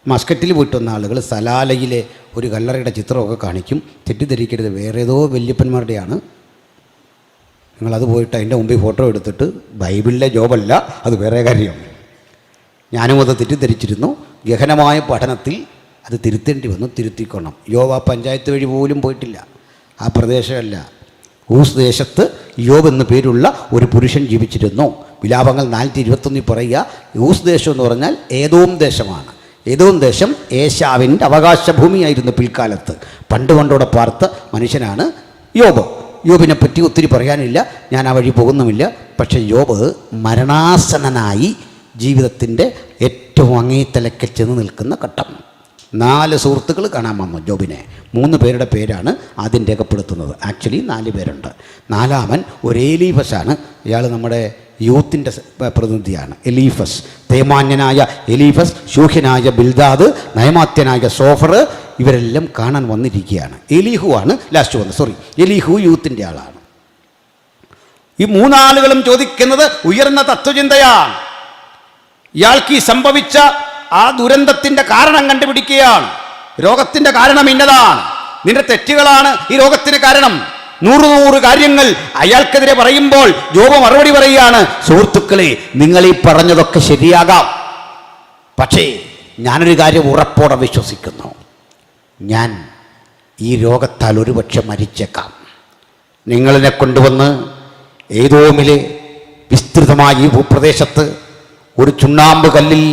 മസ്കറ്റിൽ പോയിട്ട് വന്ന ആളുകൾ സലാലയിലെ ഒരു കല്ലറയുടെ ചിത്രമൊക്കെ കാണിക്കും. തെറ്റിദ്ധരിക്കരുത്, വേറെ ഏതോ വല്യപ്പന്മാരുടെയാണ്. നിങ്ങളത് പോയിട്ട് അതിൻ്റെ മുമ്പിൽ ഫോട്ടോ എടുത്തിട്ട് ബൈബിളിലെ ജോബല്ല, അത് വേറെ കാര്യം. ഞാനും അത് തെറ്റിദ്ധരിച്ചിരുന്നു. ഗഹനമായ പഠനത്തിൽ അത് തിരുത്തേണ്ടി വന്നു. തിരുത്തിക്കൊള്ളണം. യോബ് ആ പഞ്ചായത്ത് വഴി പോലും പോയിട്ടില്ല, ആ പ്രദേശമല്ല. ഊസ് ദേശത്ത് യോബ് എന്നു പേരുള്ള ഒരു പുരുഷൻ ജീവിച്ചിരുന്നു. വിലാപങ്ങൾ 4:21 പറയുക, ഊസ് ദേശം എന്ന് പറഞ്ഞാൽ ഏദോം ദേശമാണ്. ഏദോം ദേശം ഏശാവിൻ്റെ അവകാശഭൂമിയായിരുന്നു പിൽക്കാലത്ത്. പണ്ട് പണ്ടോടെ പാർത്ത മനുഷ്യനാണ് യോബ്. യോബിനെ പറ്റി ഒത്തിരി പറയാനില്ല, ഞാൻ ആ വഴി പോകുന്നുമില്ല. പക്ഷേ യോബ് മരണാസന്നനായി ജീവിതത്തിൻ്റെ ഏറ്റവും അങ്ങേത്തലയ്ക്ക് ചെന്ന് നിൽക്കുന്ന ഘട്ടം. 4 സുഹൃത്തുക്കൾ കാണാൻ വന്നു ജോബിനെ. 3 പേരുടെ പേരാണ് ആദ്യം രേഖപ്പെടുത്തുന്നത്. ആക്ച്വലി 4 പേരുണ്ട്. 4ാമൻ ഒരു എലീഫസാണ്. ഇയാൾ നമ്മുടെ യൂത്തിൻ്റെ പ്രതിനിധിയാണ്. എലീഫസ്, തേമാന്യനായ എലീഫസ്, ശൂഹ്യനായ ബിൽദാദ്, നയമാത്യനായ സോഫർ, ഇവരെല്ലാം കാണാൻ വന്നിരിക്കുകയാണ്. എലീഹു ആണ് ലാസ്റ്റ് വന്നത്. എലീഹു യൂത്തിൻ്റെ ആളാണ്. ഈ 3 ആളുകളും ചോദിക്കുന്നത് ഉയർന്ന തത്വചിന്തയാണ്. ഇയാൾക്ക് ഈ സംഭവിച്ച ആ ദുരന്തത്തിൻ്റെ കാരണം കണ്ടുപിടിക്കുകയാണ്. രോഗത്തിൻ്റെ കാരണം ഇന്നതാണ്, നിന്റെ തെറ്റുകളാണ് ഈ രോഗത്തിന് കാരണം. 100 കാര്യങ്ങൾ അയാൾക്കെതിരെ പറയുമ്പോൾ ജോബ് മറുപടി പറയുകയാണ്, സുഹൃത്തുക്കളെ, നിങ്ങൾ ഈ പറഞ്ഞതൊക്കെ ശരിയാകാം, പക്ഷേ ഞാനൊരു കാര്യം ഉറപ്പോടെ വിശ്വസിക്കുന്നു, ഞാൻ ഈ രോഗത്താൽ ഒരുപക്ഷെ മരിച്ചേക്കാം. നിങ്ങളെന്നെ കൊണ്ടുവന്ന് ഏദോമിലെ വിസ്തൃതമായ ഈ ഭൂപ്രദേശത്ത് ഒരു ചുണ്ണാമ്പ് കല്ലിൽ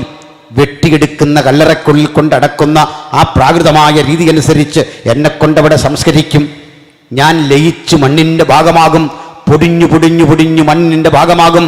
വെട്ടിയെടുക്കുന്ന കല്ലറക്കുള്ളിൽ കൊണ്ടടക്കുന്ന ആ പ്രാകൃതമായ രീതി അനുസരിച്ച് എന്നെ കൊണ്ടവിടെ സംസ്കരിക്കും. ഞാൻ ലയിച്ചു മണ്ണിൻ്റെ ഭാഗമാകും, പൊടിഞ്ഞു പൊടിഞ്ഞു പൊടിഞ്ഞു മണ്ണിൻ്റെ ഭാഗമാകും.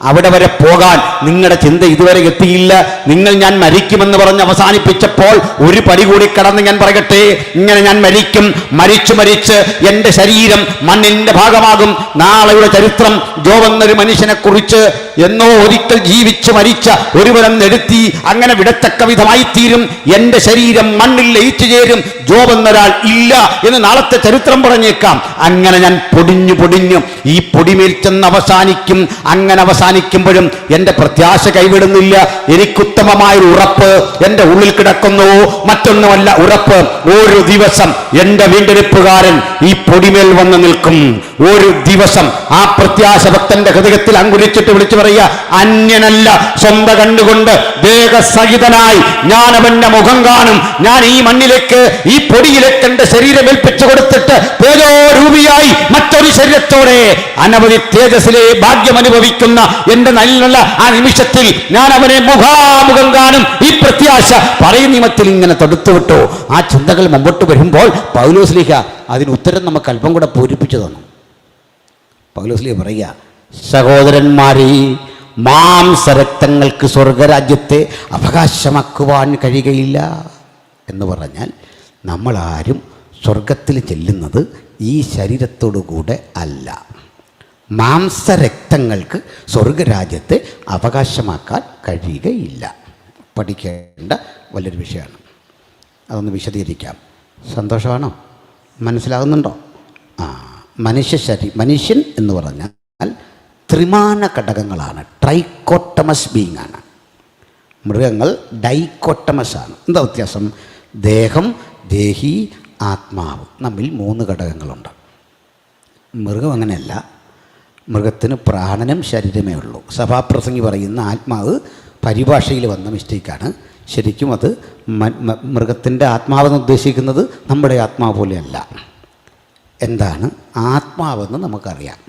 അവിടെ വരെ പോകാൻ നിങ്ങളുടെ ചിന്ത ഇതുവരെ എത്തിയില്ല. നിങ്ങൾ ഞാൻ മരിക്കുമെന്ന് പറഞ്ഞ് അവസാനിപ്പിച്ചപ്പോൾ ഒരു പടി കൂടി കടന്ന് ഞാൻ പറയട്ടെ, ഇങ്ങനെ ഞാൻ മരിക്കും, മരിച്ച് എൻ്റെ ശരീരം മണ്ണിൻ്റെ ഭാഗമാകും. നാളെയുടെ ചരിത്രം ജോബ് എന്നൊരു മനുഷ്യനെ കുറിച്ച് എന്നോ ഒരിക്കൽ ജീവിച്ച് മരിച്ച ഒരുവരം നെടുത്തി അങ്ങനെ വിടത്തക്ക വിധമായിത്തീരും. എൻ്റെ ശരീരം മണ്ണിൽ ലയിച്ചു ചേരും, ജോബ് എന്നൊരാൾ ഇല്ല എന്ന് നാളത്തെ ചരിത്രം പറഞ്ഞേക്കാം. അങ്ങനെ ഞാൻ പൊടിഞ്ഞു പൊടിഞ്ഞു ഈ പൊടിമേൽ ചെന്ന് അവസാനിക്കും. അങ്ങനെ അവസാനിക്കുമ്പോഴും എൻ്റെ പ്രത്യാശ കൈവിടുന്നില്ല. എനിക്കുത്തമമായൊരു ഉറപ്പ് എൻ്റെ ഉള്ളിൽ കിടക്കുന്നു. മറ്റൊന്നുമല്ല ഉറപ്പ്, ഒരു ദിവസം എൻ്റെ വീണ്ടെടുപ്പുകാരൻ ഈ പൊടിമേൽ വന്ന് നിൽക്കും. ഒരു ദിവസം ആ പ്രത്യാശ ഭക്തന്റെ ഹൃദയത്തിൽ അങ്കുരിച്ചിട്ട് വിളിച്ചു പറയുക, അന്യനല്ല, സ്വന്തം കണ്ടുകൊണ്ട് ദേഹസഹിതനായി ഞാൻ അവന്റെ മുഖം കാണും. ഞാൻ ഈ മണ്ണിലേക്ക്, ഈ പൊടിയിലേക്ക് എന്റെ ശരീരം ഏൽപ്പിച്ചു കൊടുത്തിട്ട് തേജോരൂപിയായി മറ്റൊരു ശരീരത്തോടെ അനവധി തേജസ്സിലെ ഭാഗ്യം അനുഭവിക്കുന്ന എന്റെ നല്ല ആ നിമിഷത്തിൽ ഞാൻ അവനെ മുഖാമുഖം കാണും. ഈ പ്രത്യാശ പറയുന്ന നിയമത്തിൽ ഇങ്ങനെ തൊടുത്തുവിട്ടു. ആ ചിന്തകൾ മുമ്പോട്ട് വരുമ്പോൾ പൗലോസ്ലീഹ അതിന് ഉത്തരം നമുക്ക് അല്പം കൂടെ പൂരിപ്പിച്ചു തന്നു. പൗലോസ്ലീഹ പറയുക, സഹോദരന്മാരെ, മാംസരക്തങ്ങൾക്ക് സ്വർഗരാജ്യത്തെ അവകാശമാക്കുവാൻ കഴിയുകയില്ല എന്ന് പറഞ്ഞാൽ നമ്മളാരും സ്വർഗത്തിൽ ചെല്ലുന്നത് ഈ ശരീരത്തോടു കൂടെ അല്ല. മാംസരക്തങ്ങൾക്ക് സ്വർഗരാജ്യത്തെ അവകാശമാക്കാൻ കഴിയുകയില്ല. പഠിക്കേണ്ട വലിയൊരു വിഷയമാണ്. അതൊന്ന് വിശദീകരിക്കാം. സന്തോഷമാണോ? മനസ്സിലാകുന്നുണ്ടോ? മനുഷ്യൻ എന്ന് പറഞ്ഞാൽ ത്രിമാന ഘടകങ്ങളാണ്. ട്രൈക്കോട്ടമസ് ബീങ് ആണ്. മൃഗങ്ങൾ ഡൈക്കോട്ടമസ് ആണ്. എന്താ വ്യത്യാസം? ദേഹം, ദേഹി, ആത്മാവ്. നമ്മിൽ 3 ഘടകങ്ങളുണ്ട്. മൃഗം അങ്ങനെയല്ല. മൃഗത്തിന് പ്രാണനും ശരീരമേ ഉള്ളൂ. സഭാപ്രസംഗി പറയുന്ന ആത്മാവ് പരിഭാഷയിൽ വന്ന മിസ്റ്റേക്കാണ്. ശരിക്കും അത് മൃഗത്തിൻ്റെ ആത്മാവെന്ന് ഉദ്ദേശിക്കുന്നത് നമ്മുടെ ആത്മാവ് പോലെയല്ല. എന്താണ് ആത്മാവെന്ന് നമുക്കറിയാം.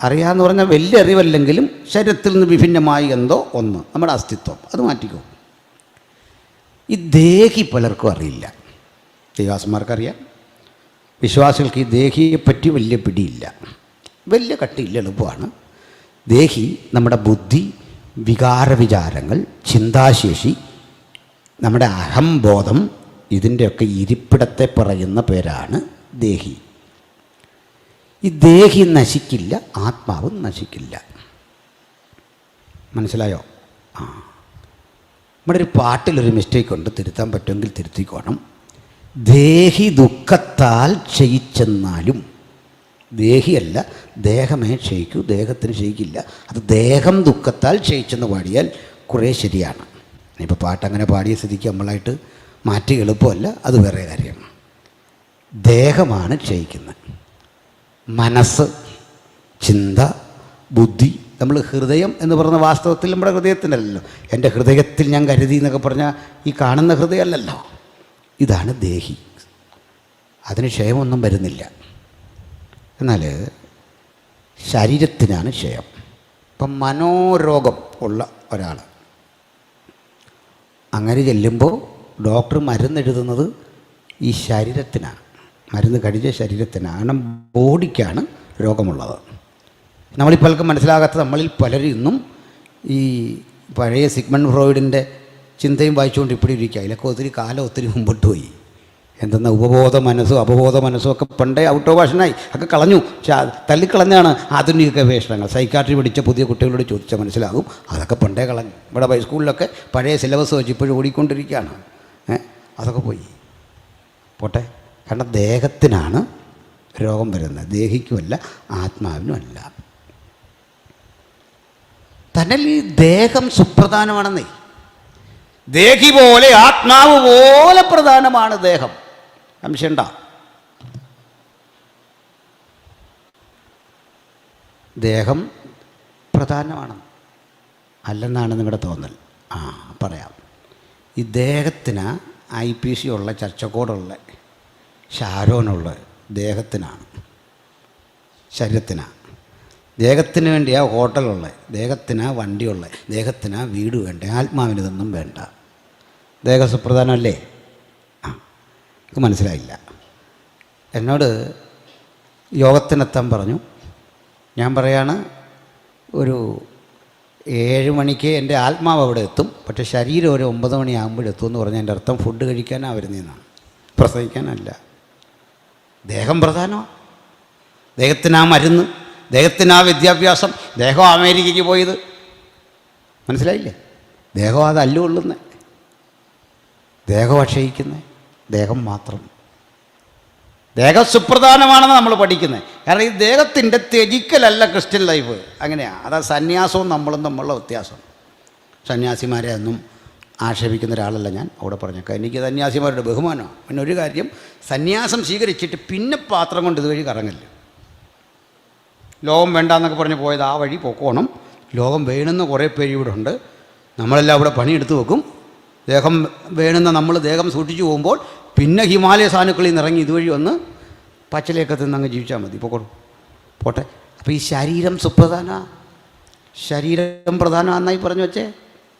അറിയാമെന്ന് പറഞ്ഞാൽ വലിയ അറിവല്ലെങ്കിലും ശരീരത്തിൽ നിന്ന് വിഭിന്നമായി എന്തോ ഒന്ന് നമ്മുടെ അസ്തിത്വം, അത് മാറ്റിക്കോ. ഈ ദേഹി പലർക്കും അറിയില്ല. ദേവാസന്മാർക്കറിയാം, വിശ്വാസികൾക്ക് ഈ ദേഹിയെപ്പറ്റി വലിയ പിടിയില്ല, വലിയ കട്ടിയില്ല, എളുപ്പമാണ്. ദേഹി നമ്മുടെ ബുദ്ധി, വികാരവിചാരങ്ങൾ, ചിന്താശേഷി, നമ്മുടെ അഹംബോധം, ഇതിൻ്റെയൊക്കെ ഇരിപ്പിടത്തെ പറയുന്ന പേരാണ് ദേഹി. ഈ ദേഹി നശിക്കില്ല, ആത്മാവ് നശിക്കില്ല. മനസ്സിലായോ? നമ്മുടെ ഒരു പാട്ടിലൊരു മിസ്റ്റേക്ക് ഉണ്ട്, തിരുത്താൻ പറ്റുമെങ്കിൽ തിരുത്തിക്കോണം. ദേഹി ദുഃഖത്താൽ ക്ഷയിച്ചെന്നാലും, ദേഹിയല്ല ദേഹമേ ക്ഷയിക്കൂ, ദേഹത്തിന് ക്ഷയിക്കില്ല. അത് ദേഹം ദുഃഖത്താൽ ക്ഷയിച്ചെന്ന് പാടിയാൽ കുറേ ശരിയാണ്. ഇപ്പോൾ പാട്ടങ്ങനെ പാടിയ സ്ഥിതിക്ക് നമ്മളായിട്ട് മാറ്റി എളുപ്പമല്ല, അത് വേറെ കാര്യം. ദേഹമാണ് ക്ഷയിക്കുന്നത്. മനസ്സ്, ചിന്ത, ബുദ്ധി. നമ്മൾ ഹൃദയം എന്ന് പറയുന്ന വാസ്തവത്തിൽ നമ്മുടെ ഹൃദയത്തിനല്ലല്ലോ. എൻ്റെ ഹൃദയത്തിൽ ഞാൻ കരുതി എന്നൊക്കെ പറഞ്ഞാൽ ഈ കാണുന്ന ഹൃദയമല്ലല്ലോ. ഇതാണ് ദേഹി. അതിന് ക്ഷയമൊന്നും വരുന്നില്ല. എന്നാൽ ശരീരത്തിനാണ് ക്ഷയം. ഇപ്പം മനോരോഗം ഉള്ള ഒരാൾ അങ്ങനെ ചെല്ലുമ്പോൾ ഡോക്ടർ മരുന്നെഴുതുന്നത് ഈ ശരീരത്തിനാണ്, മരുന്ന് കഴിച്ച ശരീരത്തിനാണ്. കാരണം ബോഡിക്കാണ് രോഗമുള്ളത്. നമ്മളിപ്പോൾ മനസ്സിലാകാത്ത നമ്മളിൽ പലരും ഇന്നും ഈ പഴയ സിഗ്മണ്ട് ഫ്രോയിഡിൻ്റെ ചിന്തയും വായിച്ചുകൊണ്ട് ഇപ്പോൾ ഇരിക്കുക. അതിലൊക്കെ ഒത്തിരി മുമ്പോട്ട് പോയി. എന്തെന്ന ഉപബോധ മനസ്സും അപബോധ മനസ്സും ഒക്കെ പണ്ടേ ഔട്ട് ഓഫ് ഫാഷനായി, ഒക്കെ കളഞ്ഞു. തള്ളിക്കളഞ്ഞാണ് ആധുനിക ഗവേഷണങ്ങൾ. സൈക്കാട്രി പഠിച്ച പുതിയ കുട്ടികളോട് ചോദിച്ചാൽ മനസ്സിലാകും, അതൊക്കെ പണ്ടേ കളഞ്ഞു. ഇവിടെ ഹൈസ്കൂളിലൊക്കെ പഴയ സിലബസ് വെച്ച് ഇപ്പോഴും ഓടിക്കൊണ്ടിരിക്കുകയാണ്. അതൊക്കെ പോട്ടെ. കാരണം ദേഹത്തിനാണ് രോഗം വരുന്നത്, ദേഹിക്കുമല്ല, ആത്മാവിനുമല്ല. തന്നിൽ ഈ ദേഹം സുപ്രധാനമാണെന്നേ. ദേഹി പോലെ ആത്മാവ് പോലെ പ്രധാനമാണ് ദേഹം. സംശയണ്ട? ദേഹം പ്രധാനമാണ് അല്ലെന്നാണ് നിങ്ങളുടെ തോന്നൽ. പറയാം. ഈ ദേഹത്തിന് IPC ഉള്ള, ചർച്ചക്കോടുള്ള, ഷാരോനുള്ള ദേഹത്തിനാണ്, ശരീരത്തിനാണ്. ദേഹത്തിന് വേണ്ടിയാണ് ഹോട്ടലുള്ളത്, ദേഹത്തിനാണ് വണ്ടിയുള്ളത്, ദേഹത്തിനാണ് വീട് വേണ്ട. ആത്മാവിന് ഇതൊന്നും വേണ്ട. ദേഹം സുപ്രധാനമല്ലേ? ഇത് മനസ്സിലായില്ല. എന്നോട് യോഗത്തിനെത്താൻ പറഞ്ഞു. ഞാൻ പറയാണ്, ഒരു 7 മണിക്ക് എൻ്റെ ആത്മാവ് അവിടെ എത്തും, പക്ഷേ ശരീരം ഒരു 9 മണിയാകുമ്പോഴെത്തും എന്ന് പറഞ്ഞാൽ എൻ്റെ അർത്ഥം ഫുഡ് കഴിക്കാനാണ് വരുന്നതെന്നാണ്, പ്രസവിക്കാനല്ല. ദേഹം പ്രധാനമാണ്. ദേഹത്തിനാ മരുന്ന്, ദേഹത്തിനാ വിദ്യാഭ്യാസം, ദേഹം അമേരിക്കയ്ക്ക് പോയത്. മനസ്സിലായില്ലേ? ദേഹം അതല്ല കൊള്ളുന്നത്, ദേഹം അക്ഷയിക്കുന്നത്, ദേഹം മാത്രം. ദേഹം സുപ്രധാനമാണെന്ന് നമ്മൾ പഠിക്കുന്നത്. കാരണം ഈ ദേഹത്തിൻ്റെ ത്യജിക്കലല്ല ക്രിസ്ത്യൻ ലൈഫ്. അങ്ങനെയാണ്. അതാ സന്യാസവും നമ്മളും തമ്മിലുള്ള വ്യത്യാസം. സന്യാസിമാരെ ഒന്നും ആക്ഷേപിക്കുന്ന ഒരാളല്ല ഞാൻ, അവിടെ പറഞ്ഞേക്കാം. എനിക്ക് സന്യാസിമാരുടെ ബഹുമാനമാണ്. പിന്നെ ഒരു കാര്യം, സന്യാസം സ്വീകരിച്ചിട്ട് പിന്നെ പാത്രം കൊണ്ട് ഇതുവഴി കറങ്ങില്ല. ലോകം വേണ്ടാന്നൊക്കെ പറഞ്ഞ് പോയത് ആ വഴി പൊക്കോണം. ലോകം വേണമെന്ന് കുറേ പേര് ഇവിടെ ഉണ്ട്. നമ്മളെല്ലാം അവിടെ പണിയെടുത്ത് വെക്കും. ദേഹം വേണമെന്ന നമ്മൾ ദേഹം സൂക്ഷിച്ചു പോകുമ്പോൾ പിന്നെ ഹിമാലയ സാനുക്കളിൽ നിന്ന് ഇറങ്ങി ഇതുവഴി വന്ന് പച്ചിലയൊക്കെ തിന്നങ്ങ് ജീവിച്ചാൽ മതി. പോട്ടെ. അപ്പോൾ ഈ ശരീരം സുപ്രധാനമാണ്. ശരീരം പ്രധാനമാണെന്നായി പറഞ്ഞു വെച്ചേ.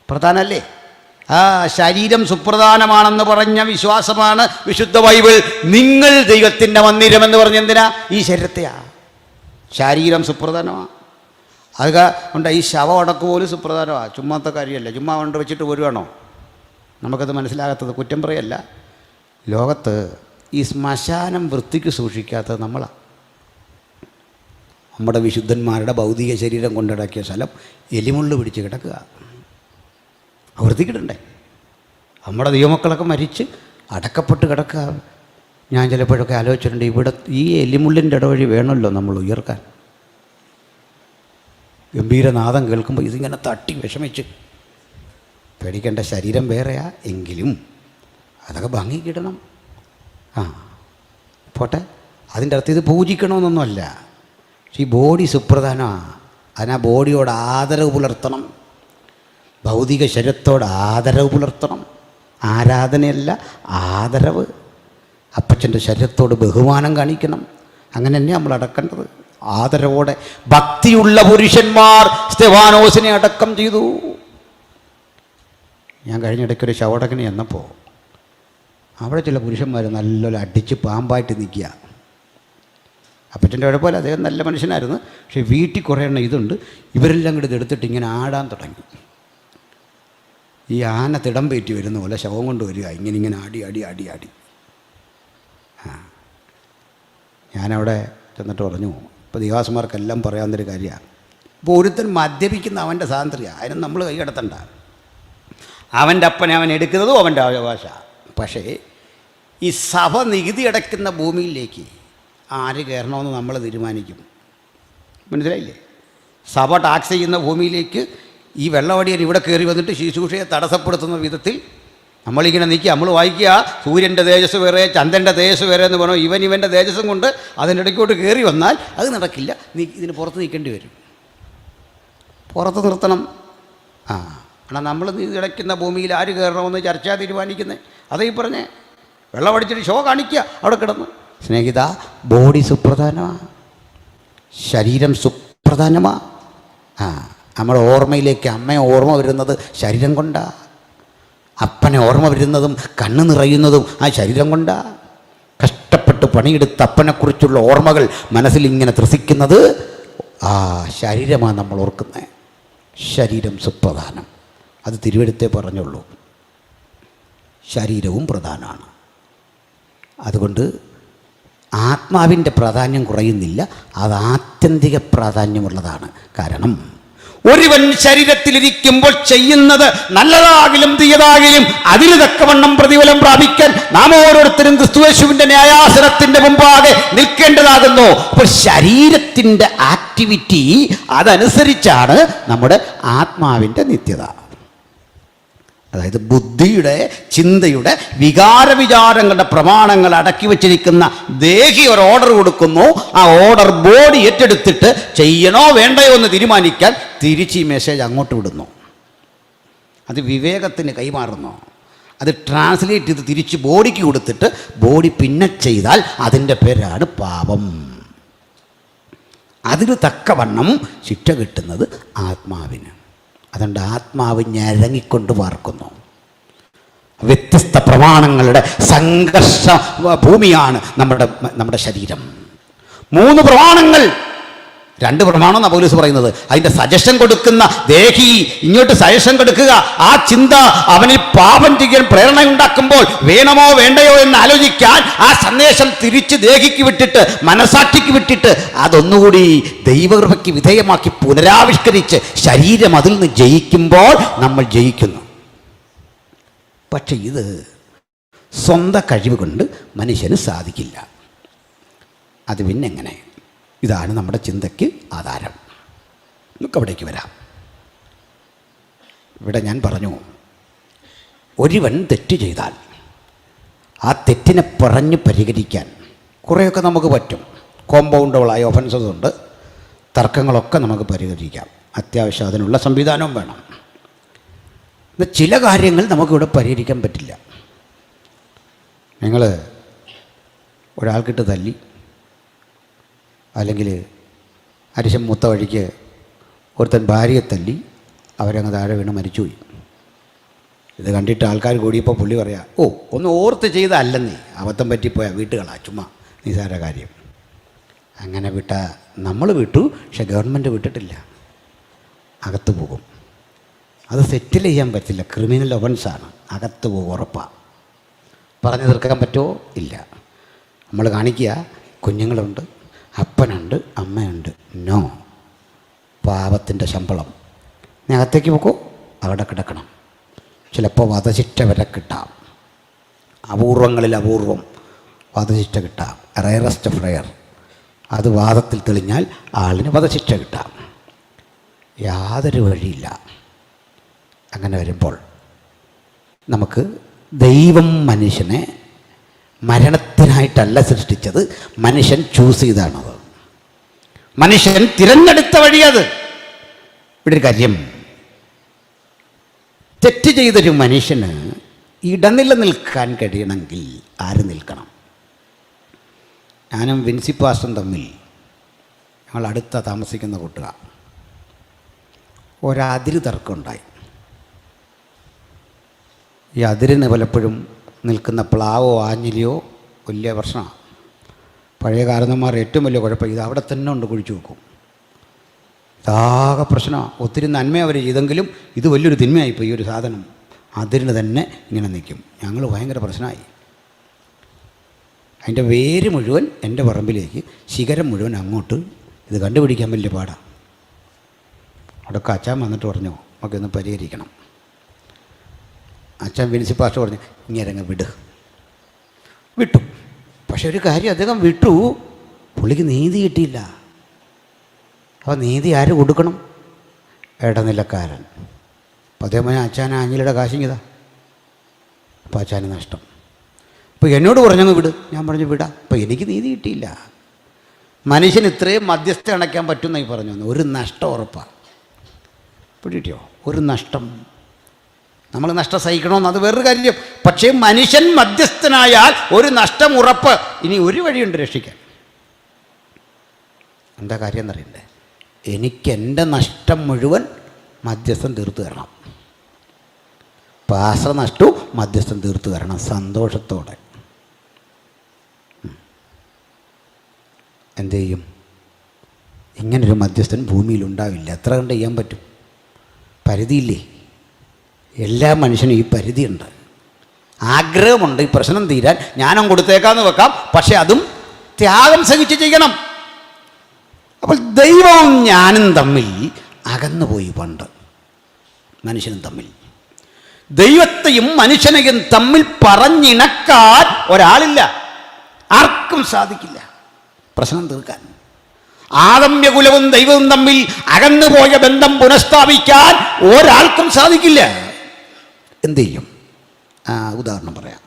പ്രധാനമല്ലേ? ആ ശരീരം സുപ്രധാനമാണെന്ന് പറഞ്ഞ വിശ്വാസമാണ് വിശുദ്ധ ബൈബിൾ. നിങ്ങൾ ദൈവത്തിൻ്റെ മന്ദിരമെന്ന് പറഞ്ഞെന്തിനാ? ഈ ശരീരത്തെയാ. ശരീരം സുപ്രധാനമാണ്. അത് കൊണ്ട് ഈ ശവം അടക്ക് പോലും സുപ്രധാനമാണ്. ചുമ്മാത്ത കാര്യമല്ല. ചുമ്മാ കൊണ്ട് വെച്ചിട്ട് വരുവാണോ? നമുക്കത് മനസ്സിലാകാത്തത് കുറ്റം പറയല്ല. ലോകത്ത് ഈ ശ്മശാനം വൃത്തിക്ക് സൂക്ഷിക്കാത്തത് നമ്മളാണ്. നമ്മുടെ വിശുദ്ധന്മാരുടെ ഭൗതിക ശരീരം കൊണ്ടിടക്കിയ സ്ഥലം എലിമുള്ളു പിടിച്ച് കിടക്കുക. വൃത്തിക്കിടണ്ടേ? നമ്മുടെ ദൈവമക്കളൊക്കെ മരിച്ച് അടക്കപ്പെട്ട് കിടക്കുക. ഞാൻ ചിലപ്പോഴൊക്കെ ആലോചിച്ചിട്ടുണ്ട്, ഇവിടെ ഈ എലിമുള്ളിൻ്റെ ഇടവഴി വേണമല്ലോ നമ്മൾ ഉയർക്കാൻ. ഗംഭീരനാദം കേൾക്കുമ്പോൾ ഇതിങ്ങനെ തട്ടി വിഷമിച്ച് പേടിക്കേണ്ട. ശരീരം വേറെയാ, എങ്കിലും അതൊക്കെ ഭംഗിക്കിടണം. പോട്ടെ. അതിൻ്റെ അർത്ഥം ഇത് പൂജിക്കണമെന്നൊന്നുമല്ല. പക്ഷേ ഈ ബോഡി സുപ്രധാനമാണ്. അതിനാ ബോഡിയോട് ആദരവ് പുലർത്തണം. ഭൗതിക ശരീരത്തോട് ആദരവ് പുലർത്തണം. ആരാധനയല്ല, ആദരവ്. അപ്പച്ചൻ്റെ ശരീരത്തോട് ബഹുമാനം കാണിക്കണം. അങ്ങനെ തന്നെ നമ്മൾ അടക്കേണ്ടത്. ആദരവോടെ. ഭക്തിയുള്ള പുരുഷന്മാർ സ്തെഫാനോസിനെ അടക്കം ചെയ്തു. ഞാൻ കഴിഞ്ഞിടയ്ക്കൊരു ശവടക്കിന് ചെന്നപ്പോൾ അവിടെ ചില പുരുഷന്മാർ നല്ലപോലെ അടിച്ച് പാമ്പായിട്ട് നിൽക്കുക. അപ്പച്ചൻ്റെ കുഴപ്പമില്ല, അദ്ദേഹം നല്ല മനുഷ്യനായിരുന്നു. പക്ഷേ വീട്ടിൽ കുറേ എണ്ണം ഇതുണ്ട്. ഇവരെല്ലാം കൂടി ഇതെടുത്തിട്ട് ഇങ്ങനെ ആടാൻ തുടങ്ങി. ഈ ആന തിടം പേറ്റി വരുന്ന പോലെ ശവം കൊണ്ട് വരിക. ഇങ്ങനെ ആടി. ഞാനവിടെ ചെന്നിട്ട് പറഞ്ഞു, ഇപ്പോൾ ദിവാസന്മാർക്കെല്ലാം പറയാവുന്നൊരു കാര്യമാണ്. ഇപ്പോൾ ഒരുത്തൻ മദ്യപിക്കുന്ന അവൻ്റെ സ്വാതന്ത്ര്യമാണ്. അതിന് നമ്മൾ കൈകടത്തണ്ട. അവൻ്റെ അപ്പനെ അവൻ എടുക്കുന്നതും അവൻ്റെ അവകാശമാണ്. പക്ഷേ ഈ സഭ നികുതി അടയ്ക്കുന്ന ഭൂമിയിലേക്ക് ആര് കയറണമെന്ന് നമ്മൾ തീരുമാനിക്കും. മനസ്സിലായില്ലേ? സഭ ടാക്സ് ചെയ്യുന്ന ഭൂമിയിലേക്ക് ഈ വെള്ളവടിയൻ ഇവിടെ കയറി വന്നിട്ട് ശുശ്രൂഷയെ തടസ്സപ്പെടുത്തുന്ന വിധത്തിൽ നമ്മളിങ്ങനെ നിൽക്കുക. നമ്മൾ വായിക്കുക, സൂര്യൻ്റെ തേജസ് വേറെ, ചന്ദ്രൻ്റെ തേജസ് വേറെ എന്ന് പറഞ്ഞു. ഇവൻ്റെ തേജസ്സും കൊണ്ട് അതിൻ്റെ ഇടയ്ക്കോട്ട് കയറി വന്നാൽ അത് നടക്കില്ല. ഇതിന് പുറത്ത് നിൽക്കേണ്ടി വരും. പുറത്ത് നിർത്തണം. കാരണം നമ്മൾ ഇടയ്ക്കുന്ന ഭൂമിയിൽ ആര് കയറണമെന്ന് ചർച്ച തീരുമാനിക്കുന്നത്. അതേ പറഞ്ഞേ, വെള്ളമടിച്ചിട്ട് ഷോ കാണിക്കുക അവിടെ കിടന്ന്. സ്നേഹിത, ബോഡി സുപ്രധാനമാണ്. ശരീരം സുപ്രധാനമാണ്. നമ്മുടെ ഓർമ്മയിലേക്ക് അമ്മയെ ഓർമ്മ വരുന്നത് ശരീരം കൊണ്ടാണ്. അപ്പനെ ഓർമ്മ വരുന്നതും കണ്ണ് നിറയുന്നതും ആ ശരീരം കൊണ്ടാണ്. കഷ്ടപ്പെട്ട് പണിയെടുത്ത അപ്പനെക്കുറിച്ചുള്ള ഓർമ്മകൾ മനസ്സിൽ ഇങ്ങനെ ത്രസിക്കുന്നത് ആ ശരീരമാണ് നമ്മൾ ഓർക്കുന്നത്. ശരീരം സുപ്രധാനം. അത് തിരുവെടുത്തേ പറഞ്ഞുള്ളൂ. ശരീരവും പ്രധാനമാണ്. അതുകൊണ്ട് ആത്മാവിൻ്റെ പ്രാധാന്യം കുറയുന്നില്ല, അത് ആത്യന്തിക പ്രാധാന്യമുള്ളതാണ്. കാരണം ഒരുവൻ ശരീരത്തിലിരിക്കുമ്പോൾ ചെയ്യുന്നത് നല്ലതാകിലും തീയതാകിലും അതിന് തക്കവണ്ണം പ്രതിഫലം പ്രാപിക്കാൻ നാം ഓരോരുത്തരും ക്രിസ്തുയേശുവിൻ്റെ ന്യായാസനത്തിൻ്റെ മുമ്പാകെ നിൽക്കേണ്ടതാകുന്നു. അപ്പോൾ ശരീരത്തിൻ്റെ ആക്ടിവിറ്റി അതനുസരിച്ചാണ് നമ്മുടെ ആത്മാവിൻ്റെ നിത്യത. അതായത് ബുദ്ധിയുടെ, ചിന്തയുടെ, വികാരവിചാരങ്ങളുടെ പ്രമാണങ്ങൾ അടക്കി വച്ചിരിക്കുന്ന ദേഹി ഒരു ഓർഡർ കൊടുക്കുന്നു. ആ ഓർഡർ ബോഡി ഏറ്റെടുത്തിട്ട് ചെയ്യണോ വേണ്ടയോ എന്ന് തീരുമാനിക്കാൻ തിരിച്ച് ഈ മെസ്സേജ് അങ്ങോട്ട് വിടുന്നു. അത് വിവേകത്തിന് കൈമാറുന്നു. അത് ട്രാൻസ്ലേറ്റ് ചെയ്ത് തിരിച്ച് ബോഡിക്ക് കൊടുത്തിട്ട് ബോഡി പിന്നെ ചെയ്താൽ അതിൻ്റെ പേരാണ് പാപം. അതിന് തക്കവണ്ണം ശിക്ഷ കിട്ടുന്നത് ആത്മാവിന്. അതുകൊണ്ട് ആത്മാവ് ഞരങ്ങിക്കൊണ്ട് പാർക്കുന്നു. വ്യത്യസ്ത പ്രമാണങ്ങളുടെ സംഘർഷ ഭൂമിയാണ് നമ്മുടെ ശരീരം. 3 പ്രമാണങ്ങൾ, 2 പ്രമാണം പൗലോസ് പറയുന്നത്. അതിൻ്റെ സജഷൻ കൊടുക്കുന്ന ദേഹി ഇങ്ങോട്ട് സജഷൻ കൊടുക്കുക. ആ ചിന്ത അവനിൽ പാപം ചെയ്യാൻ പ്രേരണ ഉണ്ടാക്കുമ്പോൾ വേണമോ വേണ്ടയോ എന്ന് ആലോചിക്കാൻ ആ സന്ദേശം തിരിച്ച് ദേഹിക്ക് വിട്ടിട്ട്, മനസാക്ഷിക്ക് വിട്ടിട്ട് അതൊന്നുകൂടി ദൈവകൃപയ്ക്ക് വിധേയമാക്കി പുനരാവിഷ്കരിച്ച് ശരീരം അതിൽ നിന്ന് ജയിക്കുമ്പോൾ നമ്മൾ ജയിക്കുന്നു. പക്ഷെ ഇത് സ്വന്തം കഴിവ് കൊണ്ട് മനുഷ്യന് സാധിക്കില്ല. അത് പിന്നെ എങ്ങനെ? ഇതാണ് നമ്മുടെ ചിന്തയ്ക്ക് ആധാരം. നമുക്ക് അവിടേക്ക് വരാം. ഇവിടെ ഞാൻ പറഞ്ഞു, ഒരുവൻ തെറ്റ് ചെയ്താൽ ആ തെറ്റിനെ പറഞ്ഞ് പരിഹരിക്കാൻ കുറേയൊക്കെ നമുക്ക് പറ്റും. കോമ്പൗണ്ടുകളായ ഒഫൻസസ് ഉണ്ട്, തർക്കങ്ങളൊക്കെ നമുക്ക് പരിഹരിക്കാം. അത്യാവശ്യം അതിനുള്ള സംവിധാനവും വേണം. എന്നാൽ ചില കാര്യങ്ങൾ നമുക്കിവിടെ പരിഹരിക്കാൻ പറ്റില്ല. നിങ്ങൾ ഒരാൾക്കിട്ട് തല്ലി, അല്ലെങ്കിൽ അരിശം മൂത്ത വഴിക്ക് ഒരുത്തൻ ഭാര്യയെ തല്ലി, അവരങ്ങ് താഴെ വീണ് മരിച്ചുപോയി. ഇത് കണ്ടിട്ട് ആൾക്കാർ കൂടിയപ്പോൾ പുള്ളി പറയാം, ഓ ഒന്ന് ഓർത്ത് ചെയ്തല്ലെന്നേ, അബദ്ധം പറ്റിപ്പോയാൽ വീട്ടുകളാ, ചുമ്മാ നിസാര കാര്യം. അങ്ങനെ നമ്മൾ വിട്ടു, പക്ഷെ ഗവൺമെൻറ് വിട്ടിട്ടില്ല, അകത്ത് പോകും. അത് സെറ്റിൽ ചെയ്യാൻ പറ്റില്ല, ക്രിമിനൽ ഒഫൻസാണ്, അകത്ത് പോകും, ഉറപ്പാണ്. പറഞ്ഞു തീർക്കാൻ പറ്റുമോ? ഇല്ല. നമ്മൾ കാണിക്കുക, കുഞ്ഞുങ്ങളുണ്ട്, അപ്പനുണ്ട്, അമ്മയുണ്ട്. നോ, പാപത്തിൻ്റെ ശമ്പളം. നീ അകത്തേക്ക് പോക്കോ, അവിടെ കിടക്കണം. ചിലപ്പോൾ വധശിക്ഷ വരെ കിട്ടാം, അപൂർവങ്ങളിൽ അപൂർവം വധശിക്ഷ കിട്ടാം. Rarest of rare. അത് വാദത്തിൽ തെളിഞ്ഞാൽ ആളിന് വധശിക്ഷ കിട്ടാം. യാതൊരു വഴിയില്ല. അങ്ങനെ വരുമ്പോൾ നമുക്ക് ദൈവം മനുഷ്യനെ മരണത്തിനായിട്ടല്ല സൃഷ്ടിച്ചത്, മനുഷ്യൻ ചൂസ് ചെയ്താണത്, മനുഷ്യൻ തിരഞ്ഞെടുത്ത വഴിയത്. ഇവിടെ ഒരു കാര്യം, തെറ്റ് ചെയ്തൊരു മനുഷ്യന് ഇടനില നിൽക്കാൻ കഴിയണമെങ്കിൽ ആര് നിൽക്കണം? ഞാനും വിൻസി പാസ്റ്ററും തമ്മിൽ, ഞങ്ങൾ അടുത്ത താമസിക്കുന്ന കൂട്ടുകാർ, ഒരതിര് തർക്കമുണ്ടായി. ഈ അതിരിന് പലപ്പോഴും നിൽക്കുന്ന പ്ലാവോ ആഞ്ഞിലിയോ വലിയ പ്രശ്നമാണ്. പഴയ കാരണന്മാർ ഏറ്റവും വലിയ കുഴപ്പം ഇത് അവിടെ തന്നെ ഉണ്ട്, കുഴിച്ചു വെക്കും. ഇതാകെ പ്രശ്നമാണ്. ഒത്തിരി നന്മ അവർ ചെയ്തെങ്കിലും ഇത് വലിയൊരു തിന്മയായിപ്പോൾ. ഈ ഒരു സാധനം അതിരിന് തന്നെ ഇങ്ങനെ നിൽക്കും. ഞങ്ങൾ ഭയങ്കര പ്രശ്നമായി. അതിൻ്റെ വേര് മുഴുവൻ എൻ്റെ പറമ്പിലേക്ക്, ശിഖരം മുഴുവൻ അങ്ങോട്ട്. ഇത് കണ്ടുപിടിക്കാൻ വലിയ പാടാണ്. അവിടെ അച്ഛൻ വന്നിട്ട് പറഞ്ഞു, നമുക്കൊന്ന് പരിഹരിക്കണം. അച്ഛൻ വിൻസി പാസ്റ്റർ പറഞ്ഞു, ഇങ്ങനെങ്ങ് വിട്ടു. പക്ഷെ ഒരു കാര്യം, അദ്ദേഹം വിട്ടു, പുള്ളിക്ക് നീതി കിട്ടിയില്ല. അപ്പോൾ നീതി ആര് കൊടുക്കണം? ഇടനിലക്കാരൻ. അപ്പോൾ അദ്ദേഹം പറഞ്ഞാൽ അച്ഛൻ ആഞ്ഞിലിയുടെ കാശിങ്ങിതാ. അപ്പോൾ അച്ഛന് നഷ്ടം. അപ്പോൾ എന്നോട് പറഞ്ഞങ്ങ് വിട്. ഞാൻ പറഞ്ഞു വിടാം. അപ്പോൾ എനിക്ക് നീതി കിട്ടിയില്ല. മനുഷ്യന് ഇത്രയും മധ്യസ്ഥ അണയ്ക്കാൻ പറ്റുമെന്നായി പറഞ്ഞു. ഒരു നഷ്ടം ഉറപ്പാണ്. പിടിയോ? ഒരു നഷ്ടം. നമ്മൾ നഷ്ടം സഹിക്കണമെന്ന് അത് വേറൊരു കാര്യം. പക്ഷേ മനുഷ്യൻ മധ്യസ്ഥനായാൽ ഒരു നഷ്ടം ഉറപ്പ്. ഇനി ഒരു വഴിയുണ്ട് രക്ഷിക്കാൻ. എന്താ കാര്യം എന്നറിയണ്ടേ? എനിക്കെൻ്റെ നഷ്ടം മുഴുവൻ മധ്യസ്ഥം തീർത്തു തരണം. പാസ നഷ്ടവും മധ്യസ്ഥം തീർത്തു തരണം സന്തോഷത്തോടെ. എന്തു ചെയ്യും? ഇങ്ങനൊരു മധ്യസ്ഥൻ ഭൂമിയിൽ ഉണ്ടാവില്ല. എത്ര കണ്ട് ചെയ്യാൻ പറ്റും? പരിധിയില്ലേ? എല്ലാ മനുഷ്യനും ഈ പരിധിയുണ്ട്. ആഗ്രഹമുണ്ട് ഈ പ്രശ്നം തീരാൻ, ജ്ഞാനം കൊടുത്തേക്കാന്ന് വെക്കാം, പക്ഷെ അതും ത്യാഗം സഹിച്ച് ചെയ്യണം. അപ്പോൾ ദൈവവും ഞാനും തമ്മിൽ അകന്നുപോയി. പണ്ട് മനുഷ്യനും തമ്മിൽ, ദൈവത്തെയും മനുഷ്യനെയും തമ്മിൽ പറഞ്ഞിണക്കാൻ ഒരാളില്ല, ആർക്കും സാധിക്കില്ല പ്രശ്നം തീർക്കാൻ. ആദമ്യകുലവും ദൈവവും തമ്മിൽ അകന്നുപോയ ബന്ധം പുനഃസ്ഥാപിക്കാൻ ഒരാൾക്കും സാധിക്കില്ല. എന്തു ചെയ്യും? ഉദാഹരണം പറയാം.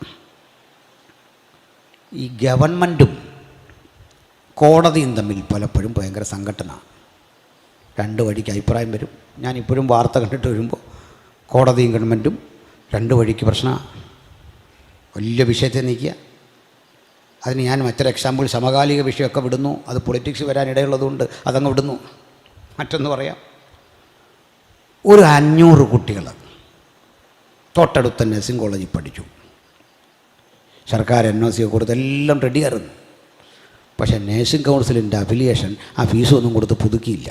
ഈ ഗവൺമെൻറ്റും കോടതിയും തമ്മിൽ പലപ്പോഴും ഭയങ്കര സംഘട്ടന. രണ്ട് വഴിക്ക് അഭിപ്രായം വരും. ഞാനിപ്പോഴും വാർത്ത കണ്ടിട്ട് വരുമ്പോൾ കോടതിയും ഗവൺമെൻറ്റും രണ്ട് വഴിക്ക് പ്രശ്നമാണ്. വലിയ വിഷയത്തെ നീക്കുക. അതിന് ഞാൻ മറ്റൊരു എക്സാമ്പിൾ, സമകാലിക വിഷയമൊക്കെ വിടുന്നു. അത് പൊളിറ്റിക്സ് വരാനിടയുള്ളതുകൊണ്ട് അതങ്ങ് വിടുന്നു. മറ്റൊന്ന് പറയാം. ഒരു 500 കുട്ടികൾ തൊട്ടടുത്ത നഴ്സിംഗ് കോളേജിൽ പഠിച്ചു. സർക്കാർ NOC കൊടുത്ത് എല്ലാം റെഡിയായിരുന്നു. പക്ഷേ നേഴ്സിംഗ് കൗൺസിലിൻ്റെ അഫിലിയേഷൻ ആ ഫീസൊന്നും കൊടുത്ത് പുതുക്കിയില്ല.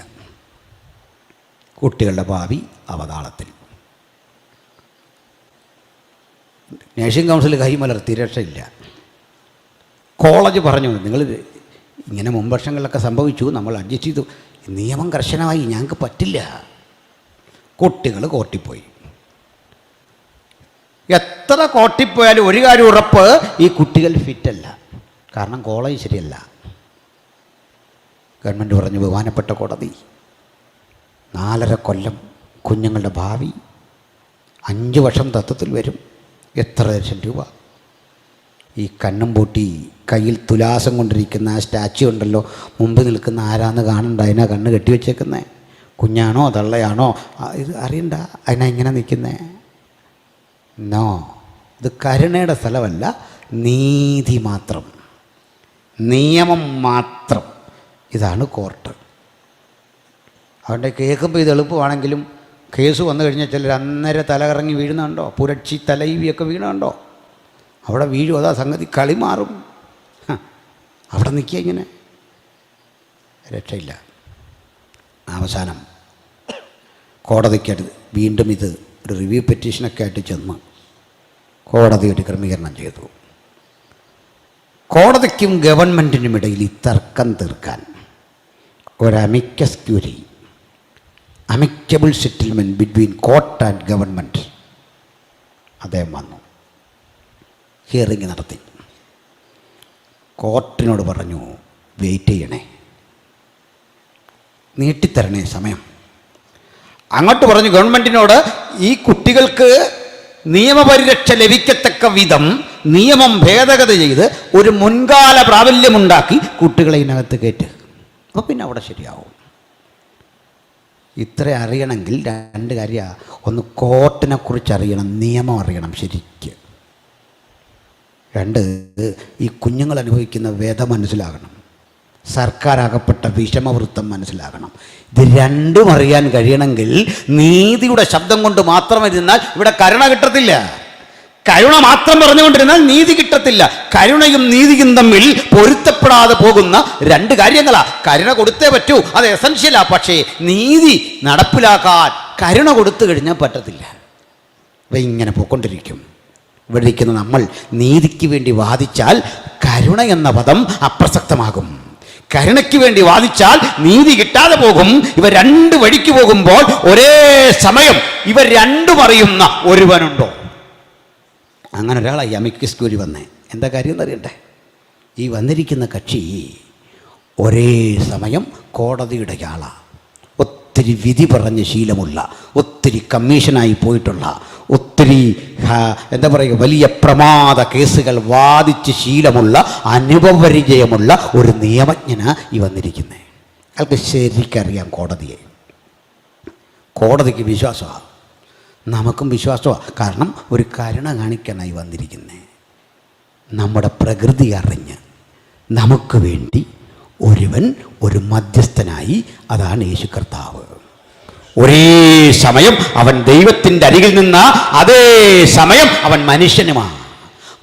കുട്ടികളുടെ ഭാവി അവതാളത്തിൽ. നേഴ്സിംഗ് കൗൺസിൽ കൈമലർത്തി, രക്ഷയില്ല. കോളേജ് പറഞ്ഞു, നിങ്ങൾ ഇങ്ങനെ മുൻ വർഷങ്ങളിലൊക്കെ സംഭവിച്ചു, നമ്മൾ അഡ്ജസ്റ്റ് ചെയ്തു, നിയമം കർശനമായി, ഞങ്ങൾക്ക് പറ്റില്ല. കുട്ടികൾ കോർട്ടിപ്പോയി. എത്ര കോർട്ടിപ്പോയാലും ഒരു കാര്യം ഉറപ്പ്, ഈ കുട്ടികൾ ഫിറ്റല്ല. കാരണം കോളേജ് ശരിയല്ല. ഗവൺമെൻറ് പറഞ്ഞു, ബഹുമാനപ്പെട്ട കോടതി, 4.5 കൊല്ലം കുഞ്ഞുങ്ങളുടെ ഭാവി, 5 വർഷം തത്വത്തിൽ വരും, എത്ര ലക്ഷം രൂപ. ഈ കണ്ണും പൂട്ടി കയ്യിൽ തുലാസം കൊണ്ടിരിക്കുന്ന ആ സ്റ്റാച്യു ഉണ്ടല്ലോ, മുമ്പ് നിൽക്കുന്ന ആരാന്ന് കാണണ്ട, അതിനാ കണ്ണ് കെട്ടിവെച്ചേക്കുന്നത്, കുഞ്ഞാണോ തള്ളയാണോ ഇത് അറിയണ്ട, അതിനാ ഇങ്ങനെ നിൽക്കുന്നേ. നോ, ഇത് കരുണയുടെ സ്ഥലമല്ല, നീതി മാത്രം, നിയമം മാത്രം. ഇതാണ് കോർട്ട്. അതുകൊണ്ട് കേൾക്കുമ്പോൾ ഇത് എളുപ്പമാണെങ്കിലും കേസ് വന്നു കഴിഞ്ഞാൽ ചിലർ അന്നേരം തലകറങ്ങി വീഴുന്നുണ്ടോ, പുരക്ഷി തലൈവിയൊക്കെ വീണുണ്ടോ, അവിടെ വീഴും. അതാ സംഗതി, കളി മാറും. അവിടെ നിൽക്കുക, ഇങ്ങനെ രക്ഷയില്ല. അവസാനം കോടതിക്കടുത്ത് വീണ്ടും ഇത് ഒരു റിവ്യൂ പെറ്റീഷനൊക്കെ ആയിട്ട് ചെന്ന് കോടതി ഒരു ക്രമീകരണം ചെയ്തു. കോടതിക്കും ഗവൺമെൻറ്റിനും ഇടയിൽ ഈ തർക്കം തീർക്കാൻ ഒരു amicus Curie, amicable settlement between court and government, അദ്ദേഹം വന്നു, ഹിയറിംഗ് നടത്തി. കോർട്ടിനോട് പറഞ്ഞു, വെയിറ്റ് ചെയ്യണേ, നീട്ടിത്തരണേ സമയം. അങ്ങോട്ട് പറഞ്ഞു ഗവൺമെൻറ്റിനോട്, ഈ കുട്ടികൾക്ക് നിയമപരിരക്ഷ ലഭിക്കത്തക്ക വിധം നിയമം ഭേദഗതി ചെയ്ത് ഒരു മുൻകാല പ്രാബല്യമുണ്ടാക്കി കുട്ടികളെ ഇതിനകത്ത് കയറ്റുക. അപ്പോൾ പിന്നെ അവിടെ ശരിയാവും. ഇത്ര അറിയണമെങ്കിൽ 2 കാര്യമാണ്. ഒന്ന്, കോർട്ടിനെ കുറിച്ച് അറിയണം, നിയമം അറിയണം ശരിക്ക്. 2, ഈ കുഞ്ഞുങ്ങൾ അനുഭവിക്കുന്ന വേദ മനസ്സിലാകണം, സർക്കാർ അകപ്പെട്ട വിഷമവൃത്തം മനസ്സിലാകണം. ഇത് 2ഉം അറിയാൻ കഴിയണമെങ്കിൽ നീതിയുടെ ശബ്ദം കൊണ്ട് മാത്രം ഇരുന്നാൽ ഇവിടെ കരുണ കിട്ടത്തില്ല. കരുണ മാത്രം പറഞ്ഞുകൊണ്ടിരുന്നാൽ നീതി കിട്ടത്തില്ല. കരുണയും നീതിയും തമ്മിൽ പൊരുത്തപ്പെടാതെ പോകുന്ന 2 കാര്യങ്ങളാണ്. കരുണ കൊടുത്തേ പറ്റൂ, അത് എസൻഷ്യലാ. പക്ഷേ നീതി നടപ്പിലാക്കാൻ കരുണ കൊടുത്തു കഴിഞ്ഞാൽ പറ്റത്തില്ല. അപ്പം ഇങ്ങനെ പോയിക്കൊണ്ടിരിക്കും. ഇവിടെ ഇരിക്കുന്ന നമ്മൾ നീതിക്ക് വേണ്ടി വാദിച്ചാൽ കരുണ എന്ന പദം അപ്രസക്തമാകും. കരുണയ്ക്ക് വേണ്ടി വാദിച്ചാൽ നീതി കിട്ടാതെ പോകും. ഇവർ 2 വഴിക്ക് പോകുമ്പോൾ ഒരേ സമയം ഇവർ 2ഉം അറിയുന്ന ഒരുവനുണ്ടോ? അങ്ങനെ ഒരാളായി അമിക്കസ് ക്യൂരി വന്നേ. എന്താ കാര്യം എന്നറിയണ്ടേ? ഈ വന്നിരിക്കുന്ന കക്ഷി ഒരേ സമയം കോടതിയുടെ ആളാണ്, ഒത്തിരി വിധി പറഞ്ഞ് ശീലമുള്ള, ഒത്തിരി കമ്മീഷനായി പോയിട്ടുള്ള, ഒത്തിരി എന്താ പറയുക, വലിയ പ്രമാദ കേസുകൾ വാദിച്ച് ശീലമുള്ള, അനുഭവപരിചയമുള്ള ഒരു നിയമജ്ഞനാണ് ഈ വന്നിരിക്കുന്നത്. അയാൾക്ക് ശരിക്കറിയാം കോടതിയെ. കോടതിക്ക് വിശ്വാസമാണ്, നമുക്കും വിശ്വാസമാണ്. കാരണം ഒരു കരുണ കാണിക്കാനായി വന്നിരിക്കുന്നത്. നമ്മുടെ പ്രകൃതി അറിഞ്ഞ് നമുക്ക് വേണ്ടി ഒരുവൻ ഒരു മധ്യസ്ഥനായി, അതാണ് യേശു കർത്താവ്. ഒരേ സമയം അവൻ ദൈവത്തിൻ്റെ അരികിൽ നിന്ന്, അതേ സമയം അവൻ മനുഷ്യനുമാണ്.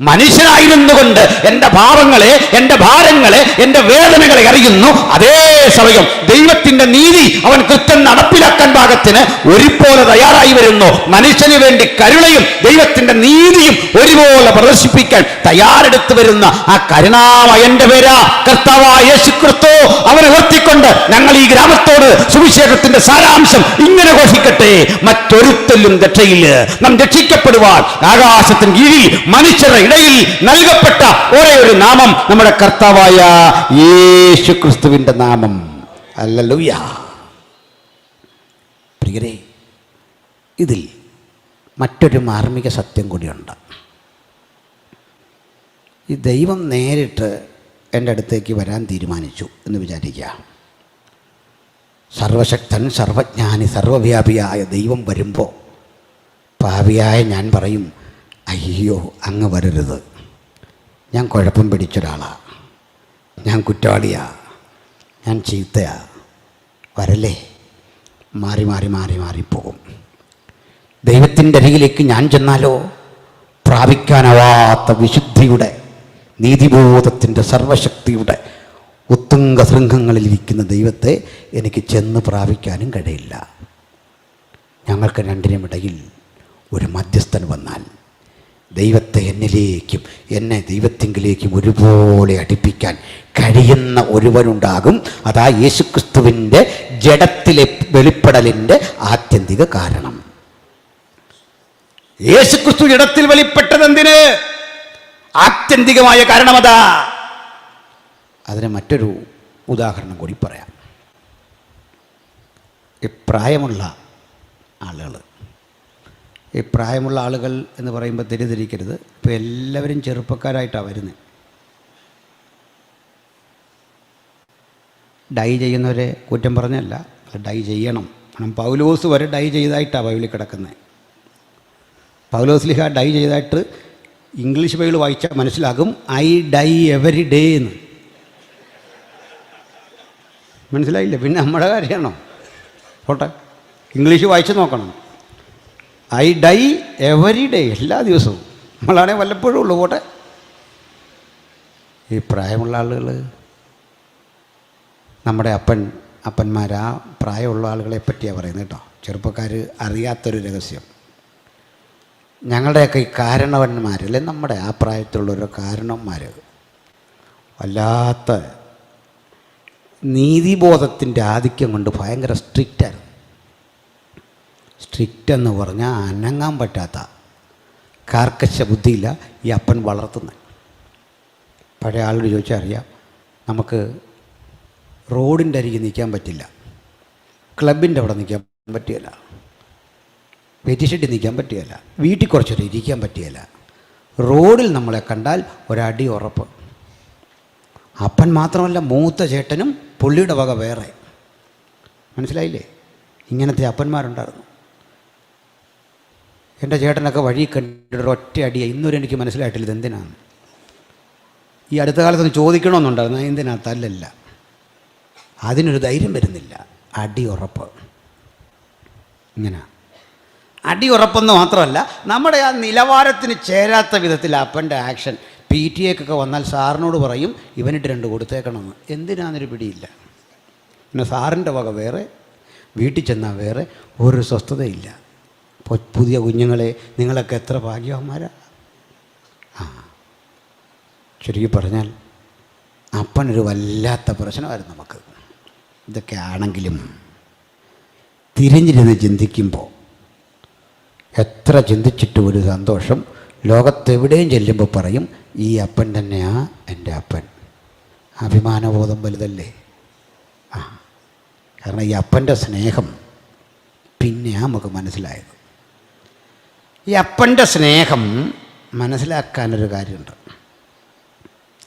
മനുഷ്യനായിരുന്നു കൊണ്ട് എൻ്റെ പാപങ്ങളെ, എൻ്റെ ഭാരങ്ങളെ, എൻ്റെ വേദനകളെ അറിയുന്നു. അതേ സമയം ദൈവത്തിൻ്റെ നീതി അവൻ കൃത്യം നടപ്പിലാക്കാൻ പാകത്തിന് ഒരുപോലെ തയ്യാറായി വരുന്നു. മനുഷ്യന് വേണ്ടി കരുണയും ദൈവത്തിൻ്റെ നീതിയും ഒരുപോലെ പ്രദർശിപ്പിക്കാൻ തയ്യാറെടുത്ത് വരുന്ന ആ കരുണാമയന്റെ പേരാ കർത്താവായ യേശു ക്രിസ്തു. അവനെ ഉയർത്തിക്കൊണ്ട് ഞങ്ങൾ ഈ ഗ്രാമത്തോട് സുവിശേഷത്തിന്റെ സാരാംശം ഇങ്ങനെ ഘോഷിക്കട്ടെ: മറ്റൊരുത്തലും രക്ഷയില്ല. നാം രക്ഷിക്കപ്പെടുവാൻ ആകാശത്തിന് കീഴിൽ മനുഷ്യരുടെ ഇടയിൽ നൽകപ്പെട്ട ഒരേ ഒരു നാമം നമ്മുടെ കർത്താവായ യേശു ക്രിസ്തുവിന്റെ നാമം. ഹല്ലേലൂയ. പ്രിയരേ, ഇതിൽ മറ്റൊരു മാർമിക സത്യം കൂടിയുണ്ട്. ഈ ദൈവം നേരിട്ട് എൻ്റെ അടുത്തേക്ക് വരാൻ തീരുമാനിച്ചു എന്ന് വിചാരിക്കുക. സർവശക്തൻ, സർവജ്ഞാനി, സർവവ്യാപിയായ ദൈവം വരുമ്പോൾ പാപിയായ ഞാൻ പറയും, അയ്യോ അങ്ങ് വരരുത്, ഞാൻ കുഴപ്പം പിടിച്ചൊരാളാണ്, ഞാൻ കുറ്റവാളിയാ, ഞാൻ ചീത്തയാ, വരല്ലേ. മാറി മാറി മാറി മാറിപ്പോകും. ദൈവത്തിൻ്റെ അരികിലേക്ക് ഞാൻ ചെന്നാലോ പ്രാപിക്കാനാവാത്ത വിശുദ്ധിയുടെ, നീതിബോധത്തിൻ്റെ, സർവശക്തിയുടെ ഉത്തുംഗ ശൃംഖങ്ങളിലിരിക്കുന്ന ദൈവത്തെ എനിക്ക് ചെന്ന് പ്രാപിക്കാനും കഴിയില്ല. ഞങ്ങൾക്ക് രണ്ടിനും ഇടയിൽ ഒരു മധ്യസ്ഥൻ വന്നാൽ ദൈവത്തെ എന്നിലേക്കും എന്നെ ദൈവത്തിങ്കിലേക്കും ഒരുപോലെ അടുപ്പിക്കാൻ കഴിയുന്ന ഒരുവനുണ്ടാകും. അതാ യേശുക്രിസ്തുവിൻ്റെ ജഡത്തിലെ വെളിപ്പെടലിൻ്റെ ആത്യന്തിക കാരണം. യേശുക്രിസ്തു ജഡത്തിൽ വെളിപ്പെട്ടതെന്തിന്? ആത്യന്തികമായ കാരണം അതാ. അതിന് മറ്റൊരു ഉദാഹരണം കൂടി പറയാം. ഈ പ്രായമുള്ള ആളുകൾ എന്ന് പറയുമ്പോൾ തെറ്റിദ്ധരിക്കരുത്. ഇപ്പോൾ എല്ലാവരും ചെറുപ്പക്കാരായിട്ടാണ് വരുന്നത്. ഡൈ ചെയ്യുന്നവരെ കുറ്റം പറഞ്ഞല്ല, ഡൈ ചെയ്യണം. കാരണം പൗലോസ് വരെ ഡൈ ചെയ്തായിട്ടാണ് ബൈബിളിൽ കിടക്കുന്നത്. പൗലോസ്ലിഹ ഡൈ ചെയ്തായിട്ട് ഇംഗ്ലീഷ് ബൈബിൾ വായിച്ചാൽ മനസ്സിലാകും ഐ ഡൈ എവരി ഡേ എന്ന്. മനസ്സിലായില്ലേ? പിന്നെ നമ്മുടെ കാര്യമാണോ? പോട്ടെ, ഇംഗ്ലീഷ് വായിച്ച് നോക്കണം. ഐ ഡൈ എവരി ഡേ, എല്ലാ ദിവസവും. നമ്മളാണെങ്കിൽ വല്ലപ്പോഴും ഉള്ളൂ. പോട്ടെ, ഈ പ്രായമുള്ള ആളുകൾ, നമ്മുടെ അപ്പന്മാർ, ആ പ്രായമുള്ള ആളുകളെ പറ്റിയാണ് പറയുന്നത് കേട്ടോ. ചെറുപ്പക്കാർ അറിയാത്തൊരു രഹസ്യം, ഞങ്ങളുടെയൊക്കെ ഈ കാരണവന്മാർ, അല്ലെ നമ്മുടെ ആ പ്രായത്തിലുള്ളൊരു കാരണവന്മാർ വല്ലാത്ത നീതിബോധത്തിൻ്റെ ആധിക്യം കൊണ്ട് ഭയങ്കര സ്ട്രിക്റ്റായിരുന്നു. സ്ട്രിക്റ്റ് എന്ന് പറഞ്ഞാൽ അനങ്ങാൻ പറ്റാത്ത കാർക്കശ ബുദ്ധിയില്ല ഈ അപ്പൻ വളർത്തുന്നത്. പഴയ ആളോട് ചോദിച്ചാൽ അറിയാം, നമുക്ക് റോഡിൻ്റെ അരികിൽ നിൽക്കാൻ പറ്റില്ല, ക്ലബിൻ്റെ അവിടെ നിൽക്കാൻ പറ്റുകയില്ല, വെറ്റിഷെട്ടിൽ നിൽക്കാൻ പറ്റുകയില്ല, വീട്ടിൽ കുറച്ചൊരു ഇരിക്കാൻ പറ്റുകയില്ല. റോഡിൽ നമ്മളെ കണ്ടാൽ ഒരടി ഉറപ്പ്. അപ്പൻ മാത്രമല്ല, മൂത്ത ചേട്ടനും പുള്ളിയുടെ വക വേറെ. മനസ്സിലായില്ലേ? ഇങ്ങനത്തെ അപ്പന്മാരുണ്ടായിരുന്നു. എൻ്റെ ചേട്ടനൊക്കെ വഴി കണ്ടിട്ട് ഒറ്റ അടിയാണ്. ഇന്നൊരു എനിക്ക് മനസ്സിലായിട്ടില്ല ഇതെന്തിനാണ്. ഈ അടുത്ത കാലത്തൊന്ന് ചോദിക്കണമെന്നുണ്ടായിരുന്നു, എന്തിനാ തല്ലല്ല. അതിനൊരു ധൈര്യം വരുന്നില്ല. അടി ഉറപ്പ്. ഇങ്ങനെ അടി ഉറപ്പെന്ന് മാത്രമല്ല, നമ്മുടെ ആ നിലവാരത്തിന് ചേരാത്ത വിധത്തിൽ അപ്പൻ്റെ ആക്ഷൻ. PTA ക്കൊക്കെ വന്നാൽ സാറിനോട് പറയും ഇവനിട്ട് 2 കൊടുത്തേക്കണമെന്ന്. എന്തിനാന്നൊരു പിടിയില്ല. പിന്നെ സാറിൻ്റെ വക വേറെ, വീട്ടിൽ ചെന്നാൽ വേറെ, ഒരു സ്വസ്ഥതയില്ല. പുതിയ കുഞ്ഞുങ്ങളെ, നിങ്ങളൊക്കെ എത്ര ഭാഗ്യവാന്മാരാ. ചുരുക്കി പറഞ്ഞാൽ അപ്പനൊരു വല്ലാത്ത പ്രശ്നമായിരുന്നു നമുക്ക്. ഇതൊക്കെ ആണെങ്കിലും തിരിഞ്ഞിരുന്ന് ചിന്തിക്കുമ്പോൾ എത്ര ചിന്തിച്ചിട്ടും ഒരു സന്തോഷം. ലോകത്തെവിടെയും ചെല്ലുമ്പോൾ പറയും ഈ അപ്പൻ തന്നെയാ എൻ്റെ അപ്പൻ. അഭിമാനബോധം വലുതല്ലേ? കാരണം ഈ അപ്പൻ്റെ സ്നേഹം പിന്നെയാണ് നമുക്ക് മനസ്സിലായത്. ഈ അപ്പൻ്റെ സ്നേഹം മനസ്സിലാക്കാനൊരു കാര്യമുണ്ട്.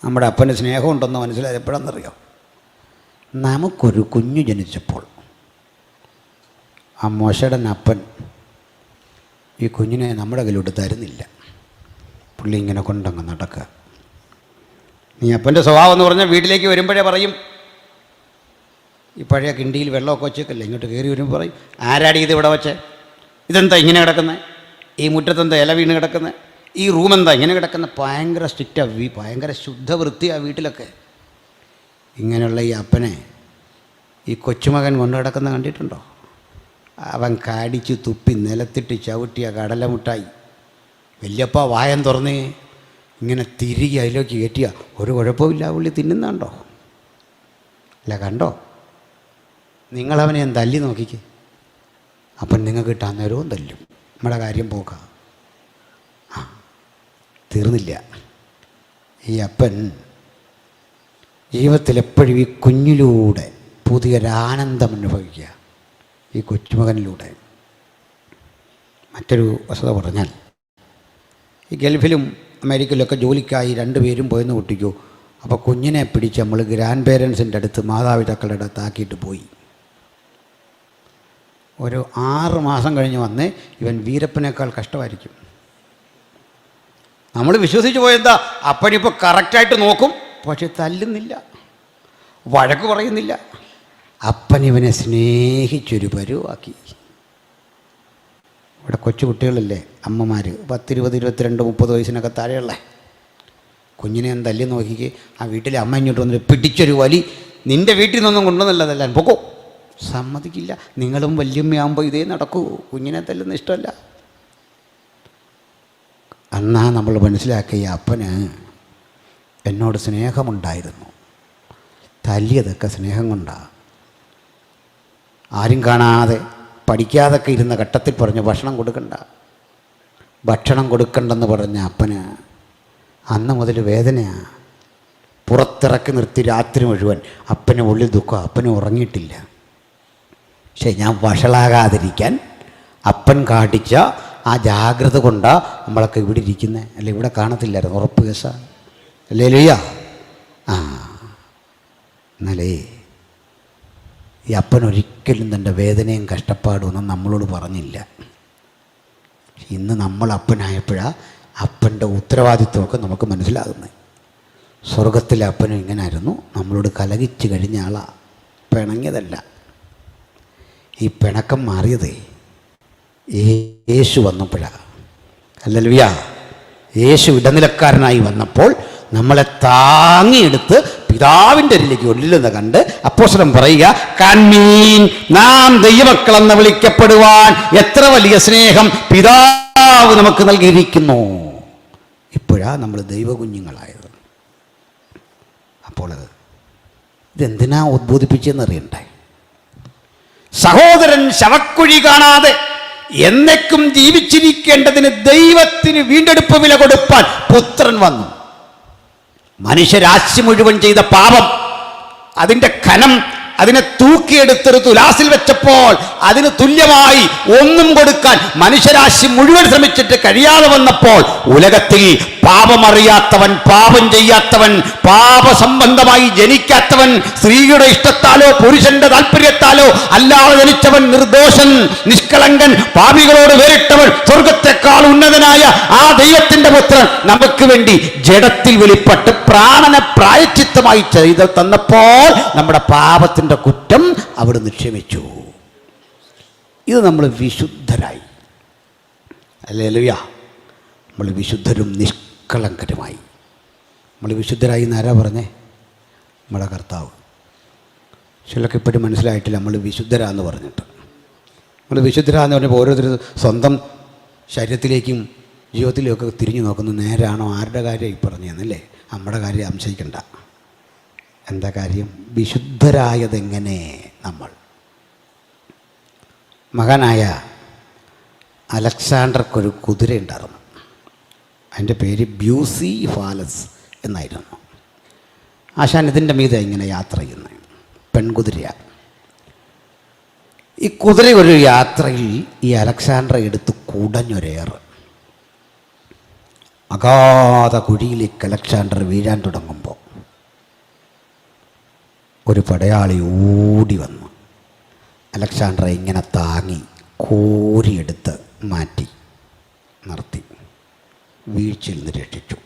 നമ്മുടെ അപ്പൻ്റെ സ്നേഹം ഉണ്ടെന്ന് മനസ്സിലായത് എപ്പോഴാണെന്നറിയോ? നമുക്കൊരു കുഞ്ഞു ജനിച്ചപ്പോൾ ആ മോശയുടെ അപ്പൻ ഈ കുഞ്ഞിനെ നമ്മുടെ കയ്യിലോട്ട് തരുന്നില്ല. പുള്ളി ഇങ്ങനെ കൊണ്ടങ്ങ് നടക്കുക. നീ അപ്പൻ്റെ സ്വഭാവം എന്ന് പറഞ്ഞാൽ വീട്ടിലേക്ക് വരുമ്പോഴേ പറയും, ഈ പഴയ കിണ്ടിയിൽ വെള്ളമൊക്കെ വെച്ചേക്കല്ലേ, ഇങ്ങോട്ട് കയറി വരുമ്പോൾ പറയും, ആരാടി ഇത് ഇവിടെ വെച്ചേ? ഇതെന്താ ഇങ്ങനെ കിടക്കുന്നത്? ഈ മുറ്റത്തെന്താ ഇല വീണ് കിടക്കുന്നത്? ഈ റൂമെന്താ ഇങ്ങനെ കിടക്കുന്നത്? ഭയങ്കര സ്ട്രിക്റ്റാണ്, ഭയങ്കര ശുദ്ധവൃത്തിയാണ് വീട്ടിലൊക്കെ. ഇങ്ങനെയുള്ള ഈ അപ്പനെ ഈ കൊച്ചുമകൻ കൊണ്ടു കിടക്കുന്ന കണ്ടിട്ടുണ്ടോ? അവൻ കാടിച്ച് തുപ്പി നിലത്തിട്ട് ചവിട്ടിയ കടലമുട്ടായി വല്യപ്പ വായം തുറന്ന് ഇങ്ങനെ തിരികെ അതിലേക്ക് കയറ്റിയ ഒരു കുഴപ്പമില്ല, പുള്ളി തിന്നുന്നുണ്ടോ? അല്ല, കണ്ടോ? നിങ്ങളവനെ ഞാൻ തല്ലി നോക്കിക്ക്. അപ്പം നിങ്ങൾക്ക് കിട്ടാൻ നേരവും തല്ലും. നമ്മുടെ കാര്യം പോക്കാം. തീർന്നില്ല. ഈ അപ്പൻ ജീവിതത്തിൽ എപ്പോഴും ഈ കുഞ്ഞിലൂടെ പുതിയൊരാനന്ദം അനുഭവിക്കുക, ഈ കൊച്ചുമകനിലൂടെ. മറ്റൊരു വസ്തുത പറഞ്ഞാൽ, ഈ ഗൾഫിലും അമേരിക്കയിലൊക്കെ ജോലിക്കായി 2 പേരും പോയെന്ന് കൂട്ടിക്കോ. അപ്പോൾ കുഞ്ഞിനെ പിടിച്ച് നമ്മൾ ഗ്രാൻഡ് പേരൻസിൻ്റെ അടുത്ത്, മാതാപിതാക്കളുടെ അടുത്ത് ആക്കിയിട്ട് പോയി. ഒരു 6 മാസം കഴിഞ്ഞ് വന്ന് ഇവൻ വീരപ്പനേക്കാൾ കഷ്ടമായിരിക്കും. നമ്മൾ വിശ്വസിച്ച് പോയെന്താ, അപ്പനിപ്പോൾ കറക്റ്റായിട്ട് നോക്കും, പക്ഷെ തല്ലുന്നില്ല, വഴക്ക് പറയുന്നില്ല. അപ്പൻ ഇവനെ സ്നേഹിച്ചൊരു പരുവാക്കി. ഇവിടെ കൊച്ചു കുട്ടികളല്ലേ അമ്മമാർ, 10, 20, 22, 30 വയസ്സിനൊക്കെ താഴെയുള്ള കുഞ്ഞിനെ ഞാൻ തല്ലി നോക്കിക്ക്. ആ വീട്ടിലെ അമ്മ ഇങ്ങോട്ട് വന്നിട്ട് പിടിച്ചൊരു വലി. നിൻ്റെ വീട്ടിൽ നിന്നൊന്നും കൊണ്ടുവന്നല്ലതല്ല, പൊക്കോ. സമ്മതിക്കില്ല. നിങ്ങളും വല്യമ്മയാകുമ്പോൾ ഇതേ നടക്കൂ. കുഞ്ഞിനെ തല്ലുന്ന ഇഷ്ടമല്ല. അന്നാ നമ്മൾ മനസ്സിലാക്കിയ അപ്പന് എന്നോട് സ്നേഹമുണ്ടായിരുന്നു. തല്ലിയതൊക്കെ സ്നേഹം കൊണ്ടാണ്. ആരും കാണാതെ പഠിക്കാതൊക്കെ ഇരുന്ന ഘട്ടത്തിൽ പറഞ്ഞ് ഭക്ഷണം കൊടുക്കണ്ടെന്ന് പറഞ്ഞ അപ്പന് അന്ന് മുതൽ വേദനയാണ്. പുറത്തിറക്കി നിർത്തി രാത്രി മുഴുവൻ. അപ്പന് ഉള്ളിൽ ദുഃഖം, അപ്പന് ഉറങ്ങിയിട്ടില്ല. പക്ഷേ ഞാൻ വഷളാകാതിരിക്കാൻ അപ്പൻ കാട്ടിച്ച ആ ജാഗ്രത കൊണ്ടാണ് നമ്മളൊക്കെ ഇവിടെ ഇരിക്കുന്നത്. അല്ല, ഇവിടെ കാണത്തില്ലായിരുന്നു, ഉറപ്പ് കേസാ അല്ലേ ലുയ്യ? ആ, എന്നാലേ ഈ അപ്പൻ ഒരിക്കലും തൻ്റെ വേദനയും കഷ്ടപ്പാടും ഒന്നും നമ്മളോട് പറഞ്ഞില്ല. ഇന്ന് നമ്മൾ അപ്പനായപ്പോഴാണ് അപ്പൻ്റെ ഉത്തരവാദിത്വമൊക്കെ നമുക്ക് മനസ്സിലാകുന്നത്. സ്വർഗത്തിലെ അപ്പനും ഇങ്ങനായിരുന്നു, നമ്മളോട് കലഹിച്ച് കഴിഞ്ഞ ആളാണ്, പിണങ്ങിയതല്ല. ഈ പിണക്കം മാറിയതേ യേശു വന്നപ്പോഴാണ്. ഹല്ലേലൂയ. യേശു ഇടനിലക്കാരനായി വന്നപ്പോൾ നമ്മളെ താങ്ങിയെടുത്ത് പിതാവിൻ്റെ അരികിലേക്ക് ഒല്ലില്ലെന്ന് കണ്ട് അപ്പോസ്തലൻ പറയുക, കൺമീൻ, നാം ദൈവമക്കളെന്ന് വിളിക്കപ്പെടുവാൻ എത്ര വലിയ സ്നേഹം പിതാവ് നമുക്ക് നൽകിയിരിക്കുന്നു. ഇപ്പോഴാണ് നമ്മൾ ദൈവകുഞ്ഞുങ്ങളായത്. അപ്പോൾ ഇതെന്തിനാ ഉദ്ബോധിപ്പിച്ചതെന്ന് അറിയണ്ടേ? സഹോദരൻ ശവക്കുഴി കാണാതെ എന്നേക്കും ജീവിച്ചിരിക്കേണ്ടതിന് ദൈവത്തിന് വീണ്ടെടുപ്പ് വില കൊടുപ്പാൻ പുത്രൻ വന്നു. മനുഷ്യരാശി മുഴുവൻ ചെയ്ത പാപം, അതിൻ്റെ ഖനം, അതിനെ തൂക്കിയെടുത്തൊരു തുലാസിൽ വെച്ചപ്പോൾ അതിന് തുല്യമായി ഒന്നും കൊടുക്കാൻ മനുഷ്യരാശി മുഴുവൻ ശ്രമിച്ചിട്ട് കഴിയാതെ വന്നപ്പോൾ ഉലകത്തിൽ പാപമറിയാത്തവൻ, പാപം ചെയ്യാത്തവൻ, പാപസംബന്ധമായി ജനിക്കാത്തവൻ, സ്ത്രീയുടെ ഇഷ്ടത്താലോ പുരുഷന്റെ താല്പര്യത്താലോ അല്ലാതെ ജനിച്ചവൻ, നിർദോഷൻ, നിഷ്കളങ്കൻ, പാപികളോട് വേറിട്ടവൻ, സ്വർഗത്തെക്കാൾ ഉന്നതനായ ആ ദൈവത്തിന്റെ പുത്രൻ നമുക്ക് വേണ്ടി ജഡത്തിൽ വെളിപ്പെട്ട് പ്രാണനെ പ്രായശ്ചിത്തമായി ചെയ്ത് തന്നപ്പോൾ നമ്മുടെ പാപത്തിൻ്റെ കുറ്റം അവിടെ നിക്ഷേപിച്ചു. ഇത് നമ്മൾ വിശുദ്ധരായി. ഹല്ലേലൂയ. നമ്മൾ വിശുദ്ധരും നിഷ്കളങ്കരുമായി. നമ്മൾ വിശുദ്ധരായി എന്നാരാ പറഞ്ഞേ? നമ്മളെ കർത്താവ്. ചിലർക്ക് ഇപ്പോഴും മനസ്സിലായിട്ടില്ല നമ്മൾ വിശുദ്ധരാന്ന് പറഞ്ഞിട്ട്. നമ്മൾ വിശുദ്ധരാന്ന് പറഞ്ഞപ്പോൾ ഓരോരുത്തരും സ്വന്തം ശരീരത്തിലേക്കും ജീവിതത്തിലേക്കൊക്കെ തിരിഞ്ഞു നോക്കുന്നത് നേരാണോ? ആരുടെ കാര്യം ഈ പറഞ്ഞതെന്നല്ലേ? നമ്മുടെ കാര്യം സംശയിക്കണ്ട. എന്താ കാര്യം? വിശുദ്ധരായതെങ്ങനെ? നമ്മൾ മഹാനായ അലക്സാണ്ടർക്കൊരു കുതിരയുണ്ടായിരുന്നു. അതിൻ്റെ പേര് ബ്യൂസിഫാലസ് എന്നായിരുന്നു. ആശാൻ ഇതിൻ്റെ മീതെ ഇങ്ങനെ യാത്ര ചെയ്യുന്നത്, പെൺകുതിരയാണ്. ഈ കുതിര ഒരു യാത്രയിൽ ഈ അലക്സാണ്ടറെ എടുത്ത് കുടഞ്ഞൊരേറ്. അഗാധ കുഴിയിലേക്ക് അലക്സാണ്ടർ വീഴാൻ തുടങ്ങുമ്പോൾ ഒരു പടയാളി ഓടി വന്നു അലക്സാണ്ടറെ ഇങ്ങനെ താങ്ങി കോരിയെടുത്ത് മാറ്റി നിർത്തി, വീഴ്ചയിൽ നിന്ന് രക്ഷിച്ചു.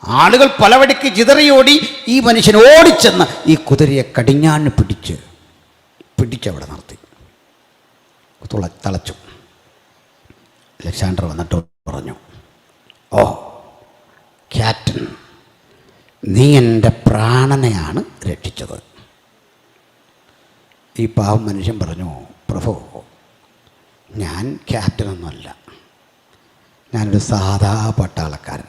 ആളുകൾ പലവഴിക്ക് ചിതറിയോടി. ഈ മനുഷ്യൻ ഓടിച്ചെന്ന് ഈ കുതിരയെ കടിഞ്ഞാണ് പിടിച്ചവിടെ നിർത്തി, തളച്ചു. അലക്സാണ്ടർ വന്നിട്ട് പറഞ്ഞു, ഓ ക്യാപ്റ്റൻ, നീ എൻ്റെ പ്രാണനെയാണ് രക്ഷിച്ചത്. ഈ പാവം മനുഷ്യൻ പറഞ്ഞു, പ്രഭു, ഞാൻ ക്യാപ്റ്റനൊന്നുമല്ല, ഞാനൊരു സാധാ പട്ടാളക്കാരൻ.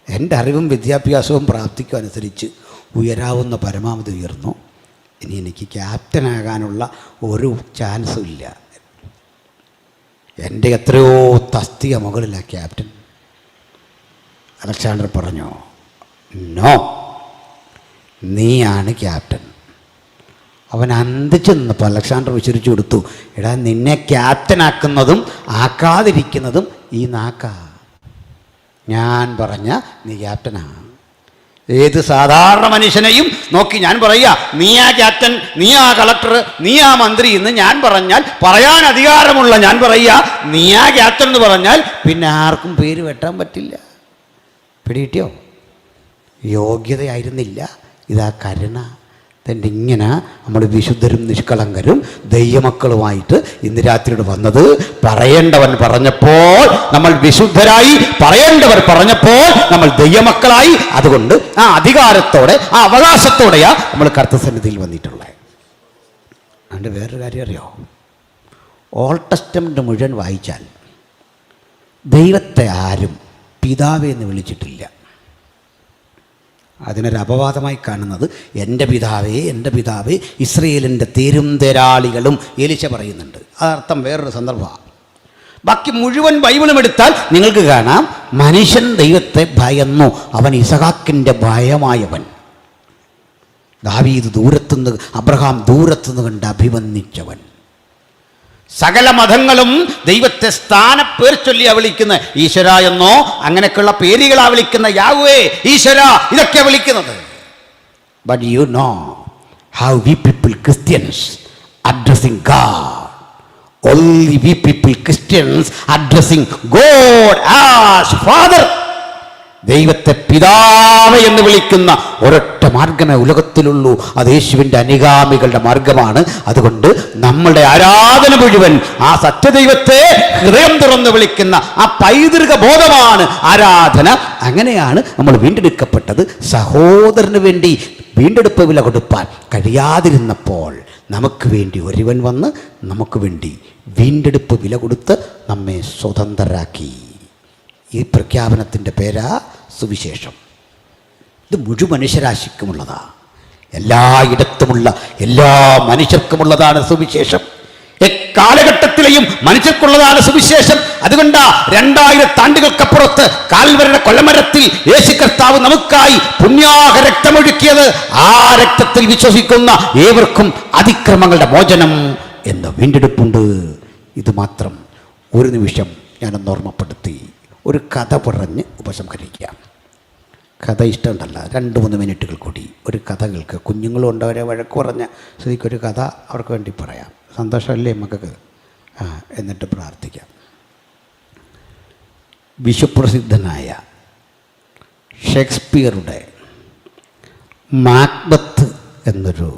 എൻ്റെ അറിവും വിദ്യാഭ്യാസവും പ്രാപ്തിക്കും അനുസരിച്ച് ഉയരാവുന്ന പരമാവധി ഉയർന്നു. ഇനി എനിക്ക് ക്യാപ്റ്റനാകാനുള്ള ഒരു ചാൻസും ഇല്ല. എൻ്റെ എത്രയോ തസ്തിക മുകളിലാണ് ക്യാപ്റ്റൻ. അലക്സാണ്ടർ പറഞ്ഞു, നോ, നീയാണ് ക്യാപ്റ്റൻ. അവൻ അന്തിച്ചു നിന്നപ്പോൾ അലക്സാണ്ടർ വിചാരിച്ചു കൊടുത്തു, എടാ, നിന്നെ ക്യാപ്റ്റനാക്കുന്നതും ആക്കാതിരിക്കുന്നതും ഈ നാക്കാ. ഞാൻ പറഞ്ഞ നീ ക്യാപ്റ്റനാ. ഏത് സാധാരണ മനുഷ്യനെയും നോക്കി ഞാൻ പറയുക, നീയാ ക്യാപ്റ്റൻ, നീയാ കളക്ടർ, നീയാ മന്ത്രി എന്ന് ഞാൻ പറഞ്ഞാൽ, പറയാൻ അധികാരമുള്ള ഞാൻ പറയുക നീയാ ക്യാപ്റ്റൻ എന്ന് പറഞ്ഞാൽ പിന്നെ ആർക്കും പേര് വെട്ടാൻ പറ്റില്ല. പിടികിട്ടിയോ? യോഗ്യതയായിരുന്നില്ല, ഇതാ കരുണ. തന്നെ ഇങ്ങനെ നമ്മൾ വിശുദ്ധരും നിഷ്കളങ്കരും ദൈവമക്കളുമായിട്ട് ഇന്ന് രാത്രിയോട് വന്നത്. പറയേണ്ടവൻ പറഞ്ഞപ്പോൾ നമ്മൾ വിശുദ്ധരായി, പറയേണ്ടവർ പറഞ്ഞപ്പോൾ നമ്മൾ ദൈവമക്കളായി. അതുകൊണ്ട് ആ അധികാരത്തോടെ, ആ അവകാശത്തോടെയാ നമ്മൾ കർത്തൃസന്നിധിയിൽ വന്നിട്ടുള്ളത്. അതുകൊണ്ട് വേറൊരു കാര്യം അറിയോ? ഓൾഡ് ടെസ്റ്റമെന്റ് മുഴുവൻ വായിച്ചാൽ ദൈവത്തെ ആരും പിതാവേ എന്ന് വിളിച്ചിട്ടില്ല. അതിനൊരു അപവാദമായി കാണുന്നത് എൻ്റെ പിതാവേ, എൻ്റെ പിതാവേ, ഇസ്രയേലിൻ്റെ തേരും തേരാളികളും എലിശ പറയുന്നുണ്ട്. അതർത്ഥം വേറൊരു സന്ദർഭമാണ്. ബാക്കി മുഴുവൻ ബൈബിളും എടുത്താൽ നിങ്ങൾക്ക് കാണാം മനുഷ്യൻ ദൈവത്തെ ഭയന്നു, അവൻ ഇസഹാക്കിൻ്റെ ഭയമായവൻ. ദാവീദ് ദൂരത്തുനിന്ന്, അബ്രഹാം ദൂരത്തുനിന്ന് കണ്ട് അഭിവന്ദിച്ചവൻ. സകല മതങ്ങളും ദൈവത്തെ സ്ഥാനപ്പേർ ചൊല്ലിയാ വിളിക്കുന്ന, ഈശ്വര എന്നോ അങ്ങനെയൊക്കെയുള്ള പേരുകളാ വിളിക്കുന്ന, യാഹ്വേ, ഈശ്വര, ഇതൊക്കെ വിളിക്കുന്നത്. But you know how we people Christians addressing God. Only we people Christians addressing God as Father. ദൈവത്തെ പിതാവ് എന്ന് വിളിക്കുന്ന ഒരൊറ്റ മാർഗമേ ഉലകത്തിലുള്ളൂ. അത് യേശുവിൻ്റെ അനുഗാമികളുടെ മാർഗമാണ്. അതുകൊണ്ട് നമ്മളുടെ ആരാധന മുഴുവൻ ആ സത്യദൈവത്തെ ഹൃദയം തുറന്ന് വിളിക്കുന്ന ആ പൈതൃക ബോധമാണ് ആരാധന. അങ്ങനെയാണ് നമ്മൾ വീണ്ടെടുക്കപ്പെട്ടത്. സഹോദരന് വേണ്ടി വീണ്ടെടുപ്പ് വില കൊടുപ്പാൻ കഴിയാതിരുന്നപ്പോൾ നമുക്ക് വേണ്ടി ഒരുവൻ വന്ന് നമുക്ക് വേണ്ടി വീണ്ടെടുപ്പ് വില കൊടുത്ത് നമ്മെ സ്വതന്ത്രരാക്കി. ഈ പ്രഖ്യാപനത്തിൻ്റെ പേരാ സുവിശേഷം. ഇത് മുഴുവൻ മനുഷ്യരാശിക്കുമുള്ളതാണ്. എല്ലായിടത്തുമുള്ള എല്ലാ മനുഷ്യർക്കുമുള്ളതാണ് സുവിശേഷം. എക്കാലഘട്ടത്തിലെയും മനുഷ്യർക്കുള്ളതാണ് സുവിശേഷം. അതുകൊണ്ടാ 2000 ആണ്ടുകൾക്കപ്പുറത്ത് കാൽവരുടെ കൊലമരത്തിൽ യേശു കർത്താവ് നമുക്കായി പുണ്യാഹ രക്തമൊഴുക്കിയത്. ആ രക്തത്തിൽ വിശ്വസിക്കുന്ന ഏവർക്കും അതിക്രമങ്ങളുടെ മോചനം എന്ന വീണ്ടെടുപ്പുണ്ട്. ഇത് മാത്രം ഒരു നിമിഷം ഞാനൊന്ന് ഓർമ്മപ്പെടുത്തി ഒരു കഥ പറഞ്ഞ് ഉപസംഹരിക്കാം. കഥ ഇഷ്ടമുണ്ടല്ല, 2-3 മിനിറ്റുകൾ കൂടി ഒരു കഥ കേൾക്കുക. കുഞ്ഞുങ്ങളും ഉണ്ടവരെ വഴക്ക് പറഞ്ഞ സ്ഥിതിക്കൊരു കഥ അവർക്ക് വേണ്ടി പറയാം. സന്തോഷമല്ലേ മക്കൾക്ക്? എന്നിട്ട് പ്രാർത്ഥിക്കാം. വിശ്വപ്രസിദ്ധനായ ഷേക്സ്പിയറുടെ മാക്ബത്ത് എന്നൊരു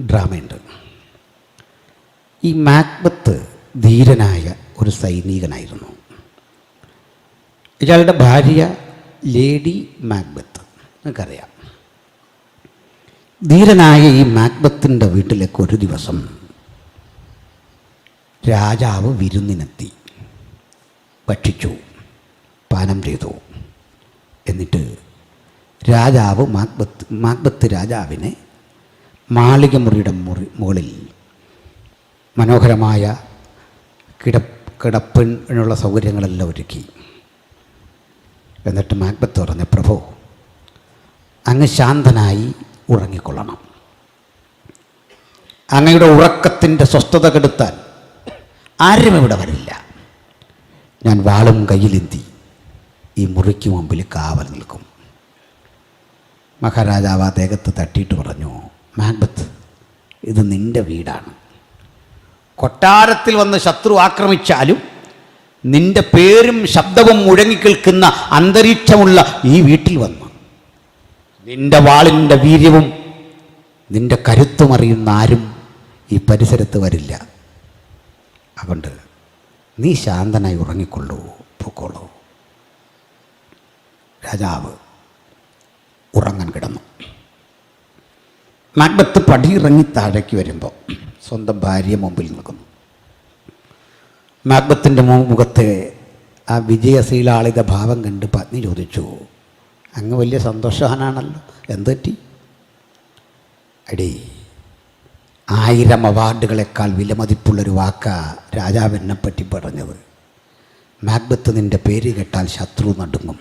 ഡ്രാമയുണ്ട്. ഈ മാക്ബത്ത് ധീരനായ ഒരു സൈനികനായിരുന്നു. ഇയാളുടെ ഭാര്യ ലേഡി മാക്ബത്ത്, നിങ്ങൾക്കറിയാം. ധീരനായ ഈ മാക്ബത്തിൻ്റെ വീട്ടിലേക്ക് ഒരു ദിവസം രാജാവ് വിരുന്നിനെത്തി. ഭക്ഷിച്ചു, പാനം ചെയ്തു. എന്നിട്ട് രാജാവ് മാക്ബത്ത് രാജാവിനെ മാളിക മുറിയുടെ മുകളിൽ മനോഹരമായ കിടപ്പിനുള്ള സൗകര്യങ്ങളെല്ലാം ഒരുക്കി. എന്നിട്ട് മാക്ബത്ത് പറഞ്ഞു, പ്രഭു, അങ്ങ് ശാന്തനായി ഉറങ്ങിക്കൊള്ളണം. അങ്ങയുടെ ഉറക്കത്തിൻ്റെ സ്വസ്ഥത കെടുത്താൻ ആരും ഇവിടെ വരില്ല. ഞാൻ വാളും കയ്യിലെന്തി ഈ മുറിക്ക് മുമ്പിൽ കാവൽ നിൽക്കും. മഹാരാജാവ് അദ്ദേഹത്തെ തട്ടിയിട്ട് പറഞ്ഞു, മാക്ബത്ത്, ഇത് നിൻ്റെ വീടാണ്. കൊട്ടാരത്തിൽ വന്ന് ശത്രു ആക്രമിച്ചാലും നിന്റെ പേരും ശബ്ദവും മുഴങ്ങിക്കേൾക്കുന്ന അന്തരീക്ഷമുള്ള ഈ വീട്ടിൽ വന്ന് നിന്റെ വാളിൻ്റെ വീര്യവും നിന്റെ കരുത്തും അറിയുന്ന ആരും ഈ പരിസരത്ത് വരില്ല. അതുകൊണ്ട് നീ ശാന്തനായി ഉറങ്ങിക്കൊള്ളൂ, പൊക്കോളൂ. രാജാവ് ഉറങ്ങാൻ കിടന്നു. മാക്ബത്ത് പടിയിറങ്ങി താഴേക്ക് വരുമ്പോൾ സ്വന്തം ഭാര്യ മുമ്പിൽ നിൽക്കുന്നു. മാക്ബത്തിൻ്റെ മുഖത്തെ ആ വിജയശീലാളിത ഭാവം കണ്ട് പത്നി ചോദിച്ചു, അങ്ങ് വലിയ സന്തോഷവാനാണല്ലോ, എന്തെറ്റി? എടീ, 1000 അവാർഡുകളെക്കാൾ വിലമതിപ്പുള്ളൊരു വാക്കാ രാജാവ് എന്നെപ്പറ്റി പറഞ്ഞത്. മാക്ബത്ത്, നിൻ്റെ പേര് കേട്ടാൽ ശത്രു നടുങ്ങും.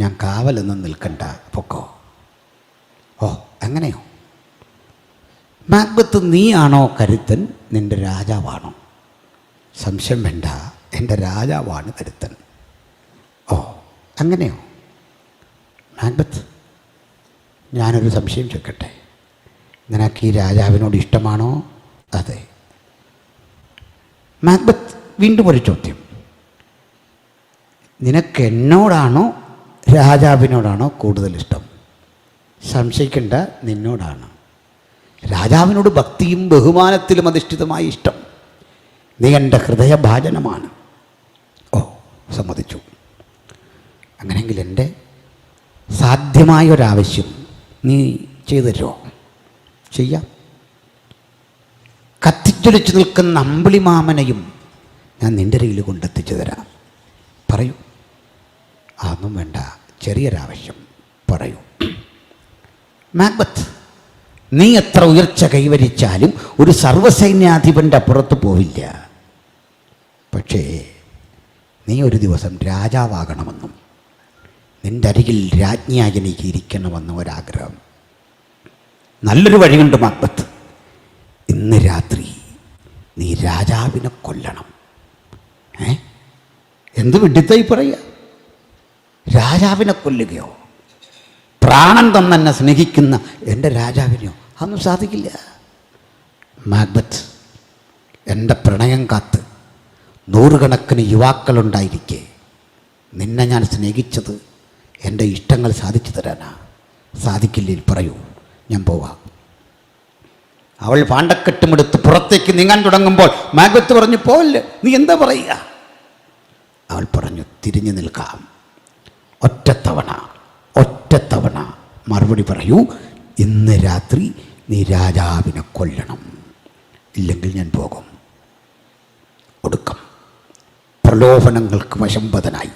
ഞാൻ കാവലൊന്നും നിൽക്കണ്ട, പൊക്കോ. ഓ, അങ്ങനെയോ? മാക്ബത്ത്, നീയാണോ കരുത്തൻ, നിൻ്റെ രാജാവാണോ? സംശയം വേണ്ട, എൻ്റെ രാജാവാണ് കരുത്തൻ. ഓ, അങ്ങനെയോ? മാക്ബത്ത്, ഞാനൊരു സംശയം ചോദിക്കട്ടെ, നിനക്ക് ഈ രാജാവിനോട് ഇഷ്ടമാണോ? അതെ. മാക്ബത്ത് വീണ്ടും ഒരു ചോദ്യം, നിനക്ക് എന്നോടാണോ രാജാവിനോടാണോ കൂടുതൽ ഇഷ്ടം? സംശയിക്കേണ്ട, നിന്നോടാണ്. രാജാവിനോട് ഭക്തിയും ബഹുമാനത്തിലും അധിഷ്ഠിതമായ ഇഷ്ടം. നീ എൻ്റെ ഹൃദയഭാജനമാണ്. ഓ, സമ്മതിച്ചു. അങ്ങനെയെങ്കിൽ എൻ്റെ സാധ്യമായൊരാവശ്യം നീ ചെയ്തു തരുമോ? ചെയ്യാം. കത്തിച്ചൊലിച്ചു നിൽക്കുന്ന അമ്പിളിമാമനെയും ഞാൻ നിൻ്റെ കയ്യിൽ കൊണ്ടെത്തിച്ചു തരാം. പറയൂ. അതൊന്നും വേണ്ട, ചെറിയൊരാവശ്യം പറയൂ. മാക്ബത്ത്, നീ എത്ര ഉയർച്ച കൈവരിച്ചാലും ഒരു സർവ്വസൈന്യാധിപൻ്റെ അപ്പുറത്ത് പോവില്ല. പക്ഷേ നീ ഒരു ദിവസം രാജാവാകണമെന്നും നിൻ്റെ അരികിൽ രാജ്ഞിയായി എനിക്ക് ഇരിക്കണമെന്നും ഒരാഗ്രഹം. നല്ലൊരു വഴിയുണ്ട് മക്ബത്ത്. ഇന്ന് രാത്രി നീ രാജാവിനെ കൊല്ലണം. എന്ത് വിഡിത്തായി പറയുക? രാജാവിനെ കൊല്ലുകയോ? പ്രാണൻ തന്നെ സ്നേഹിക്കുന്ന എൻ്റെ രാജാവിനെയോ? അതൊന്നും സാധിക്കില്ല. മക്ബത്ത്, എൻ്റെ പ്രണയം കാത്ത് നൂറുകണക്കിന് യുവാക്കളുണ്ടായിരിക്കെ നിന്നെ ഞാൻ സ്നേഹിച്ചത് എൻ്റെ ഇഷ്ടങ്ങൾ സാധിച്ചു തരാനാ. സാധിക്കില്ലെങ്കിൽ പറയൂ, ഞാൻ പോവാം. അവൾ പാണ്ടക്കെട്ടുമെടുത്ത് പുറത്തേക്ക് നീങ്ങാൻ തുടങ്ങുമ്പോൾ മക്ബത്ത് പറഞ്ഞു, പോവല്ലേ, നീ എന്താ പറയുക? അവൾ പറഞ്ഞു, തിരിഞ്ഞു നിൽക്കാം. ഒറ്റത്തവണ മറുപടി പറയൂ, ഇന്ന് രാത്രി നീ രാജാവിനെ കൊല്ലണം, ഇല്ലെങ്കിൽ ഞാൻ പോകും. ഒടുക്കം പ്രലോഭനങ്ങൾക്ക് വശംവദനായി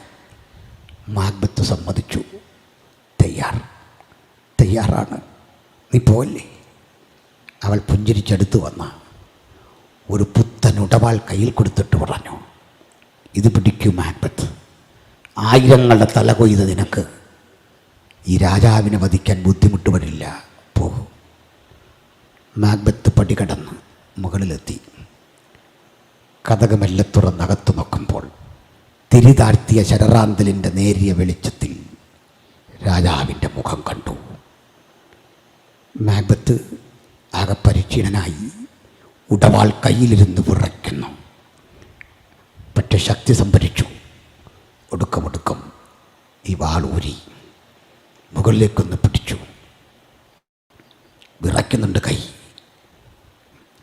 മക്ബത്ത് സമ്മതിച്ചു. തയ്യാറാണ്, നീ പോവല്ലേ? അവൾ പുഞ്ചിരിച്ചെടുത്ത് വന്ന ഒരു പുത്തൻ ഉടവാൾ കയ്യിൽ കൊടുത്തിട്ട് പറഞ്ഞു, ഇത് പിടിക്കൂ മക്ബത്ത്, 1000ങ്ങളുടെ തല കൊയ്ത് നിനക്ക് ഈ രാജാവിനെ വധിക്കാൻ ബുദ്ധിമുട്ട് വരില്ല, പോകും. മക്ബത്ത് പടി കടന്ന് മുകളിലെത്തി. കതകമെല്ലെ തുറന്നകത്ത് നോക്കുമ്പോൾ തിരിതാഴ്ത്തിയ ശരറാന്തലിൻ്റെ നേരിയ വെളിച്ചത്തിൽ രാജാവിൻ്റെ മുഖം കണ്ടു. മക്ബത്ത് ആകെ പരിക്ഷീണനായി ഉടവാൾ കയ്യിലിരുന്ന് വിറയ്ക്കുന്നു. പക്ഷെ ശക്തി സംഭരിച്ചു. ഒടുക്കം ഈ വാളൂരി മുകളിലേക്കൊന്ന് പിടിച്ചു. വിറയ്ക്കുന്നുണ്ട് കൈ.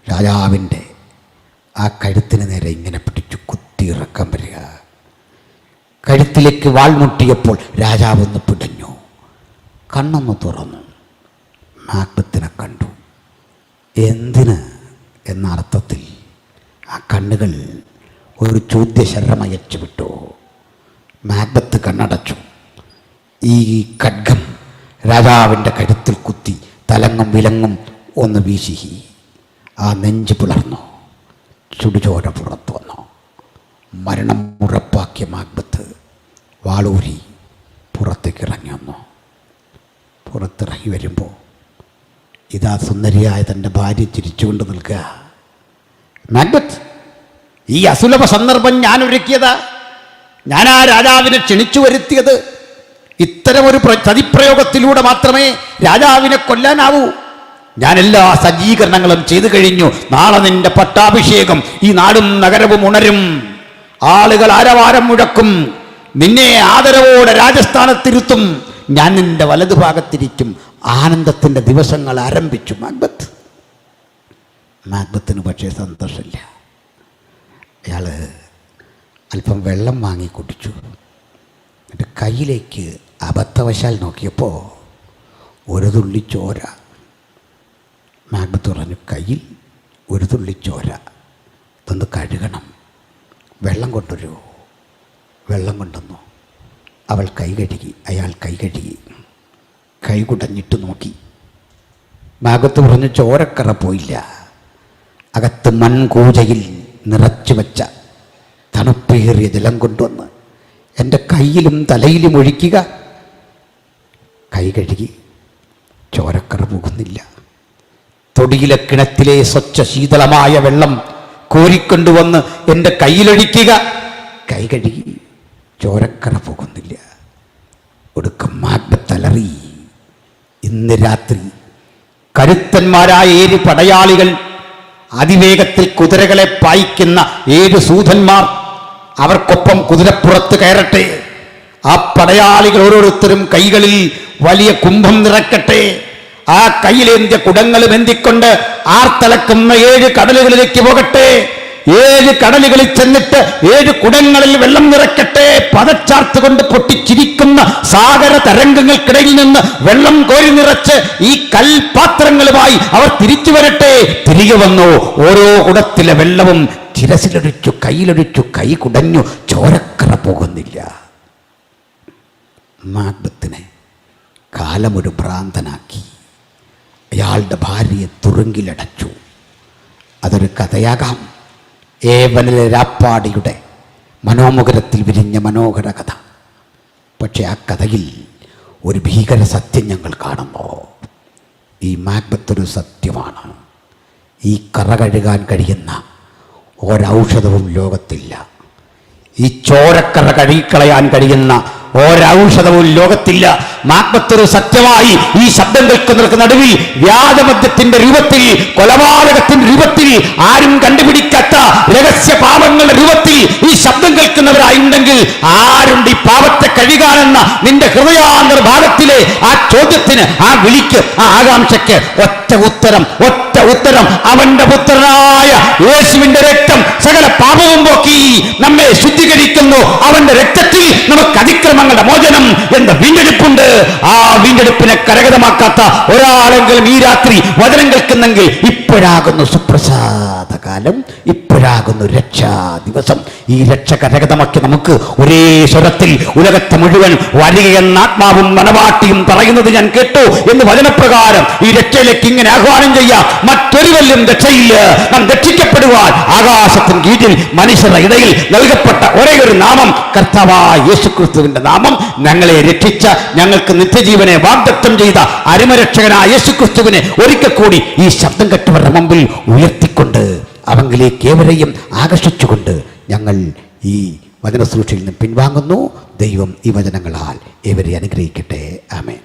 രാജാവിൻ്റെ ആ കഴുത്തിന് നേരെ ഇങ്ങനെ പിടിച്ചു കുത്തിയിറക്കാൻ വരിക. കഴുത്തിലേക്ക് വാൾ മുട്ടിയപ്പോൾ രാജാവൊന്ന് പിടഞ്ഞു, കണ്ണൊന്ന് തുറന്നു. മക്ബത്തിനെ കണ്ടു. എന്തിന് എന്ന അർത്ഥത്തിൽ ആ കണ്ണുകൾ ഒരു ചോദ്യശരമയച്ചു വിട്ടു. മക്ബത്ത് കണ്ണടച്ചു. ഈ ഖഡ്ഗം രാജാവിൻ്റെ കഴുത്തിൽ കുത്തി തലങ്ങും വിലങ്ങും ഒന്ന് വീശി. ആ നെഞ്ച് പിളർന്നു, ചുടുചോര പുറത്തു വന്നു. മരണം ഉറപ്പാക്കിയ മക്ബത്ത് വാളൂരി പുറത്തേക്ക് ഇറങ്ങി വന്നു. പുറത്തിറങ്ങി വരുമ്പോൾ ഇതാ സുന്ദരിയായ തൻ്റെ ഭാര്യ ചിരിച്ചുകൊണ്ട് നിൽക്കുക. മക്ബത്ത്, ഈ അസുലഭ സന്ദർഭം ഞാൻ ഒരുക്കിയതാ. ഞാൻ ആ രാജാവിനെ ക്ഷണിച്ചു വരുത്തിയത്. ഇത്തരമൊരു ചതിപ്രയോഗത്തിലൂടെ മാത്രമേ രാജാവിനെ കൊല്ലാനാവൂ. ഞാൻ എല്ലാ സജ്ജീകരണങ്ങളും ചെയ്തു കഴിഞ്ഞു. നാളെ നിന്റെ പട്ടാഭിഷേകം. ഈ നാടും നഗരവും ഉണരും, ആളുകൾ ആരവാരം മുഴക്കും, നിന്നെ ആദരവോടെ രാജസ്ഥാനത്തിരുത്തും, ഞാൻ നിന്റെ വലതുഭാഗത്തിരിക്കും. ആനന്ദത്തിൻ്റെ ദിവസങ്ങൾ ആരംഭിച്ചു. മക്ബത്തിന് പക്ഷേ സന്തോഷമില്ല. അയാൾ അല്പം വെള്ളം വാങ്ങി കുടിച്ചു. എന്നിട്ട് കയ്യിലേക്ക് അബദ്ധവശാൽ നോക്കിയപ്പോൾ ഒരു തുള്ളി ചോര. മക്ബത്ത് പറഞ്ഞു, കയ്യിൽ ഒരു തുള്ളി ചോര, ഇതൊന്ന് കഴുകണം, വെള്ളം കൊണ്ടുവരൂ. വെള്ളം കൊണ്ടുവന്നു. അവൾ കൈ കഴുകി, അയാൾ കൈ കഴുകി. കൈ കുടഞ്ഞിട്ട് നോക്കി. മക്ബത്ത് പറഞ്ഞു, ചോരക്കറ പോയില്ല. അകത്ത് മൺകൂജയിൽ നിറച്ചു വെച്ച തണുപ്പേറിയ ജലം കൊണ്ടുവന്ന് എൻ്റെ കയ്യിലും തലയിലും ഒഴിക്കുക. കൈ കഴുകി. ചോരക്കറ പോകുന്നില്ല. തൊടിയിലെ കിണറ്റിലെ സ്വച്ഛ ശീതളമായ വെള്ളം കോരിക്കൊണ്ടുവന്ന് എൻ്റെ കയ്യിലൊഴിക്കുക. കൈ കഴുകി. ചോരക്കറ പോകുന്നില്ല. ഒടുക്കം മക്ബത്ത് അലറി. ഇന്ന് രാത്രി കരുത്തന്മാരായ 7 പടയാളികൾ, അതിവേഗത്തിൽ കുതിരകളെ പായിക്കുന്ന 7 സൂതന്മാർ, അവർക്കൊപ്പം കുതിരപ്പുറത്ത് കയറട്ടെ. ആ പടയാളികൾ ഓരോരുത്തരും കൈകളിൽ വലിയ കുംഭം നിറക്കട്ടെ. ആ കയ്യിലേന്തിയ കുടങ്ങളും എന്തിക്കൊണ്ട് ആർത്തലക്കുന്ന 7 കടലുകളിലേക്ക് പോകട്ടെ. 7 കടലുകളിൽ ചെന്നിട്ട് 7 കുടങ്ങളിൽ വെള്ളം നിറക്കട്ടെ. പദച്ചാർത്തുകൊണ്ട് പൊട്ടിച്ചിരിക്കുന്ന സാഗര തരംഗങ്ങൾക്കിടയിൽ നിന്ന് വെള്ളം കോരി നിറച്ച് ഈ കൽപാത്രങ്ങളുമായി അവർ തിരിച്ചു വരട്ടെ. തിരികെ വന്നു. ഓരോ കുടത്തിലെ വെള്ളവും ശിരസിലൊഴിച്ചു, കയ്യിലൊഴിച്ചു. കൈ കുടഞ്ഞു. ചോരക്കറ പോകുന്നില്ല. മക്ബത്തിനെ കാലമൊരു ഭ്രാന്തനാക്കി. അയാളുടെ ഭാര്യയെ തുറുങ്കിലടച്ചു. അതൊരു കഥയാകാം. ഏവനിലെ രാപ്പാടിയുടെ മനോമുഖരത്തിൽ വിരിഞ്ഞ മനോഹര കഥ. പക്ഷെ ആ കഥയിൽ ഒരു ഭീകര സത്യം ഞങ്ങൾ കാണുന്നു. ഈ മാക്ബത്ത് ഒരു സത്യമാണ്. ഈ കറ കഴുകാൻ കഴിയുന്ന ഒരൗഷധവും ലോകത്തില്ല. ഈ ചോരക്കറ കഴുകിക്കളയാൻ കഴിയുന്ന ഒരൗഷധവും ലോകത്തില്ല. മാക്ബത്തൊരു സത്യമായി ഈ ശബ്ദം കേൾക്കുന്നവർക്ക് നടുവിൽ വ്യാജമദ്യത്തിന്റെ രൂപത്തിൽ, കൊലപാതകത്തിന്റെ രൂപത്തിൽ, ആരും കണ്ടുപിടിക്കാത്ത രഹസ്യ പാപങ്ങളുടെ രൂപത്തിൽ ഈ ശബ്ദം കേൾക്കുന്നവരായുണ്ടെങ്കിൽ ആരുണ്ട് ഈ പാപത്തെ കഴുകാനെന്ന നിന്റെ ഹൃദയാന്തർ ഭാഗത്തിലെ ആ ചോദ്യത്തിന്, ആ വിളിക്ക്, ആ ആകാംക്ഷയ്ക്ക് ഒറ്റ ഉത്തരം അവന്റെ പുത്രനായ യേശുവിന്റെ രക്തം സകല പാപവും പോക്കി നമ്മെ ശുദ്ധീകരിക്കുന്നു. അവന്റെ രക്തത്തിൽ നമുക്ക് അതിക്രമങ്ങളുടെ മോചനം എന്ന വീണ്ടെടുപ്പുണ്ട്. ആ വീണ്ടെടുപ്പിനെ കരഗതമാക്കാത്ത ഒരാളെങ്കിലും ഈ രാത്രി വചനം കേൾക്കുന്നെങ്കിൽ ഇപ്പോഴാകുന്നു സുപ്രസാദ കാലം, ഇപ്പോഴാകുന്നു രക്ഷാ ദിവസം. ഈ രക്ഷ കരഗതമാക്കി നമുക്ക് ഒരേ സ്വരത്തിൽ ഉലകത്തെ മുഴുവൻ വരികയെന്ന ആത്മാവും മനവാട്ടിയും പറയുന്നത് ഞാൻ കേട്ടു എന്ന് വചനപ്രകാരം ഈ രക്ഷയിലേക്ക് ഇങ്ങനെ ആഹ്വാനം ചെയ്യാം. മറ്റൊരുവല്ലും രക്ഷയില്ല. നാം രക്ഷിക്കപ്പെടുവാൻ ആകാശത്തിന് കീഴിൽ മനുഷ്യരുടെ ഇടയിൽ നൽകപ്പെട്ട ഒരേ ഒരു നാമം കർത്താവായ യേശുക്രിസ്തുവിന്റെ നാമം. ഞങ്ങളെ രക്ഷിച്ച, ഞങ്ങൾക്ക് നിത്യജീവനെ വാഗ്ദത്തം ചെയ്ത അരുമരക്ഷകനായ യേശുക്രിസ്തുവിനെ ഒരിക്കൽ കൂടി ഈ ശബ്ദം കേട്ടവരുടെ മുമ്പിൽ ഉയർത്തിക്കൊണ്ട് അവങ്കിലേക്ക് ഏവരെയും ആകർഷിച്ചുകൊണ്ട് ഞങ്ങൾ ഈ വചനശ്രൂഷയിൽ നിന്ന് പിൻവാങ്ങുന്നു. ദൈവം ഈ വചനങ്ങളാൽ ഏവരെ അനുഗ്രഹിക്കട്ടെ. ആമേൻ.